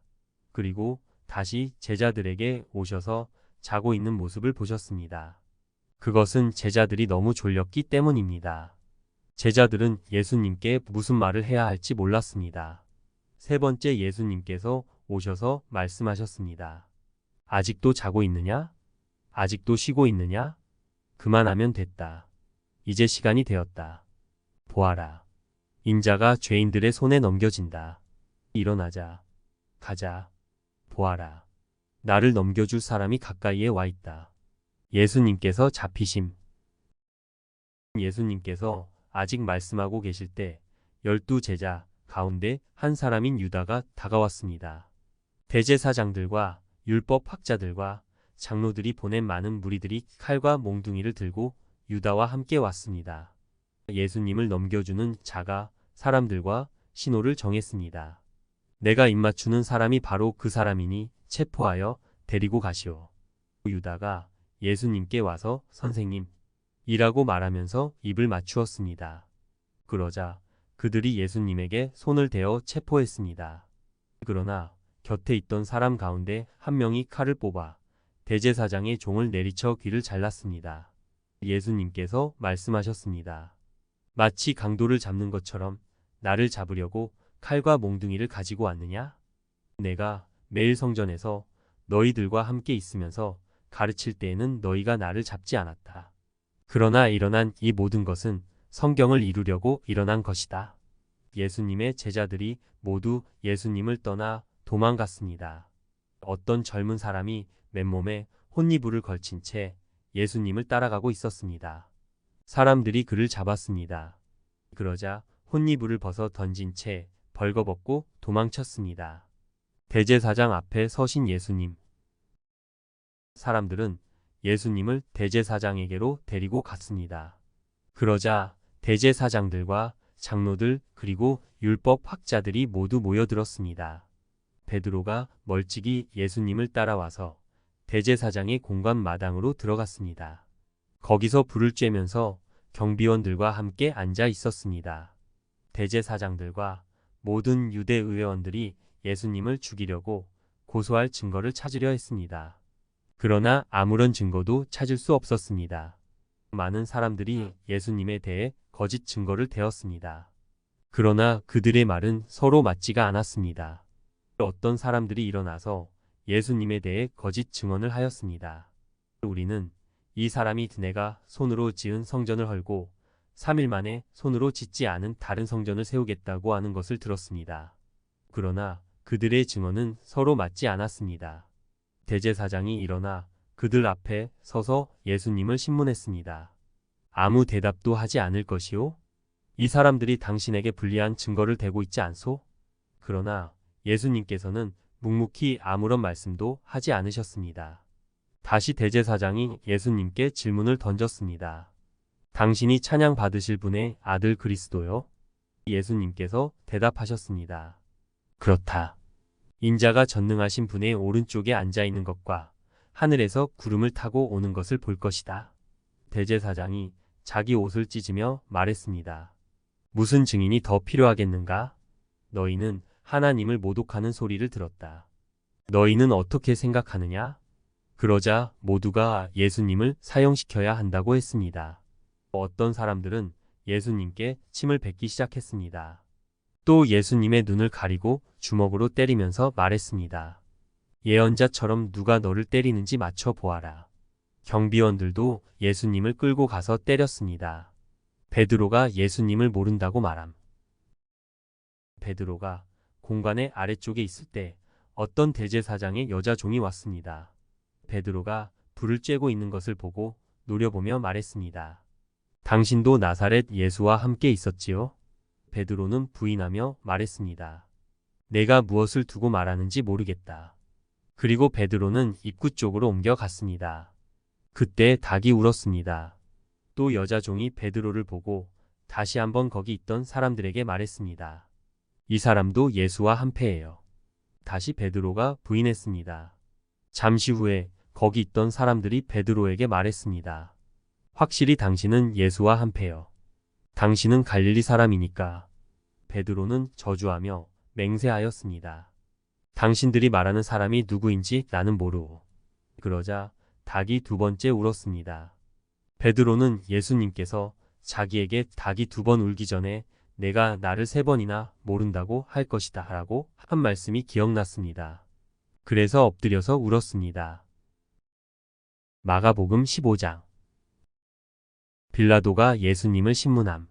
그리고 다시 제자들에게 오셔서 자고 있는 모습을 보셨습니다. 그것은 제자들이 너무 졸렸기 때문입니다. 제자들은 예수님께 무슨 말을 해야 할지 몰랐습니다. 세 번째 예수님께서 오셔서 말씀하셨습니다. 아직도 자고 있느냐? 아직도 쉬고 있느냐? 그만하면 됐다. 이제 시간이 되었다. 보아라. 인자가 죄인들의 손에 넘겨진다. 일어나자. 가자. 보아라. 나를 넘겨줄 사람이 가까이에 와 있다. 예수님께서 잡히심. 예수님께서 아직 말씀하고 계실 때 12제자 가운데 한 사람인 유다가 다가왔습니다. 대제사장들과 율법학자들과 장로들이 보낸 많은 무리들이 칼과 몽둥이를 들고 유다와 함께 왔습니다. 예수님을 넘겨주는 자가 사람들과 신호를 정했습니다. 내가 입맞추는 사람이 바로 그 사람이니 체포하여 데리고 가시오. 유다가 예수님께 와서 선생님 이라고 말하면서 입을 맞추었습니다. 그러자 그들이 예수님에게 손을 대어 체포했습니다. 그러나 곁에 있던 사람 가운데 한 명이 칼을 뽑아 대제사장의 종을 내리쳐 귀를 잘랐습니다. 예수님께서 말씀하셨습니다. 마치 강도를 잡는 것처럼 나를 잡으려고 칼과 몽둥이를 가지고 왔느냐? 내가 매일 성전에서 너희들과 함께 있으면서 가르칠 때에는 너희가 나를 잡지 않았다. 그러나 일어난 이 모든 것은 성경을 이루려고 일어난 것이다. 예수님의 제자들이 모두 예수님을 떠나 도망갔습니다. 어떤 젊은 사람이 맨몸에 혼니부를 걸친 채 예수님을 따라가고 있었습니다. 사람들이 그를 잡았습니다. 그러자 혼니부를 벗어 던진 채 벌거벗고 도망쳤습니다. 대제사장 앞에 서신 예수님. 사람들은 예수님을 대제사장에게로 데리고 갔습니다. 그러자 대제사장들과 장로들 그리고 율법학자들이 모두 모여들었습니다. 베드로가 멀찍이 예수님을 따라와서 대제사장의 공관 마당으로 들어갔습니다. 거기서 불을 쬐면서 경비원들과 함께 앉아 있었습니다. 대제사장들과 모든 유대 의회원들이 예수님을 죽이려고 고소할 증거를 찾으려 했습니다. 그러나 아무런 증거도 찾을 수 없었습니다. 많은 사람들이 예수님에 대해 거짓 증거를 대었습니다. 그러나 그들의 말은 서로 맞지가 않았습니다. 어떤 사람들이 일어나서 예수님에 대해 거짓 증언을 하였습니다. 우리는 이 사람이 내가 손으로 지은 성전을 헐고 3일 만에 손으로 짓지 않은 다른 성전을 세우겠다고 하는 것을 들었습니다. 그러나 그들의 증언은 서로 맞지 않았습니다. 대제사장이 일어나 그들 앞에 서서 예수님을 신문했습니다. 아무 대답도 하지 않을 것이오? 이 사람들이 당신에게 불리한 증거를 대고 있지 않소? 그러나 예수님께서는 묵묵히 아무런 말씀도 하지 않으셨습니다. 다시 대제사장이 예수님께 질문을 던졌습니다. 당신이 찬양 받으실 분의 아들 그리스도요? 예수님께서 대답하셨습니다. 그렇다. 인자가 전능하신 분의 오른쪽에 앉아 있는 것과 하늘에서 구름을 타고 오는 것을 볼 것이다. 대제사장이 자기 옷을 찢으며 말했습니다. 무슨 증인이 더 필요하겠는가? 너희는 하나님을 모독하는 소리를 들었다. 너희는 어떻게 생각하느냐? 그러자 모두가 예수님을 사형시켜야 한다고 했습니다. 어떤 사람들은 예수님께 침을 뱉기 시작했습니다. 또 예수님의 눈을 가리고 주먹으로 때리면서 말했습니다. 예언자처럼 누가 너를 때리는지 맞춰보아라. 경비원들도 예수님을 끌고 가서 때렸습니다. 베드로가 예수님을 모른다고 말함. 베드로가 공관의 아래쪽에 있을 때 어떤 대제사장의 여자 종이 왔습니다. 베드로가 불을 쬐고 있는 것을 보고 노려보며 말했습니다. 당신도 나사렛 예수와 함께 있었지요? 베드로는 부인하며 말했습니다. 내가 무엇을 두고 말하는지 모르겠다. 그리고 베드로는 입구 쪽으로 옮겨갔습니다. 그때 닭이 울었습니다. 또 여자 종이 베드로를 보고 다시 한번 거기 있던 사람들에게 말했습니다. 이 사람도 예수와 한패예요. 다시 베드로가 부인했습니다. 잠시 후에 거기 있던 사람들이 베드로에게 말했습니다. 확실히 당신은 예수와 한패요. 당신은 갈릴리 사람이니까. 베드로는 저주하며 맹세하였습니다. 당신들이 말하는 사람이 누구인지 나는 모르오. 그러자 닭이 두 번째 울었습니다. 베드로는 예수님께서 자기에게 닭이 두 번 울기 전에 내가 나를 세 번이나 모른다고 할 것이다 라고 한 말씀이 기억났습니다. 그래서 엎드려서 울었습니다. 마가복음 15장. 빌라도가 예수님을 신문함.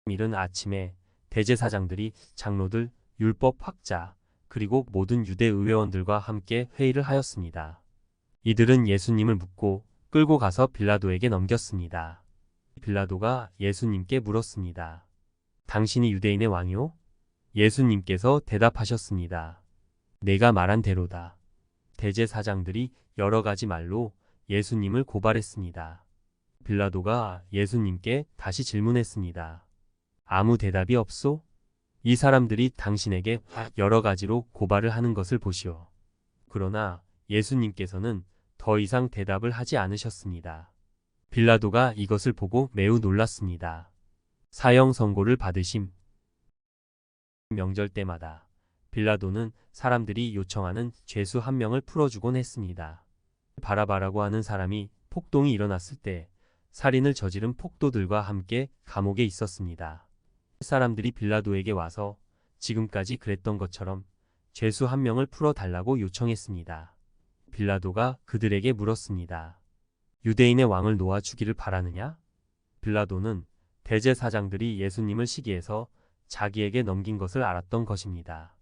이른 아침에 대제사장들이 장로들, 율법학자, 그리고 모든 유대 의회원들과 함께 회의를 하였습니다. 이들은 예수님을 묻고 끌고 가서 빌라도에게 넘겼습니다. 빌라도가 예수님께 물었습니다. 당신이 유대인의 왕이오? 예수님께서 대답하셨습니다. 내가 말한 대로다. 대제사장들이 여러 가지 말로 예수님을 고발했습니다. 빌라도가 예수님께 다시 질문했습니다. 아무 대답이 없소? 이 사람들이 당신에게 여러 가지로 고발을 하는 것을 보시오. 그러나 예수님께서는 더 이상 대답을 하지 않으셨습니다. 빌라도가 이것을 보고 매우 놀랐습니다. 사형 선고를 받으심. 명절 때마다 빌라도는 사람들이 요청하는 죄수 한 명을 풀어주곤 했습니다. 바라바라고 하는 사람이 폭동이 일어났을 때 살인을 저지른 폭도들과 함께 감옥에 있었습니다. 사람들이 빌라도에게 와서 지금까지 그랬던 것처럼 죄수 한 명을 풀어달라고 요청했습니다. 빌라도가 그들에게 물었습니다. 유대인의 왕을 놓아 주기를 바라느냐? 빌라도는 대제사장들이 예수님을 시기해서 자기에게 넘긴 것을 알았던 것입니다.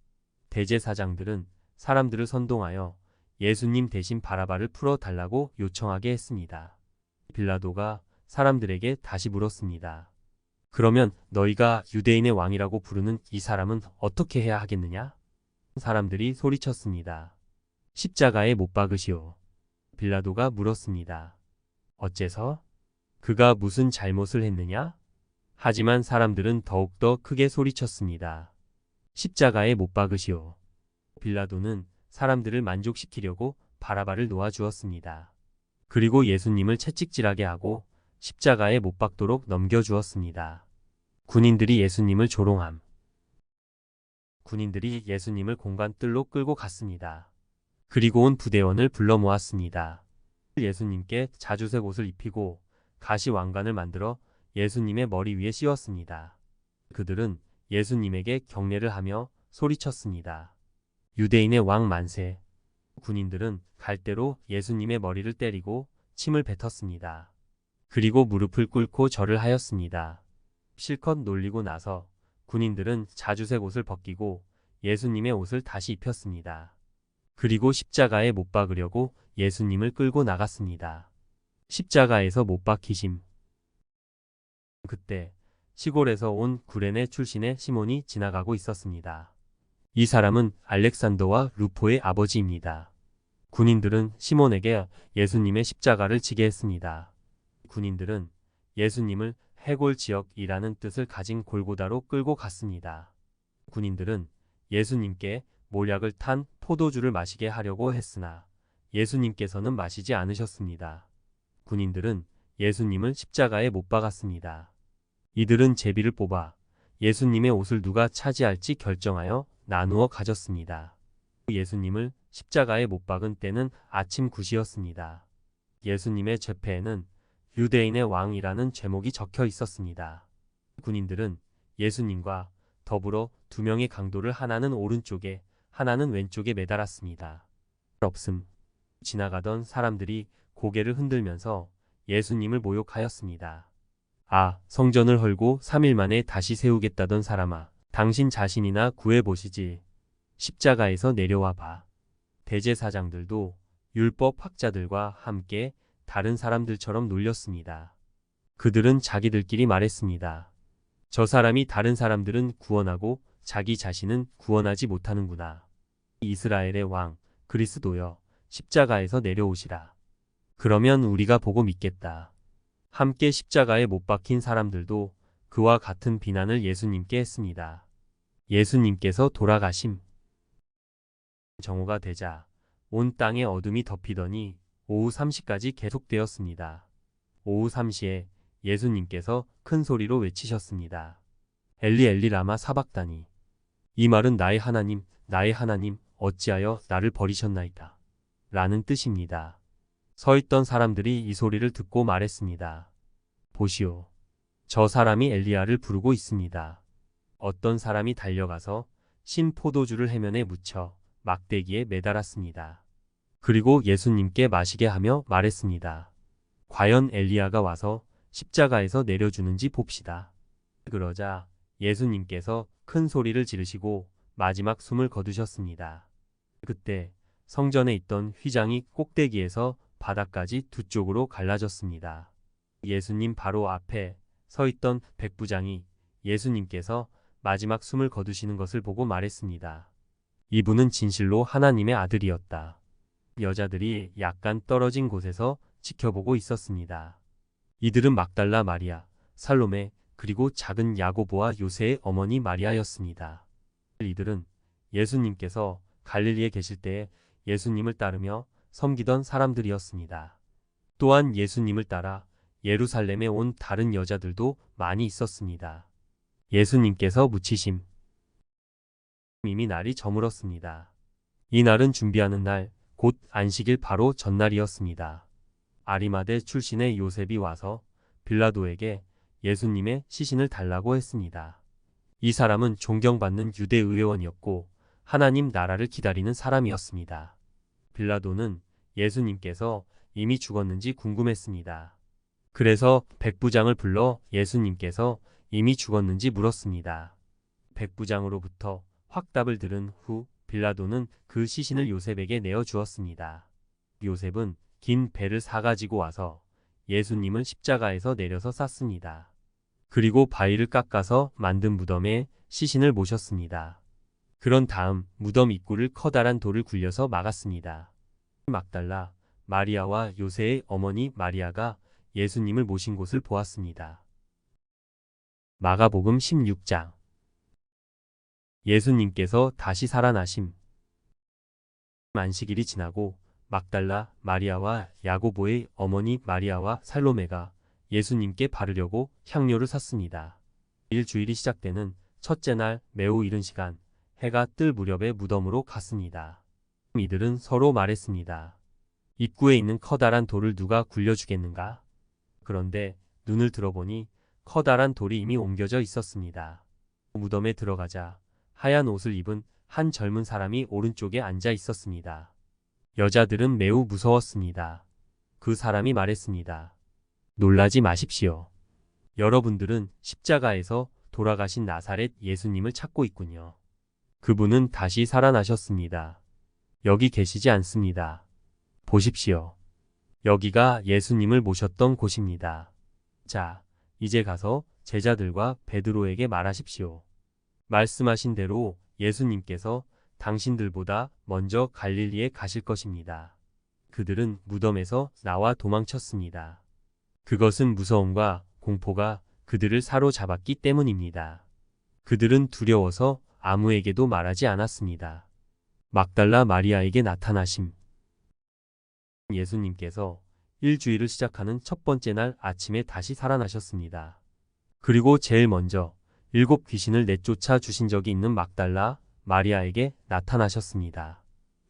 대제사장들은 사람들을 선동하여 예수님 대신 바라바를 풀어달라고 요청하게 했습니다. 빌라도가 사람들에게 다시 물었습니다. 그러면 너희가 유대인의 왕이라고 부르는 이 사람은 어떻게 해야 하겠느냐? 사람들이 소리쳤습니다. 십자가에 못 박으시오. 빌라도가 물었습니다. 어째서? 그가 무슨 잘못을 했느냐? 하지만 사람들은 더욱더 크게 소리쳤습니다. 십자가에 못 박으시오. 빌라도는 사람들을 만족시키려고 바라바를 놓아주었습니다. 그리고 예수님을 채찍질하게 하고 십자가에 못 박도록 넘겨주었습니다. 군인들이 예수님을 조롱함. 군인들이 예수님을 공관뜰로 끌고 갔습니다. 그리고 온 부대원을 불러 모았습니다. 예수님께 자주색 옷을 입히고 가시 왕관을 만들어 예수님의 머리 위에 씌웠습니다. 그들은 예수님에게 경례를 하며 소리쳤습니다. 유대인의 왕 만세. 군인들은 갈대로 예수님의 머리를 때리고 침을 뱉었습니다. 그리고 무릎을 꿇고 절을 하였습니다. 실컷 놀리고 나서 군인들은 자주색 옷을 벗기고 예수님의 옷을 다시 입혔습니다. 그리고 십자가에 못 박으려고 예수님을 끌고 나갔습니다. 십자가에서 못 박히심. 그때 시골에서 온 구레네 출신의 시몬이 지나가고 있었습니다. 이 사람은 알렉산더와 루포의 아버지입니다. 군인들은 시몬에게 예수님의 십자가를 지게 했습니다. 군인들은 예수님을 해골 지역이라는 뜻을 가진 골고다로 끌고 갔습니다. 군인들은 예수님께 몰약을 탄 포도주를 마시게 하려고 했으나 예수님께서는 마시지 않으셨습니다. 군인들은 예수님을 십자가에 못 박았습니다. 이들은 제비를 뽑아 예수님의 옷을 누가 차지할지 결정하여 나누어 가졌습니다. 예수님을 십자가에 못 박은 때는 아침 9시였습니다. 예수님의 죄패에는 유대인의 왕이라는 제목이 적혀 있었습니다. 군인들은 예수님과 더불어 두 명의 강도를 하나는 오른쪽에 하나는 왼쪽에 매달았습니다. 없음. 지나가던 사람들이 고개를 흔들면서 예수님을 모욕하였습니다. 아, 성전을 헐고 3일 만에 다시 세우겠다던 사람아, 당신 자신이나 구해보시지. 십자가에서 내려와 봐. 대제사장들도 율법학자들과 함께 다른 사람들처럼 놀렸습니다. 그들은 자기들끼리 말했습니다. 저 사람이 다른 사람들은 구원하고 자기 자신은 구원하지 못하는구나. 이스라엘의 왕 그리스도여, 십자가에서 내려오시라. 그러면 우리가 보고 믿겠다. 함께 십자가에 못 박힌 사람들도 그와 같은 비난을 예수님께 했습니다. 예수님께서 돌아가심. 정오가 되자 온 땅에 어둠이 덮이더니 오후 3시까지 계속되었습니다. 오후 3시에 예수님께서 큰 소리로 외치셨습니다. 엘리 엘리 라마 사박다니. 이 말은 나의 나의 하나님, 어찌하여 나를 버리셨나이까? 라는 뜻입니다. 서 있던 사람들이 이 소리를 듣고 말했습니다. 보시오. 저 사람이 엘리야를 부르고 있습니다. 어떤 사람이 달려가서 신 포도주를 해면에 묻혀 막대기에 매달았습니다. 그리고 예수님께 마시게 하며 말했습니다. 과연 엘리야가 와서 십자가에서 내려주는지 봅시다. 그러자 예수님께서 큰 소리를 지르시고 마지막 숨을 거두셨습니다. 그때 성전에 있던 휘장이 꼭대기에서 바닥까지 두 쪽으로 갈라졌습니다. 예수님 바로 앞에 서 있던 백부장이 예수님께서 마지막 숨을 거두시는 것을 보고 말했습니다. 이분은 진실로 하나님의 아들이었다. 여자들이 약간 떨어진 곳에서 지켜보고 있었습니다. 이들은 막달라 마리아, 살로메, 그리고 작은 야고보와 요새의 어머니 마리아였습니다. 이들은 예수님께서 갈릴리에 계실 때에 예수님을 따르며 섬기던 사람들이었습니다. 또한 예수님을 따라 예루살렘에 온 다른 여자들도 많이 있었습니다. 예수님께서 묻히심. 이미 날이 저물었습니다. 이 날은 준비하는 날, 곧 안식일 바로 전날이었습니다. 아리마대 출신의 요셉이 와서 빌라도에게 예수님의 시신을 달라고 했습니다. 이 사람은 존경받는 유대 의회원이었고 하나님 나라를 기다리는 사람이었습니다. 빌라도는 예수님께서 이미 죽었는지 궁금했습니다. 그래서 백부장을 불러 예수님께서 이미 죽었는지 물었습니다. 백부장으로부터 확답을 들은 후 빌라도는 그 시신을 요셉에게 내어주었습니다. 요셉은 긴 배를 사가지고 와서 예수님을 십자가에서 내려서 쌌습니다. 그리고 바위를 깎아서 만든 무덤에 시신을 모셨습니다. 그런 다음 무덤 입구를 커다란 돌을 굴려서 막았습니다. 막달라 마리아와 요새의 어머니 마리아가 예수님을 모신 곳을 보았습니다. 마가복음 16장. 예수님께서 다시 살아나심. 안식일이 지나고 막달라 마리아와 야고보의 어머니 마리아와 살로메가 예수님께 바르려고 향료를 샀습니다. 일주일이 시작되는 첫째 날 매우 이른 시간, 해가 뜰 무렵에 무덤으로 갔습니다. 이들은 서로 말했습니다. 입구에 있는 커다란 돌을 누가 굴려주겠는가? 그런데 눈을 들어보니 커다란 돌이 이미 옮겨져 있었습니다. 무덤에 들어가자 하얀 옷을 입은 한 젊은 사람이 오른쪽에 앉아 있었습니다. 여자들은 매우 무서웠습니다. 그 사람이 말했습니다. 놀라지 마십시오. 여러분들은 십자가에서 돌아가신 나사렛 예수님을 찾고 있군요. 그분은 다시 살아나셨습니다. 여기 계시지 않습니다. 보십시오. 여기가 예수님을 모셨던 곳입니다. 자, 이제 가서 제자들과 베드로에게 말하십시오. 말씀하신 대로 예수님께서 당신들보다 먼저 갈릴리에 가실 것입니다. 그들은 무덤에서 나와 도망쳤습니다. 그것은 무서움과 공포가 그들을 사로잡았기 때문입니다. 그들은 두려워서 아무에게도 말하지 않았습니다. 막달라 마리아에게 나타나심. 예수님께서 일주일을 시작하는 첫 번째 날 아침에 다시 살아나셨습니다. 그리고 제일 먼저 7 귀신을 내쫓아 주신 적이 있는 막달라 마리아에게 나타나셨습니다.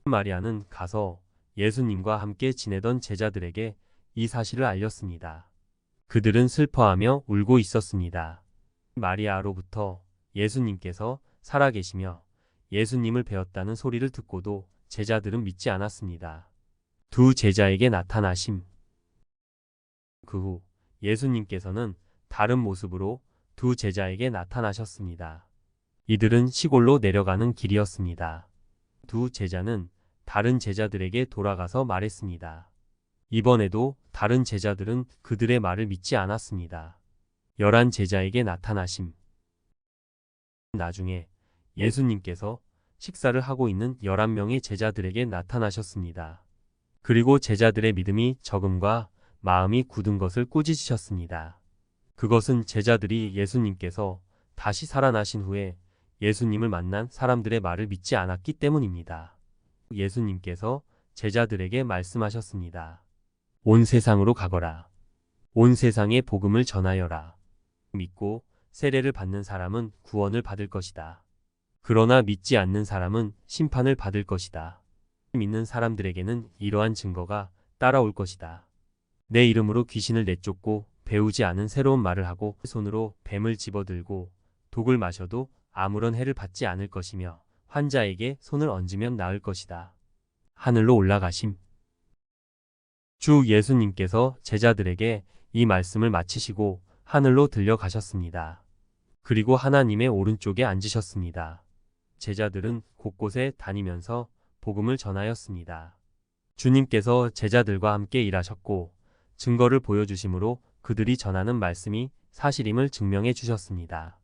마리아는 가서 예수님과 함께 지내던 제자들에게 이 사실을 알렸습니다. 그들은 슬퍼하며 울고 있었습니다. 마리아로부터 예수님께서 살아계시며 예수님을 배웠다는 소리를 듣고도 제자들은 믿지 않았습니다. 두 제자에게 나타나심. 그 후 예수님께서는 다른 모습으로 두 제자에게 나타나셨습니다. 이들은 시골로 내려가는 길이었습니다. 두 제자는 다른 제자들에게 돌아가서 말했습니다. 이번에도 다른 제자들은 그들의 말을 믿지 않았습니다. 11 제자에게 나타나심. 나중에 예수님께서 식사를 하고 있는 11명의 제자들에게 나타나셨습니다. 그리고 제자들의 믿음이 적음과 마음이 굳은 것을 꾸짖으셨습니다. 그것은 제자들이 예수님께서 다시 살아나신 후에 예수님을 만난 사람들의 말을 믿지 않았기 때문입니다. 예수님께서 제자들에게 말씀하셨습니다. 온 세상으로 가거라. 온 세상에 복음을 전하여라. 믿고 세례를 받는 사람은 구원을 받을 것이다. 그러나 믿지 않는 사람은 심판을 받을 것이다. 믿는 사람들에게는 이러한 증거가 따라올 것이다. 내 이름으로 귀신을 내쫓고 배우지 않은 새로운 말을 하고 손으로 뱀을 집어들고 독을 마셔도 아무런 해를 받지 않을 것이며 환자에게 손을 얹으면 나을 것이다. 하늘로 올라가심. 주 예수님께서 제자들에게 이 말씀을 마치시고 하늘로 들려가셨습니다. 그리고 하나님의 오른쪽에 앉으셨습니다. 제자들은 곳곳에 다니면서 복음을 전하였습니다. 주님께서 제자들과 함께 일하셨고 증거를 보여주심으로 그들이 전하는 말씀이 사실임을 증명해 주셨습니다.